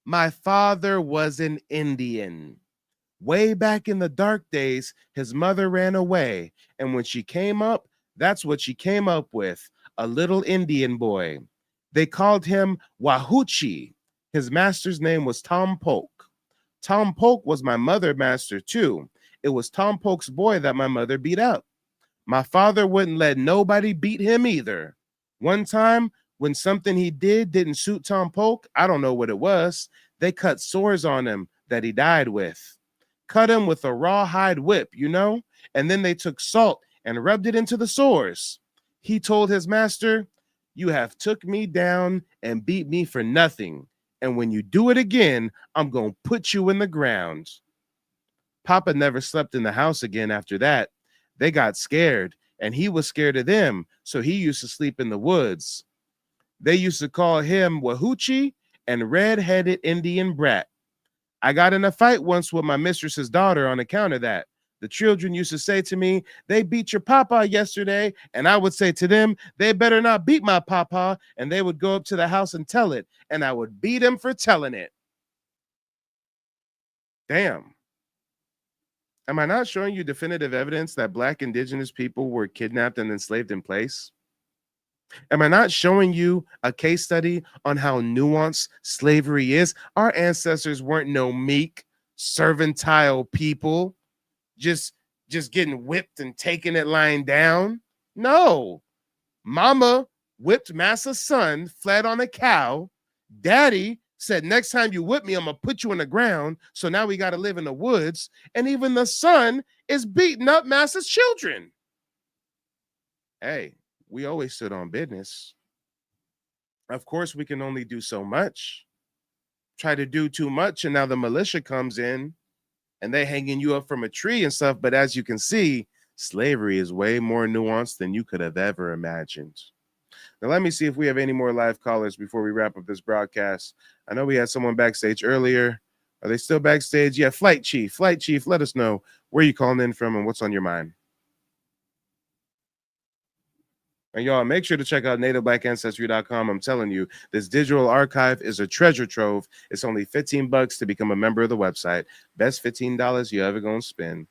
my father was an Indian. Way back in the dark days, his mother ran away, and when she came up, that's what she came up with, a little Indian boy. They called him Wahuchi. His master's name was Tom Polk. Tom Polk was my mother's master too. It was Tom Polk's boy that my mother beat up. My father wouldn't let nobody beat him either. One time, when something he did didn't suit Tom Polk, I don't know what it was, they cut sores on him that he died with. Cut him with a rawhide whip, and then they took salt and rubbed it into the sores. He told his master, "You have took me down and beat me for nothing, and when you do it again, I'm going to put you in the ground." Papa never slept in the house again after that. They got scared, and he was scared of them, so he used to sleep in the woods. They used to call him Wahuchi and red-headed Indian brat. I got in a fight once with my mistress's daughter on account of that. The children used to say to me, "They beat your papa yesterday," and I would say to them, "They better not beat my papa," and they would go up to the house and tell it, and I would beat them for telling it. Damn. Am I not showing you definitive evidence that Black indigenous people were kidnapped and enslaved in place? Am I not showing you a case study on how nuanced slavery is? Our ancestors weren't no meek, servile people, just getting whipped and taking it lying down. No. Mama whipped Massa's son, fled on a cow. Daddy said, next time you whip me, I'm going to put you in the ground. So now we got to live in the woods. And even the son is beating up Master's children. Hey, we always stood on business. Of course, we can only do so much. Try to do too much, and now the militia comes in and they hanging you up from a tree and stuff. But as you can see, slavery is way more nuanced than you could have ever imagined. Now, let me see if we have any more live callers before we wrap up this broadcast. I know we had someone backstage earlier. Are they still backstage? Yeah, Flight Chief. Flight Chief, let us know where you calling in from and what's on your mind. And y'all, make sure to check out NativeBlackAncestry.com. I'm telling you, this digital archive is a treasure trove. It's only $15 to become a member of the website. Best $15 you ever gonna spend.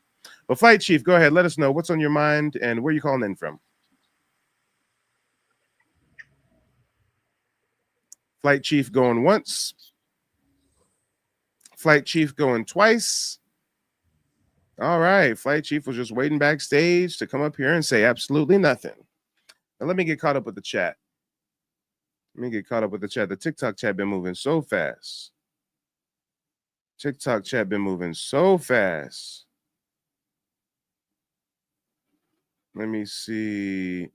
But Flight Chief, go ahead. Let us know what's on your mind and where you calling in from. Flight Chief going once. Flight Chief going twice. All right. Flight Chief was just waiting backstage to come up here and say absolutely nothing. Now let me get caught up with the chat. The TikTok chat been moving so fast. Let me see.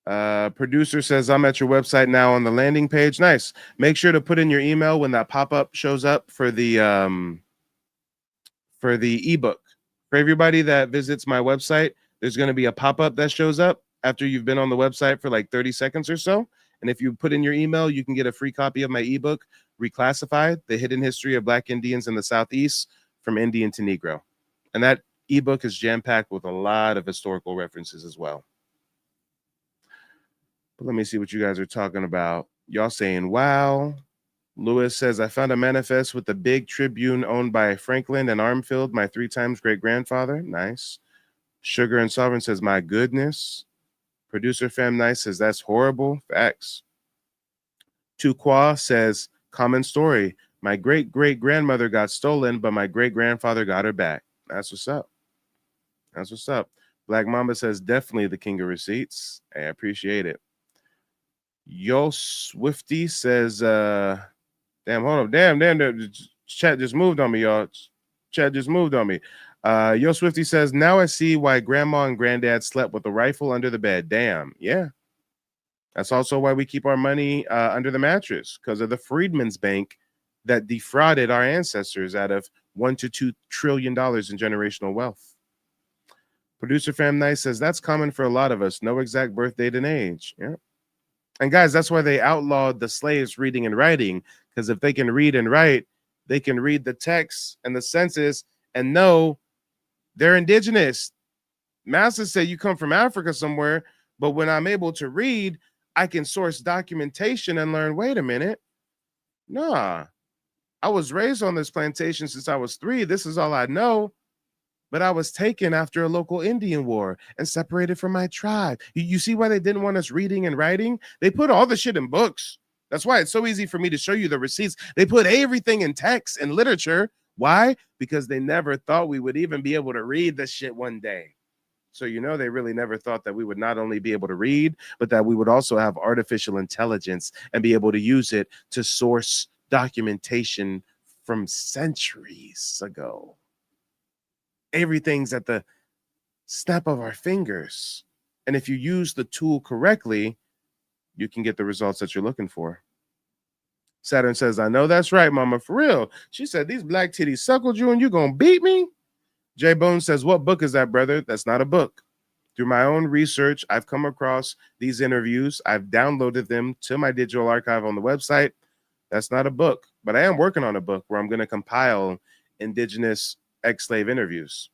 Producer says, I'm at your website now on the landing page. Nice. Make sure to put in your email when that pop-up shows up for the ebook. For everybody that visits my website, there's going to be a pop-up that shows up after you've been on the website for like 30 seconds or so. And if you put in your email, you can get a free copy of my ebook, Reclassified: The Hidden History of Black Indians in the Southeast from Indian to Negro. And that ebook is jam-packed with a lot of historical references as well. But let me see what you guys are talking about. Y'all saying, wow. Lewis says, I found a manifest with the big Tribune owned by Franklin and Armfield, my 3 times great-grandfather. Nice. Sugar and Sovereign says, my goodness. Producer Fam Nice says, that's horrible. Facts. Tukwa says, common story. My great-great-grandmother got stolen, but my great-grandfather got her back. That's what's up. Black Mamba says, definitely the king of receipts. Hey, I appreciate it. Yo Swifty says, damn, hold on. Damn. Chat just moved on me, y'all. Yo Swifty says, now I see why grandma and granddad slept with a rifle under the bed. Damn. Yeah. That's also why we keep our money under the mattress, because of the Freedmen's Bank that defrauded our ancestors out of $1 to $2 trillion in generational wealth. Producer Fam Nice says, that's common for a lot of us. No exact birth date and age. Yeah. And guys, that's why they outlawed the slaves reading and writing, because if they can read and write, they can read the text and the census and know they're indigenous. Masters say you come from Africa somewhere, but when I'm able to read, I can source documentation and learn, wait a minute. Nah, I was raised on this plantation since I was 3. This is all I know. But I was taken after a local Indian war and separated from my tribe. You see why they didn't want us reading and writing? They put all the shit in books. That's why it's so easy for me to show you the receipts. They put everything in text and literature. Why? Because they never thought we would even be able to read this shit one day. So, they really never thought that we would not only be able to read, but that we would also have artificial intelligence and be able to use it to source documentation from centuries ago. Everything's at the snap of our fingers. And if you use the tool correctly, you can get the results that you're looking for. Saturn says, I know that's right, mama, for real. She said, these black titties suckled you and you gonna beat me? J Bone says, what book is that, brother? That's not a book. Through my own research, I've come across these interviews. I've downloaded them to my digital archive on the website. That's not a book, but I am working on a book where I'm going to compile indigenous ex-slave interviews.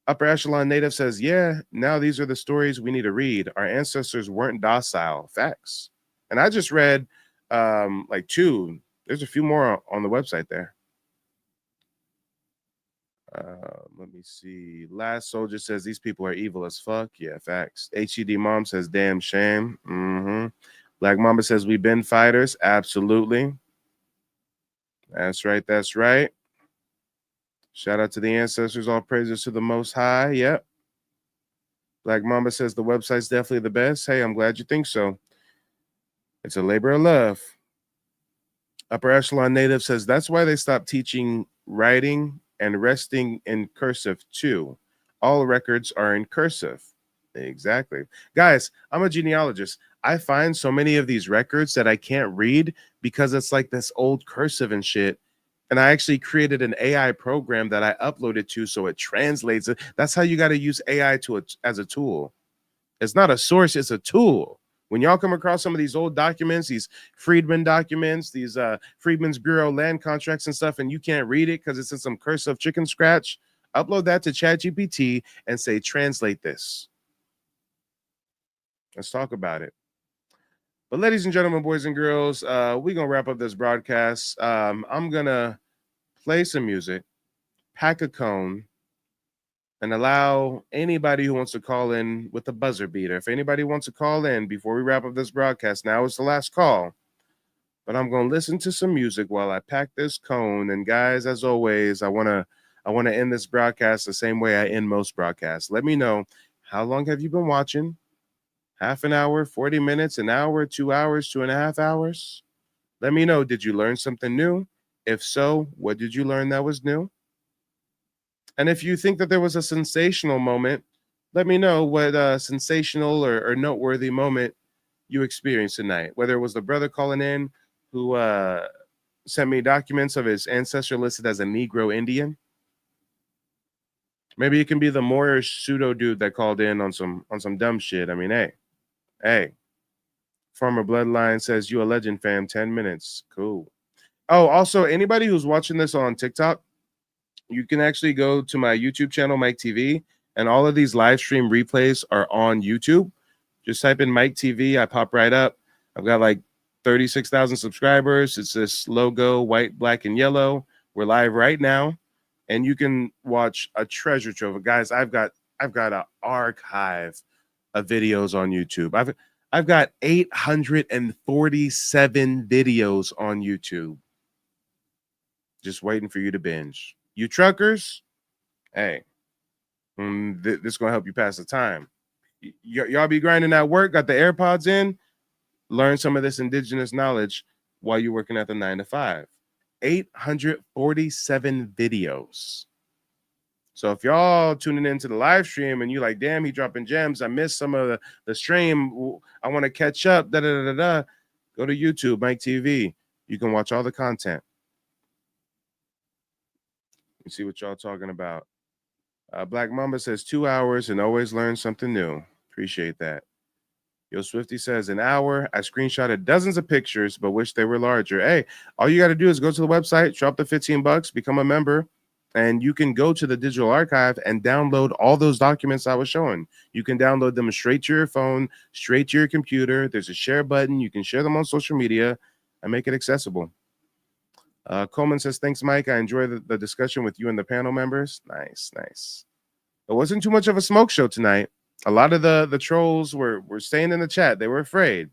Upper Echelon Native says, yeah, now these are the stories we need to read. Our ancestors weren't docile. Facts. And I just read like 2. There's a few more on the website there. Let me see. Last Soldier says, these people are evil as fuck. Yeah, facts. HED Mom says, damn shame. Black Mamba says, we've been fighters. Absolutely. That's right. Shout out to the ancestors. All praises to the Most High. Yep. Black Mamba says the website's definitely the best. Hey, I'm glad you think so. It's a labor of love. Upper Echelon Native says that's why they stopped teaching writing and resting in cursive too. All records are in cursive. Exactly. Guys, I'm a genealogist. I find so many of these records that I can't read because it's like this old cursive and shit. And I actually created an AI program that I uploaded to so it translates it. That's how you got to use AI as a tool. It's not a source, it's a tool. When y'all come across some of these old documents, these Freedman documents, these Freedmen's Bureau land contracts and stuff, and you can't read it because it's in some cursive chicken scratch, upload that to ChatGPT and say, translate this. Let's talk about it. But ladies and gentlemen, boys and girls, we're going to wrap up this broadcast. I'm going to play some music, pack a cone, and allow anybody who wants to call in with a buzzer beater. If anybody wants to call in before we wrap up this broadcast, now is the last call. But I'm going to listen to some music while I pack this cone. And guys, as always, I want to end this broadcast the same way I end most broadcasts. Let me know, how long have you been watching? Half an hour, 40 minutes, an hour, 2 hours, 2.5 hours? Let me know, did you learn something new? If so, what did you learn that was new? And if you think that there was a sensational moment, let me know what sensational or noteworthy moment you experienced tonight. Whether it was the brother calling in who sent me documents of his ancestor listed as a Negro Indian. Maybe it can be the Moorish pseudo dude that called in on some dumb shit. I mean, hey. Farmer Bloodline says, you a legend, fam. 10 minutes. Cool. Oh, also, anybody who's watching this on TikTok, you can actually go to my YouTube channel, Mike TV, and all of these live stream replays are on YouTube. Just type in Mike TV. I pop right up. I've got like 36,000 subscribers. It's this logo, white, black, and yellow. We're live right now, and you can watch a treasure trove. Guys, I've got an archive of videos on YouTube. I've got 847 videos on YouTube. Just waiting for you to binge. You truckers, hey, this is going to help you pass the time. Y'all be grinding at work, got the AirPods in, learn some of this indigenous knowledge while you're working at the 9 to 5. 847 videos. So if y'all tuning into the live stream and you like, damn, he dropping gems, I missed some of the stream, I want to catch up, go to YouTube, Mike TV. You can watch all the content. You see what y'all talking about. Black Mamba says 2 hours and always learn something new. Appreciate that. Yo Swifty says an hour. I screenshotted dozens of pictures, but wish they were larger. Hey, all you got to do is go to the website, drop the $15, become a member, and you can go to the digital archive and download all those documents I was showing. You can download them straight to your phone, straight to your computer. There's a share button. You can share them on social media and make it accessible. Coleman says, thanks, Mike. I enjoyed the discussion with you and the panel members. Nice. It wasn't too much of a smoke show tonight. A lot of the trolls were staying in the chat. They were afraid.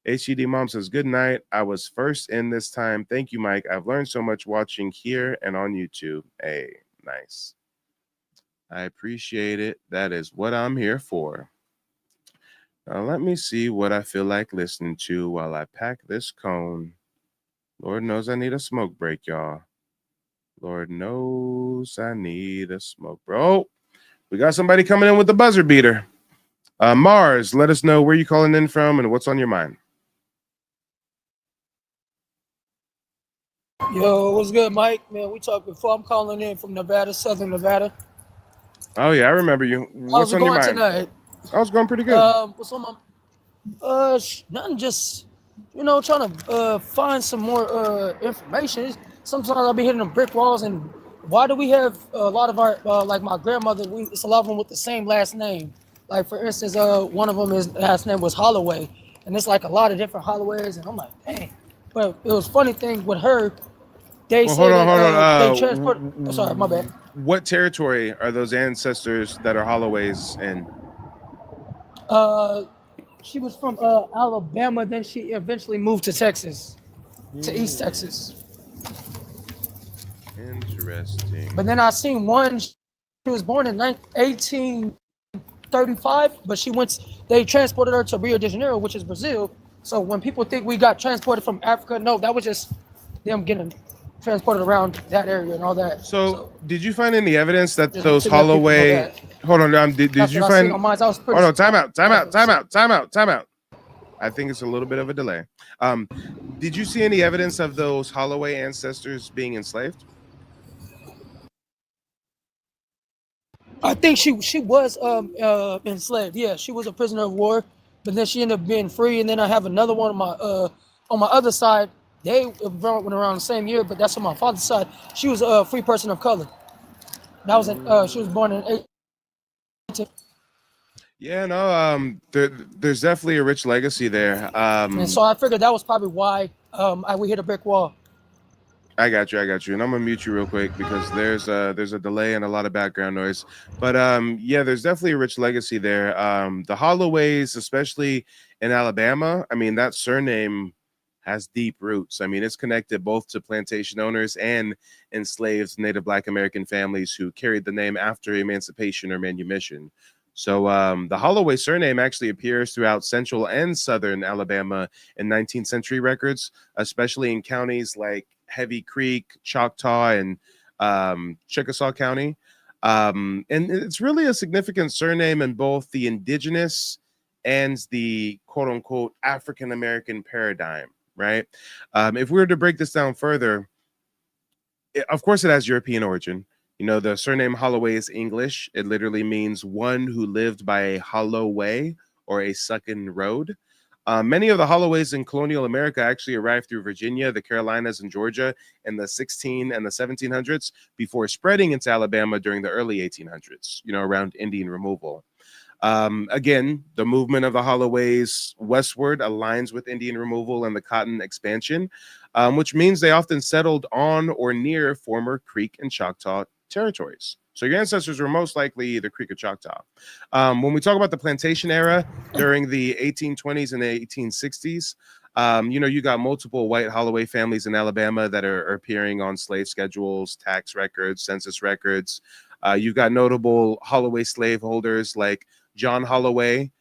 HED Mom says, good night. I was first in this time. Thank you, Mike. I've learned so much watching here and on YouTube. Hey, nice. I appreciate it. That is what I'm here for. Now, let me see what I feel like listening to while I pack this cone. Lord knows I need a smoke break, y'all. Lord knows I need a smoke break. Oh, we got somebody coming in with the buzzer beater. Mars, let us know where you're calling in from and what's on your mind. Yo, what's good, Mike? Man, we talked before. I'm calling in from Nevada, Southern Nevada. Oh, yeah, I remember you. What's How's it on your going mind? tonight? I was going pretty good. What's on my nothing, just trying to find some more information. Sometimes I'll be hitting them brick walls, and why do we have a lot of our like my grandmother, it's a lot of them with the same last name. Like for instance, one of them, his last name was Holloway, and it's like a lot of different Holloways, and I'm like, dang. But it was funny thing with her, they Well, say hold that they on. transport. Oh, sorry, my bad. What territory are those ancestors that are Holloways in? She was from Alabama, then she eventually moved to Texas, to East Texas. Interesting. But then I seen one, she was born in 1835, but they transported her to Rio de Janeiro, which is Brazil, So when people think we got transported from Africa, no, that was just them getting transported around that area and all that. So, did you find any evidence that just those to let people know Holloway? that. Hold on, did That's you what I seen find? on mine. I was pretty. Oh no, time out, time out, time so- out, time out, time out. I think it's a little bit of a delay. Did you see any evidence of those Holloway ancestors being enslaved? I think she was enslaved. Yeah, she was a prisoner of war, but then she ended up being free. And then I have another one on my other side. They went around the same year, but that's on my father's side. She was a free person of color. That was she was born in 18. Yeah, no. There's definitely a rich legacy there. And so I figured that was probably why we hit a brick wall. I got you, and I'm gonna mute you real quick because there's a delay and a lot of background noise. But yeah, there's definitely a rich legacy there. The Holloways, especially in Alabama, I mean that surname has deep roots. I mean, it's connected both to plantation owners and enslaved Native Black American families who carried the name after emancipation or manumission. So the Holloway surname actually appears throughout central and southern Alabama in 19th century records, especially in counties like Heavy Creek, Choctaw, and Chickasaw County. And it's really a significant surname in both the indigenous and the quote unquote African American paradigm, right? If we were to break this down further, of course, it has European origin. You know, the surname Holloway is English. It literally means one who lived by a hollow way or a sunken road. Many of the Holloways in colonial America actually arrived through Virginia, the Carolinas, and Georgia in the 16 and the 1700s before spreading into Alabama during the early 1800s, you know, around Indian removal. Again, the movement of the Holloways westward aligns with Indian removal and the cotton expansion, which means they often settled on or near former Creek and Choctaw territories. So your ancestors were most likely either Creek or Choctaw. When we talk about the plantation era during the 1820s and the 1860s, you know, you got multiple white Holloway families in Alabama that are appearing on slave schedules, tax records, census records. You've got notable Holloway slaveholders like John Holloway.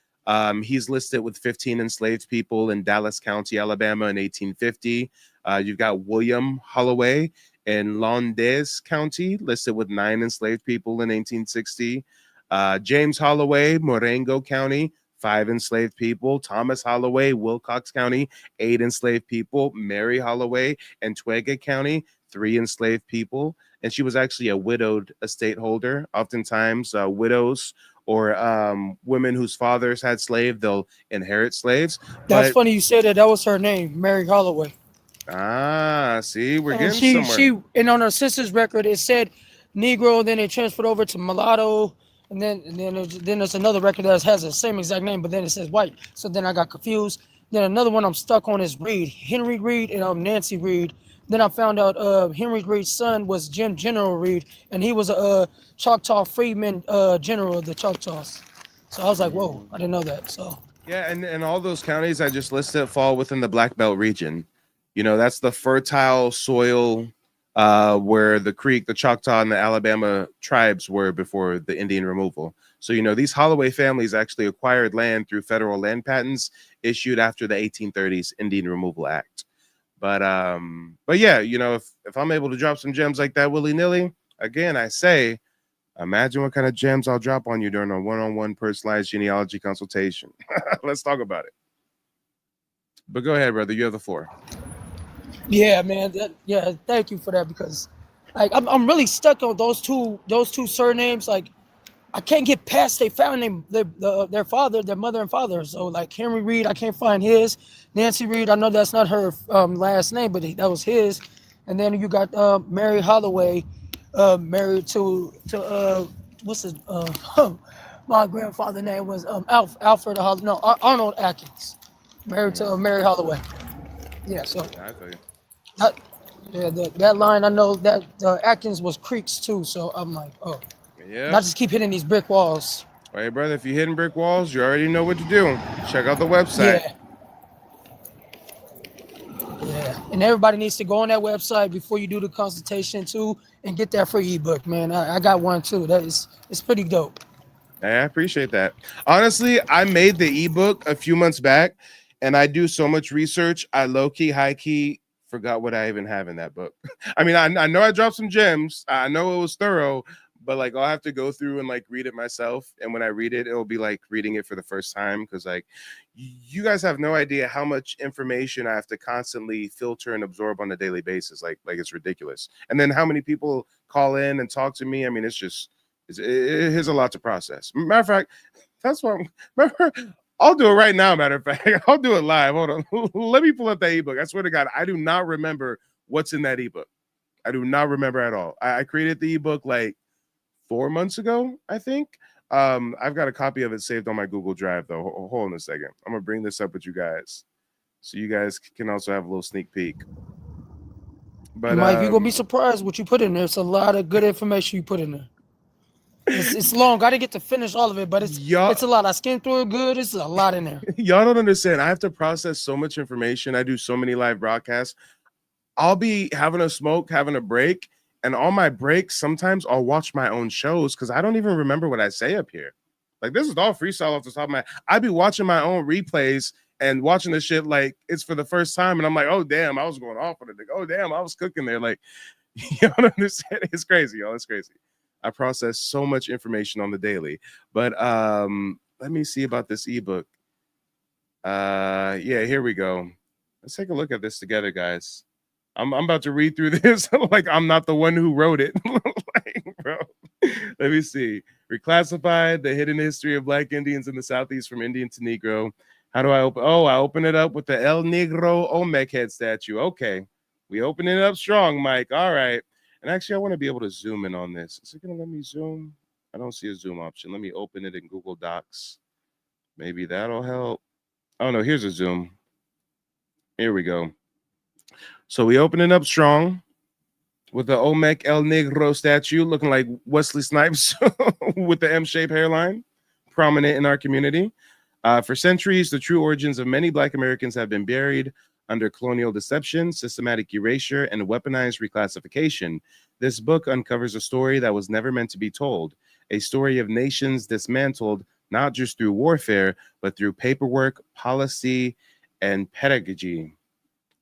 He's listed with 15 enslaved people in Dallas County, Alabama in 1850. You've got William Holloway in Lowndes County, listed with 9 enslaved people in 1860. James Holloway, Marengo County, 5 enslaved people. Thomas Holloway, Wilcox County, 8 enslaved people. Mary Holloway, Entwega County, 3 enslaved people. And she was actually a widowed estate holder. Oftentimes, widows or women whose fathers had slaves, they'll inherit slaves. That's But funny you said that. That was her name, Mary Holloway. see, we're And getting somewhere. and on her census record it said Negro, then it transferred over to mulatto, and then there's another record that has the same exact name, but then it says white. So then I got confused. Then another one I'm stuck on is Reed, Henry Reed, and Nancy Reed. Then I found out Henry Reed's son was Jim General Reed, and he was a Choctaw freedman general of the Choctaws. So I was like, whoa, I didn't know that. So Yeah, and all those counties I just listed fall within the Black Belt region. You know, that's the fertile soil where the Creek, the Choctaw, and the Alabama tribes were before the Indian removal. So, you know, these Holloway families actually acquired land through federal land patents issued after the 1830s Indian Removal Act. But yeah, you know, if I'm able to drop some gems like that willy-nilly, again, I say, imagine what kind of gems I'll drop on you during a one-on-one personalized genealogy consultation. Let's talk about it. But go ahead, brother. You have the floor. yeah, man, thank you for that, because like I'm really stuck on those two surnames. Like I can't get past they found name their father, their mother and father. So like Henry Reed, I can't find his. Nancy Reed, I know that's not her last name, but that was his. And then you got Mary Holloway, married to what's his my grandfather's name was Alfred Holloway. No, Arnold Atkins, married to Mary Holloway. Yeah, so Yeah, I feel you. that, yeah, that line I know that Atkins was Creeks too. So I'm like, oh. Yeah. Not just keep hitting these brick walls. All right, brother. If you're hitting brick walls, you already know what to do. Check out the website. Yeah. Yeah. And everybody needs to go on that website before you do the consultation too and get that free ebook, man. I got one too. It's pretty dope. I appreciate that. Honestly, I made the ebook a few months back, And I do so much research. I low key, high key forgot what I even have in that book. I mean, I know I dropped some gems. I know it was thorough, but like I'll have to go through and like read it myself. And when I read it, it'll be like reading it for the first time because like you guys have no idea how much information I have to constantly filter and absorb on a daily basis. Like it's ridiculous. And then how many people call in and talk to me? I mean, it's a lot to process. Matter of fact, that's why. I'll do it right now. Matter of fact, I'll do it live. Hold on. Let me pull up that ebook. I swear to God, I do not remember what's in that ebook. I do not remember at all. I created the ebook like 4 months ago, I think. I've got a copy of it saved on my Google Drive, though. Hold on a second. I'm gonna bring this up with you guys, so you guys can also have a little sneak peek. But Mike, you're gonna be surprised what you put in there. It's a lot of good information you put in there. It's long. I didn't get to finish all of it, but it's a lot. I skimmed through it good. It's a lot in there. Y'all don't understand. I have to process so much information. I do so many live broadcasts. I'll be having a smoke, having a break, and on my breaks, sometimes I'll watch my own shows because I don't even remember what I say up here. Like this is all freestyle off the top of my. I'd be watching my own replays and watching the shit like it's for the first time, and I'm like, oh damn, I was going off on it. Like, oh damn, I was cooking there. Like, you don't understand. It's crazy, y'all. It's crazy. I process so much information on the daily. But let me see about this ebook. Yeah, here we go. Let's take a look at this together, guys. I'm about to read through this like I'm not the one who wrote it. Like, bro, let me see. Reclassified: The Hidden History of Black Indians in the Southeast from Indian to Negro. How do I open? Oh, I open it up with the El Negro Olmec head statue. Okay, we open it up strong, Mike. All right. And actually, I want to be able to zoom in on this. Is it going to let me zoom? I don't see a zoom option. Let me open it in Google Docs. Maybe that'll help. Oh, no, here's a zoom. Here we go. So we open it up strong with the Olmec El Negro statue looking like Wesley Snipes with the M-shaped hairline, prominent in our community. For centuries, the true origins of many Black Americans have been buried under colonial deception, systematic erasure, and weaponized reclassification. This book uncovers a story that was never meant to be told, a story of nations dismantled not just through warfare, but through paperwork, policy, and pedagogy.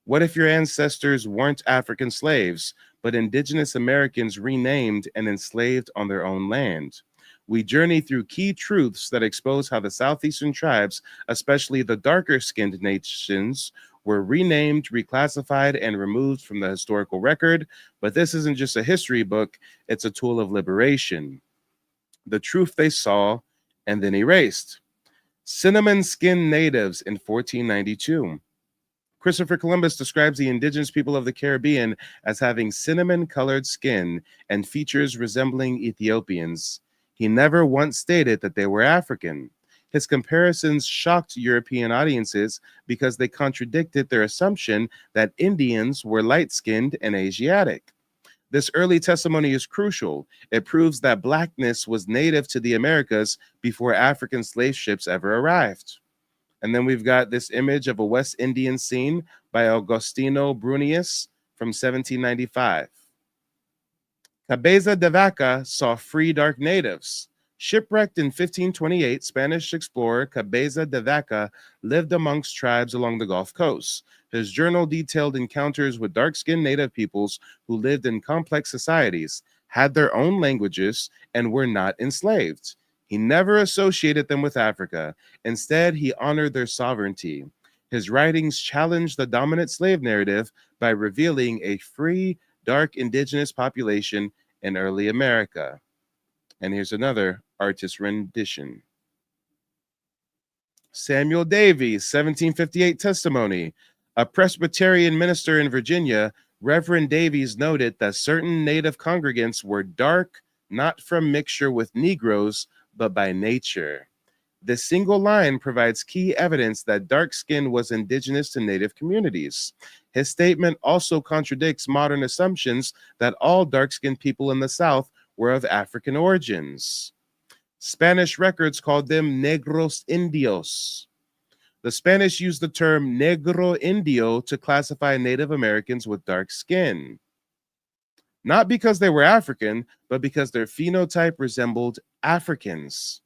What if your ancestors weren't African slaves, but indigenous Americans renamed and enslaved on their own land? We journey through key truths that expose how the Southeastern tribes, especially the darker-skinned nations, were renamed, reclassified, and removed from the historical record. But this isn't just a history book, it's a tool of liberation. The truth they saw and then erased. Cinnamon-skinned natives in 1492. Christopher Columbus describes the indigenous people of the Caribbean as having cinnamon-colored skin and features resembling Ethiopians. He never once stated that they were African. His comparisons shocked European audiences because they contradicted their assumption that Indians were light-skinned and Asiatic. This early testimony is crucial. It proves that Blackness was native to the Americas before African slave ships ever arrived. And then we've got this image of a West Indian scene by Agostino Brunius from 1795. Cabeza de Vaca saw free dark natives. Shipwrecked in 1528, Spanish explorer Cabeza de Vaca lived amongst tribes along the Gulf Coast. His journal detailed encounters with dark-skinned native peoples who lived in complex societies, had their own languages, and were not enslaved. He never associated them with Africa. Instead, he honored their sovereignty. His writings challenged the dominant slave narrative by revealing a free, dark indigenous population in early America. And here's another artist rendition. Samuel Davies, 1758 testimony. A Presbyterian minister in Virginia, Reverend Davies noted that certain native congregants were dark, not from mixture with Negroes, but by nature. This single line provides key evidence that dark skin was indigenous to native communities. His statement also contradicts modern assumptions that all dark-skinned people in the South were of African origins. Spanish records called them negros indios. The Spanish used the term negro indio to classify Native Americans with dark skin. Not because they were African, but because their phenotype resembled Africans.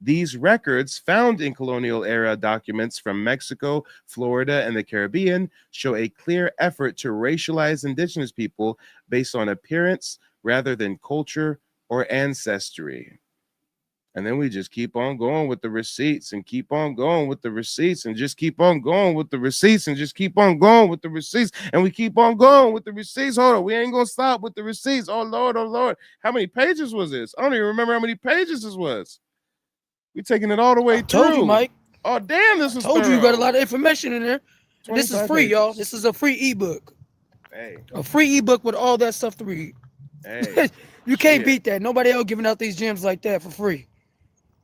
These records, found in colonial era documents from Mexico, Florida, and the Caribbean, show a clear effort to racialize indigenous people based on appearance rather than culture or ancestry. And then we just keep on going with the receipts and keep on going with the receipts and just keep on going with the receipts and just keep on going with the receipts. And we keep on going with the receipts. Hold on. We ain't going to stop with the receipts. Oh, Lord. Oh, Lord. How many pages was this? I don't even remember how many pages this was. We taking it all the way I told you, through. Mike. Oh, damn. This is Told you got a lot of information in there. And this is 25 free, y'all. pages. This is a free ebook. Hey. A free ebook with all that stuff to read. Hey. You can't Shit. beat that. Nobody else giving out these gems like that for free.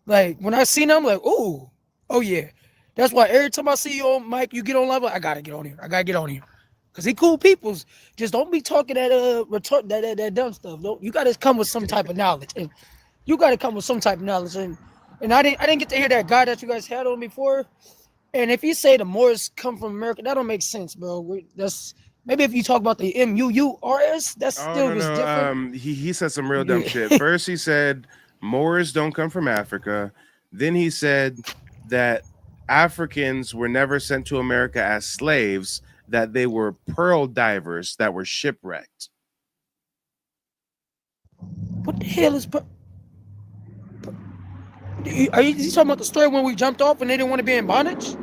Like when I seen them, I'm like, ooh, oh yeah. That's why every time I see you on Mike, you get on live, I gotta get on here. I gotta get on here. Cause he cool peoples. Just don't be talking that dumb stuff. Don't, you gotta come with some type of knowledge. And you gotta come with some type of knowledge. And I didn't get to hear that guy that you guys had on before. And if you say the Moors come from America, that don't make sense, bro. That's maybe if you talk about the MUURS, that still was different. He said some real dumb shit. First, he said Moors don't come from Africa. Then he said that Africans were never sent to America as slaves, that they were pearl divers that were shipwrecked. What the hell is... Are you talking about the story when we jumped off and they didn't want to be in bondage?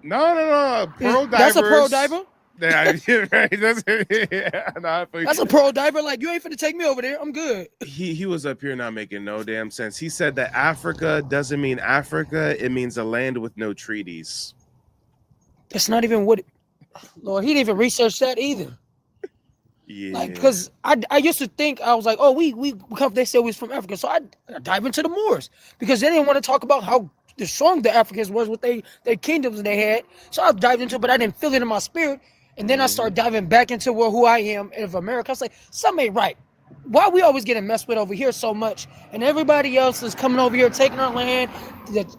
No. Pearl divers. That's a pearl diver? Yeah, right. That's a pearl diver. Like, you ain't finna take me over there. I'm good. He was up here not making no damn sense. He said that Africa doesn't mean Africa. It means a land with no treaties. That's not even what... Lord, he didn't even research that either. Yeah. Like, because I used to think, I was like, oh, we come, they said we was from Africa. So I dive into the Moors because they didn't want to talk about how strong the Africans was with their kingdoms they had. So I dived into it, but I didn't feel it in my spirit. And then I started diving back into who I am of America. I was like, something ain't right. Why we always getting messed with over here so much? And everybody else is coming over here, taking our land.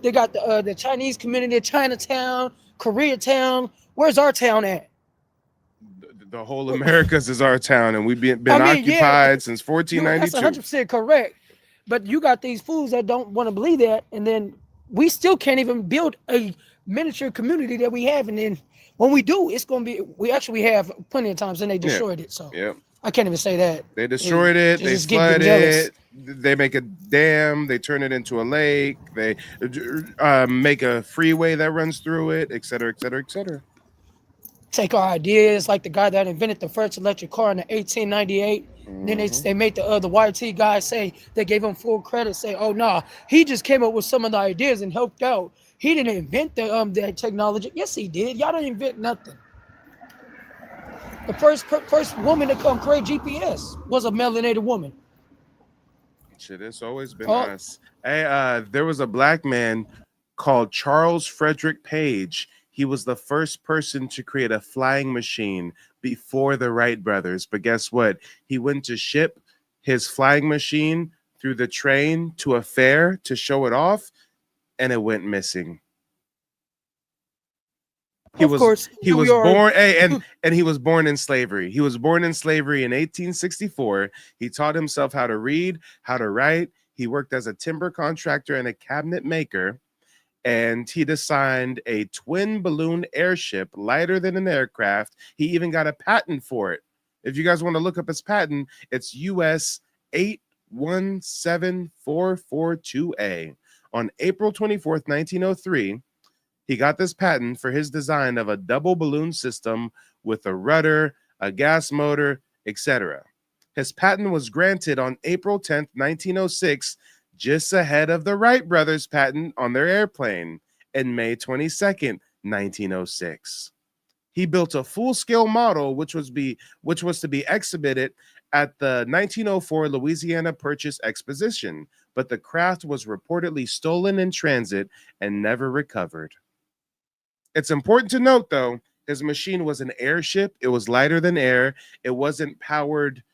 They got the Chinese community, Chinatown, Koreatown. Where's our town at? The whole Americas is our town, and we've been occupied since 1492. That's 100% correct. But you got these fools that don't want to believe that, and then we still can't even build a miniature community that we have. And then when we do, it's going to be, we actually have plenty of times, and they destroyed it. So I can't even say that. They destroyed it. They flooded it. They make a dam. They turn it into a lake. They make a freeway that runs through it, et cetera, et cetera, et cetera. Take our ideas, like the guy that invented the first electric car in 1898. Then they made the YT guy say, they gave him full credit, say, oh no, he just came up with some of the ideas and helped out. He didn't invent the technology. Yes, he did. Y'all didn't invent nothing. The first woman to come create GPS was a melanated woman. Shit, it's always been us. Hey, there was a black man called Charles Frederick Page. He was the first person to create a flying machine before the Wright brothers. But guess what? He went to ship his flying machine through the train to a fair to show it off, and it went missing. He was born, and he was born in slavery. He was born in slavery in 1864. He taught himself how to read, how to write. He worked as a timber contractor and a cabinet maker. And he designed a twin balloon airship lighter than an aircraft. He even got a patent for it. If you guys want to look up his patent, it's US 817442A. On April 24th, 1903, he got this patent for his design of a double balloon system with a rudder, a gas motor, etc. His patent was granted on April 10th, 1906, just ahead of the Wright brothers' patent on their airplane in May 22nd, 1906. He built a full-scale model which was to be exhibited at the 1904 Louisiana Purchase Exposition, but the craft was reportedly stolen in transit and never recovered. It's important to note, though, his machine was an airship. It was lighter than air. It wasn't powered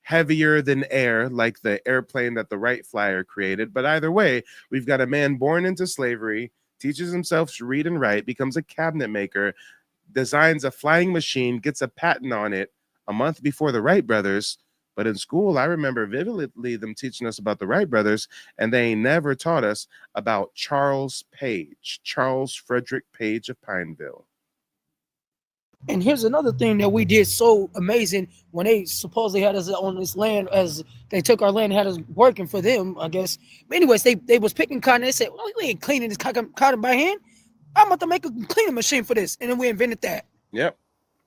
heavier than air, like the airplane that the Wright Flyer created. But either way, we've got a man born into slavery, teaches himself to read and write, becomes a cabinet maker, designs a flying machine, gets a patent on it a month before the Wright brothers, But in school, I remember vividly them teaching us about the Wright brothers, and they never taught us about Charles Frederick Page of Pineville. And here's another thing that we did so amazing when they supposedly had us on this land, as they took our land and had us working for them, I guess. But anyways, they was picking cotton. They said, well, we ain't cleaning this cotton by hand. I'm about to make a cleaning machine for this. And then we invented that. Yep.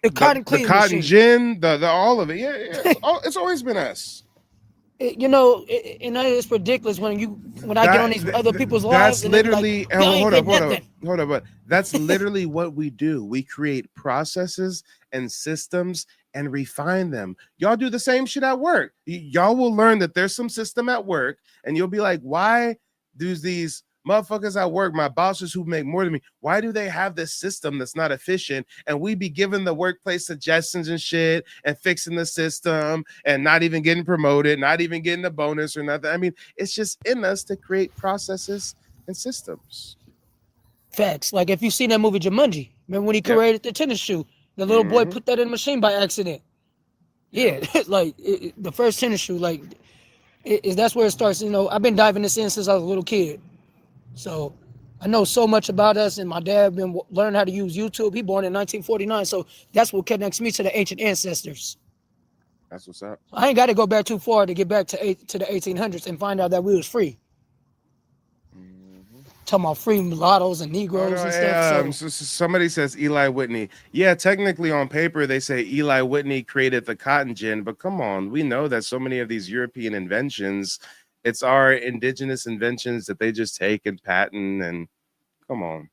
The cotton cleaning the cotton machine. gin, the all of it. Yeah. It's always been us. You know, and it's ridiculous when I get on these other people's lives. That's literally. And like, hold up. But that's literally what we do. We create processes and systems and refine them. Y'all do the same shit at work. Y'all will learn that there's some system at work, and you'll be like, why do these motherfuckers at work, my bosses who make more than me, why do they have this system that's not efficient? And we be giving the workplace suggestions and shit and fixing the system and not even getting promoted, not even getting a bonus or nothing. I mean, it's just in us to create processes and systems. Facts. Like if you seen that movie Jumanji, remember when he created the tennis shoe? The little boy put that in the machine by accident. Yeah, like the first tennis shoe, like that's where it starts. You know, I've been diving this in since I was a little kid. So I know so much about us, and my dad been learning how to use YouTube. He born in 1949, so that's what connects me to the ancient ancestors. That's what's up. I ain't got to go back too far to get back to the 1800s and find out that we was free. Talking about free mulattoes and Negroes and stuff. So somebody says Eli Whitney. Yeah, technically on paper they say Eli Whitney created the cotton gin, but come on, we know that so many of these European inventions, it's our indigenous inventions that they just take and patent. And come on.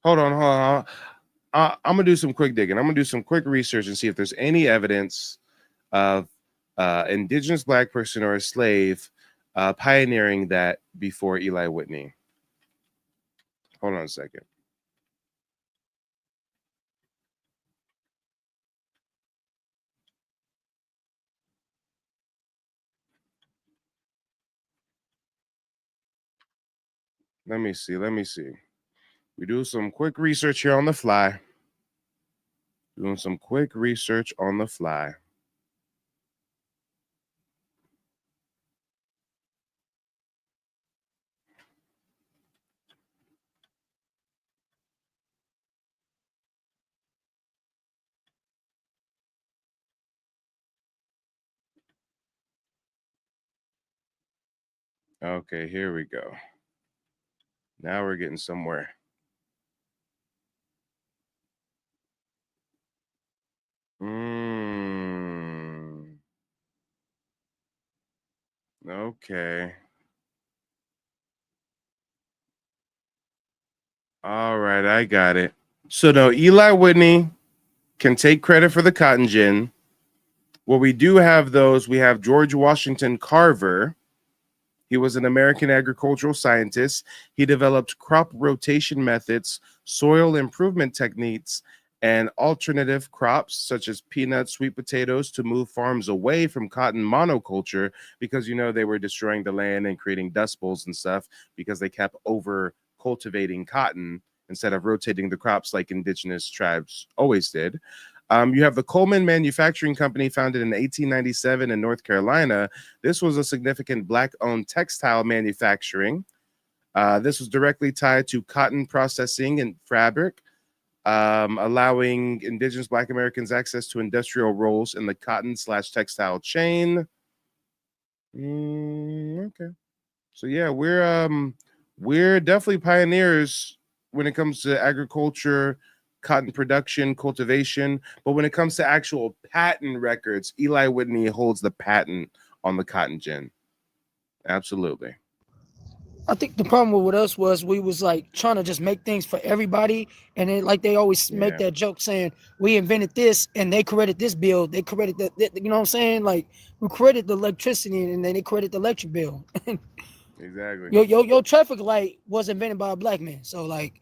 Hold on. I'm gonna do some quick digging. I'm gonna do some quick research and see if there's any evidence of indigenous black person or a slave pioneering that before Eli Whitney. Hold on a second. Let me see. We do some quick research here on the fly. Doing some quick research on the fly. Okay, here we go. Now we're getting somewhere. Okay. All right, I got it. So no, Eli Whitney can take credit for the cotton gin. Well, we do have those. We have George Washington Carver. He was an American agricultural scientist. He developed crop rotation methods, soil improvement techniques, and alternative crops such as peanuts, sweet potatoes to move farms away from cotton monoculture because, you know, they were destroying the land and creating dust bowls and stuff because they kept over cultivating cotton instead of rotating the crops like indigenous tribes always did. You have the Coleman Manufacturing Company, founded in 1897 in North Carolina. This was a significant Black-owned textile manufacturing. This was directly tied to cotton processing and fabric, allowing indigenous Black Americans access to industrial roles in the cotton/textile chain. Okay. So yeah, we're definitely pioneers when it comes to agriculture, cotton production, cultivation. But when it comes to actual patent records, Eli Whitney holds the patent on the cotton gin. Absolutely. I think the problem with us was we was like trying to just make things for everybody, and then like they always make that joke saying we invented this and they created this bill, they created that, you know what I'm saying? Like we created the electricity and then they created the electric bill. Exactly. Your traffic light was invented by a black man, so like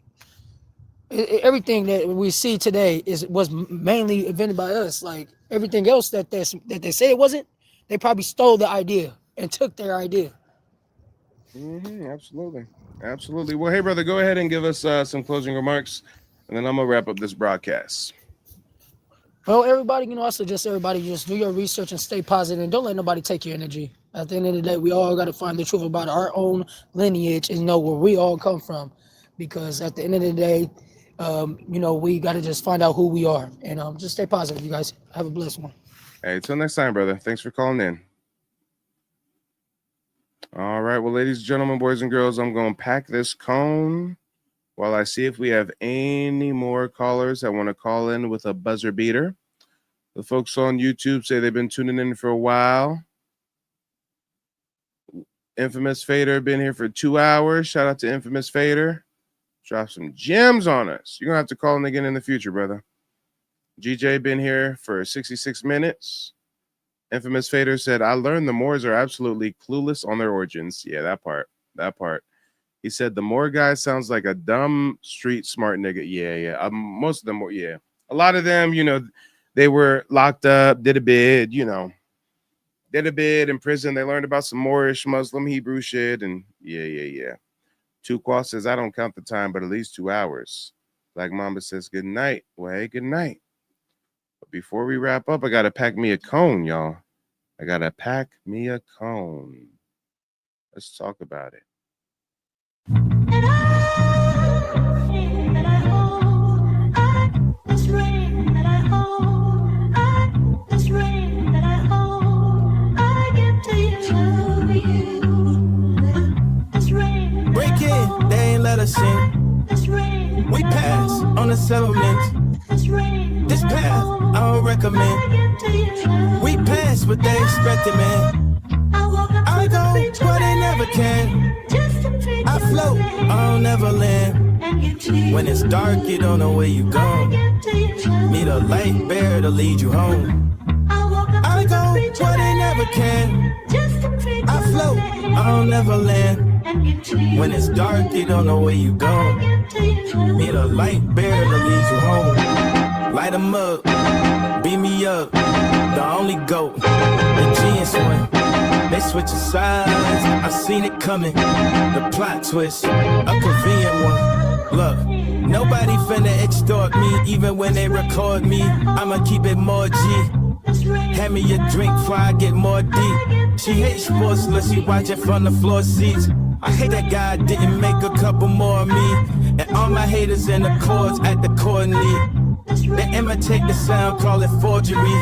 everything that we see today was mainly invented by us. Like everything else that they say it wasn't, they probably stole the idea and took their idea. Absolutely. Well, hey, brother, go ahead and give us some closing remarks, and then I'm gonna wrap up this broadcast. Well, everybody, I suggest everybody just do your research and stay positive and don't let nobody take your energy. At the end of the day, we all got to find the truth about our own lineage and know where we all come from. Because at the end of the day, we got to just find out who we are and just stay positive, you guys. Have a blessed one. Hey, till next time, brother. Thanks for calling in. All right. Well, ladies and gentlemen, boys and girls, I'm going to pack this cone while I see if we have any more callers that want to call in with a buzzer beater. The folks on YouTube say they've been tuning in for a while. Infamous Fader been here for 2 hours. Shout out to Infamous Fader. Drop some gems on us. You're going to have to call in again in the future, brother. GJ been here for 66 minutes. Infamous Fader said, I learned the Moors are absolutely clueless on their origins. Yeah, that part. He said, the Moor guy sounds like a dumb, street smart nigga. Yeah. Most of them were, yeah. A lot of them, they were locked up, did a bid in prison. They learned about some Moorish Muslim Hebrew shit. And yeah. Tuqua says, I don't count the time, but at least 2 hours. Black Mamba says, good night. Well, hey, good night. But before we wrap up, I got to pack me a cone, y'all. I got to pack me a cone. Let's talk about it. Break it, they ain't let us in. We pass on the settlement. This path I don't recommend. We pass what they expected, man. I go where they never can. I float, I don't never land. When it's dark, you don't know where you go. Need a light bearer to lead you home. I go where they never can. I float, I don't never land. When it's dark, you don't know where you go. Need a light bearer to lead you home. Light 'em up, beat me up. The only goat, the genius one. They switching sides, I seen it coming. The plot twist, a convenient one. Look, nobody finna extort me, even when they record me. I'ma keep it more G. Hand me a drink before I get more deep. She hates sports unless she watching from the floor seats. I hate that God didn't make a couple more of me. And all my haters in the chords at the coordinate. They imitate the sound, call it forgery.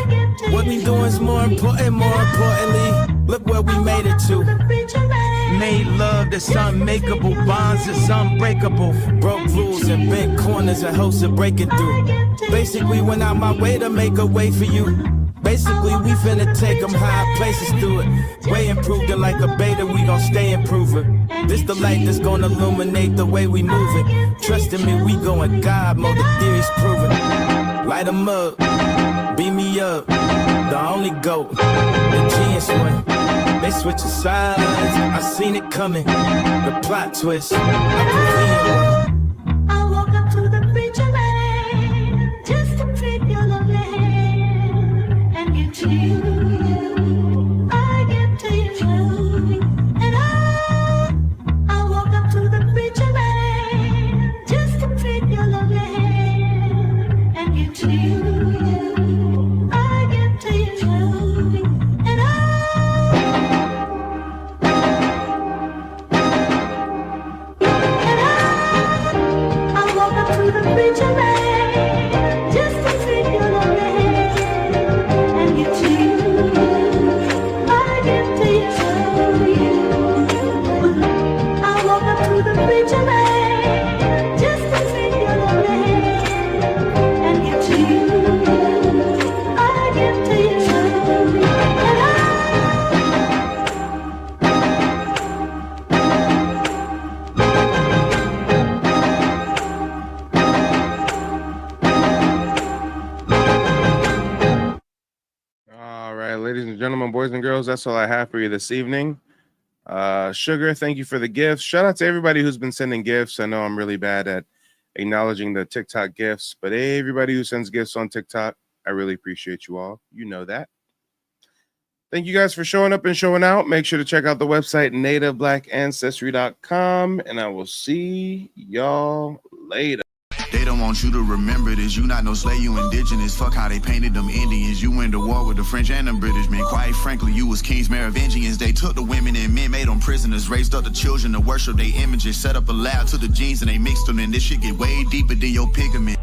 What we doing's more important, more importantly. Look where we made it to. Made love that's unmakeable, bonds that's unbreakable. Broke rules and bent corners and hopes of breaking through. Basically went out my way to make a way for you. Basically we finna take them high places through it. Way improved it like a beta, we gon' stay improving. This the light that's gonna illuminate the way we moving. Trust in me, we going God mode, the theory's proven. Light 'em up, beat me up, the only goat, the genius one. They switching sides, I seen it coming. The plot twist, a convenient one. I walk up to the preacher man just to pick your love hand and give to you. I give to you. And I walk up to the preacher man just to pick your love hand and give to you. I give to you. And I walk up to the preacher man just to pick your love hand and give to you. I give to you. I walk up to the preacher man just to pick your love hand and give to you. I give to you. All right, ladies and gentlemen, boys and girls, that's all I have for you this evening. Sugar, thank you for the gifts. Shout out to everybody who's been sending gifts. I know I'm really bad at acknowledging the TikTok gifts, but everybody who sends gifts on TikTok, I really appreciate you all. You know that. Thank you guys for showing up and showing out. Make sure to check out the website, nativeblackancestry.com, and I will see y'all later. don't want you to remember this. You not no slave, you indigenous. Fuck how they painted them Indians. You went to war with the French and the British men. Quite frankly, you was kings, Merovingians. They took the women and men, made them prisoners. Raised up the children to worship their images. Set up a lab to the genes and they mixed them. And this shit get way deeper than your pigment.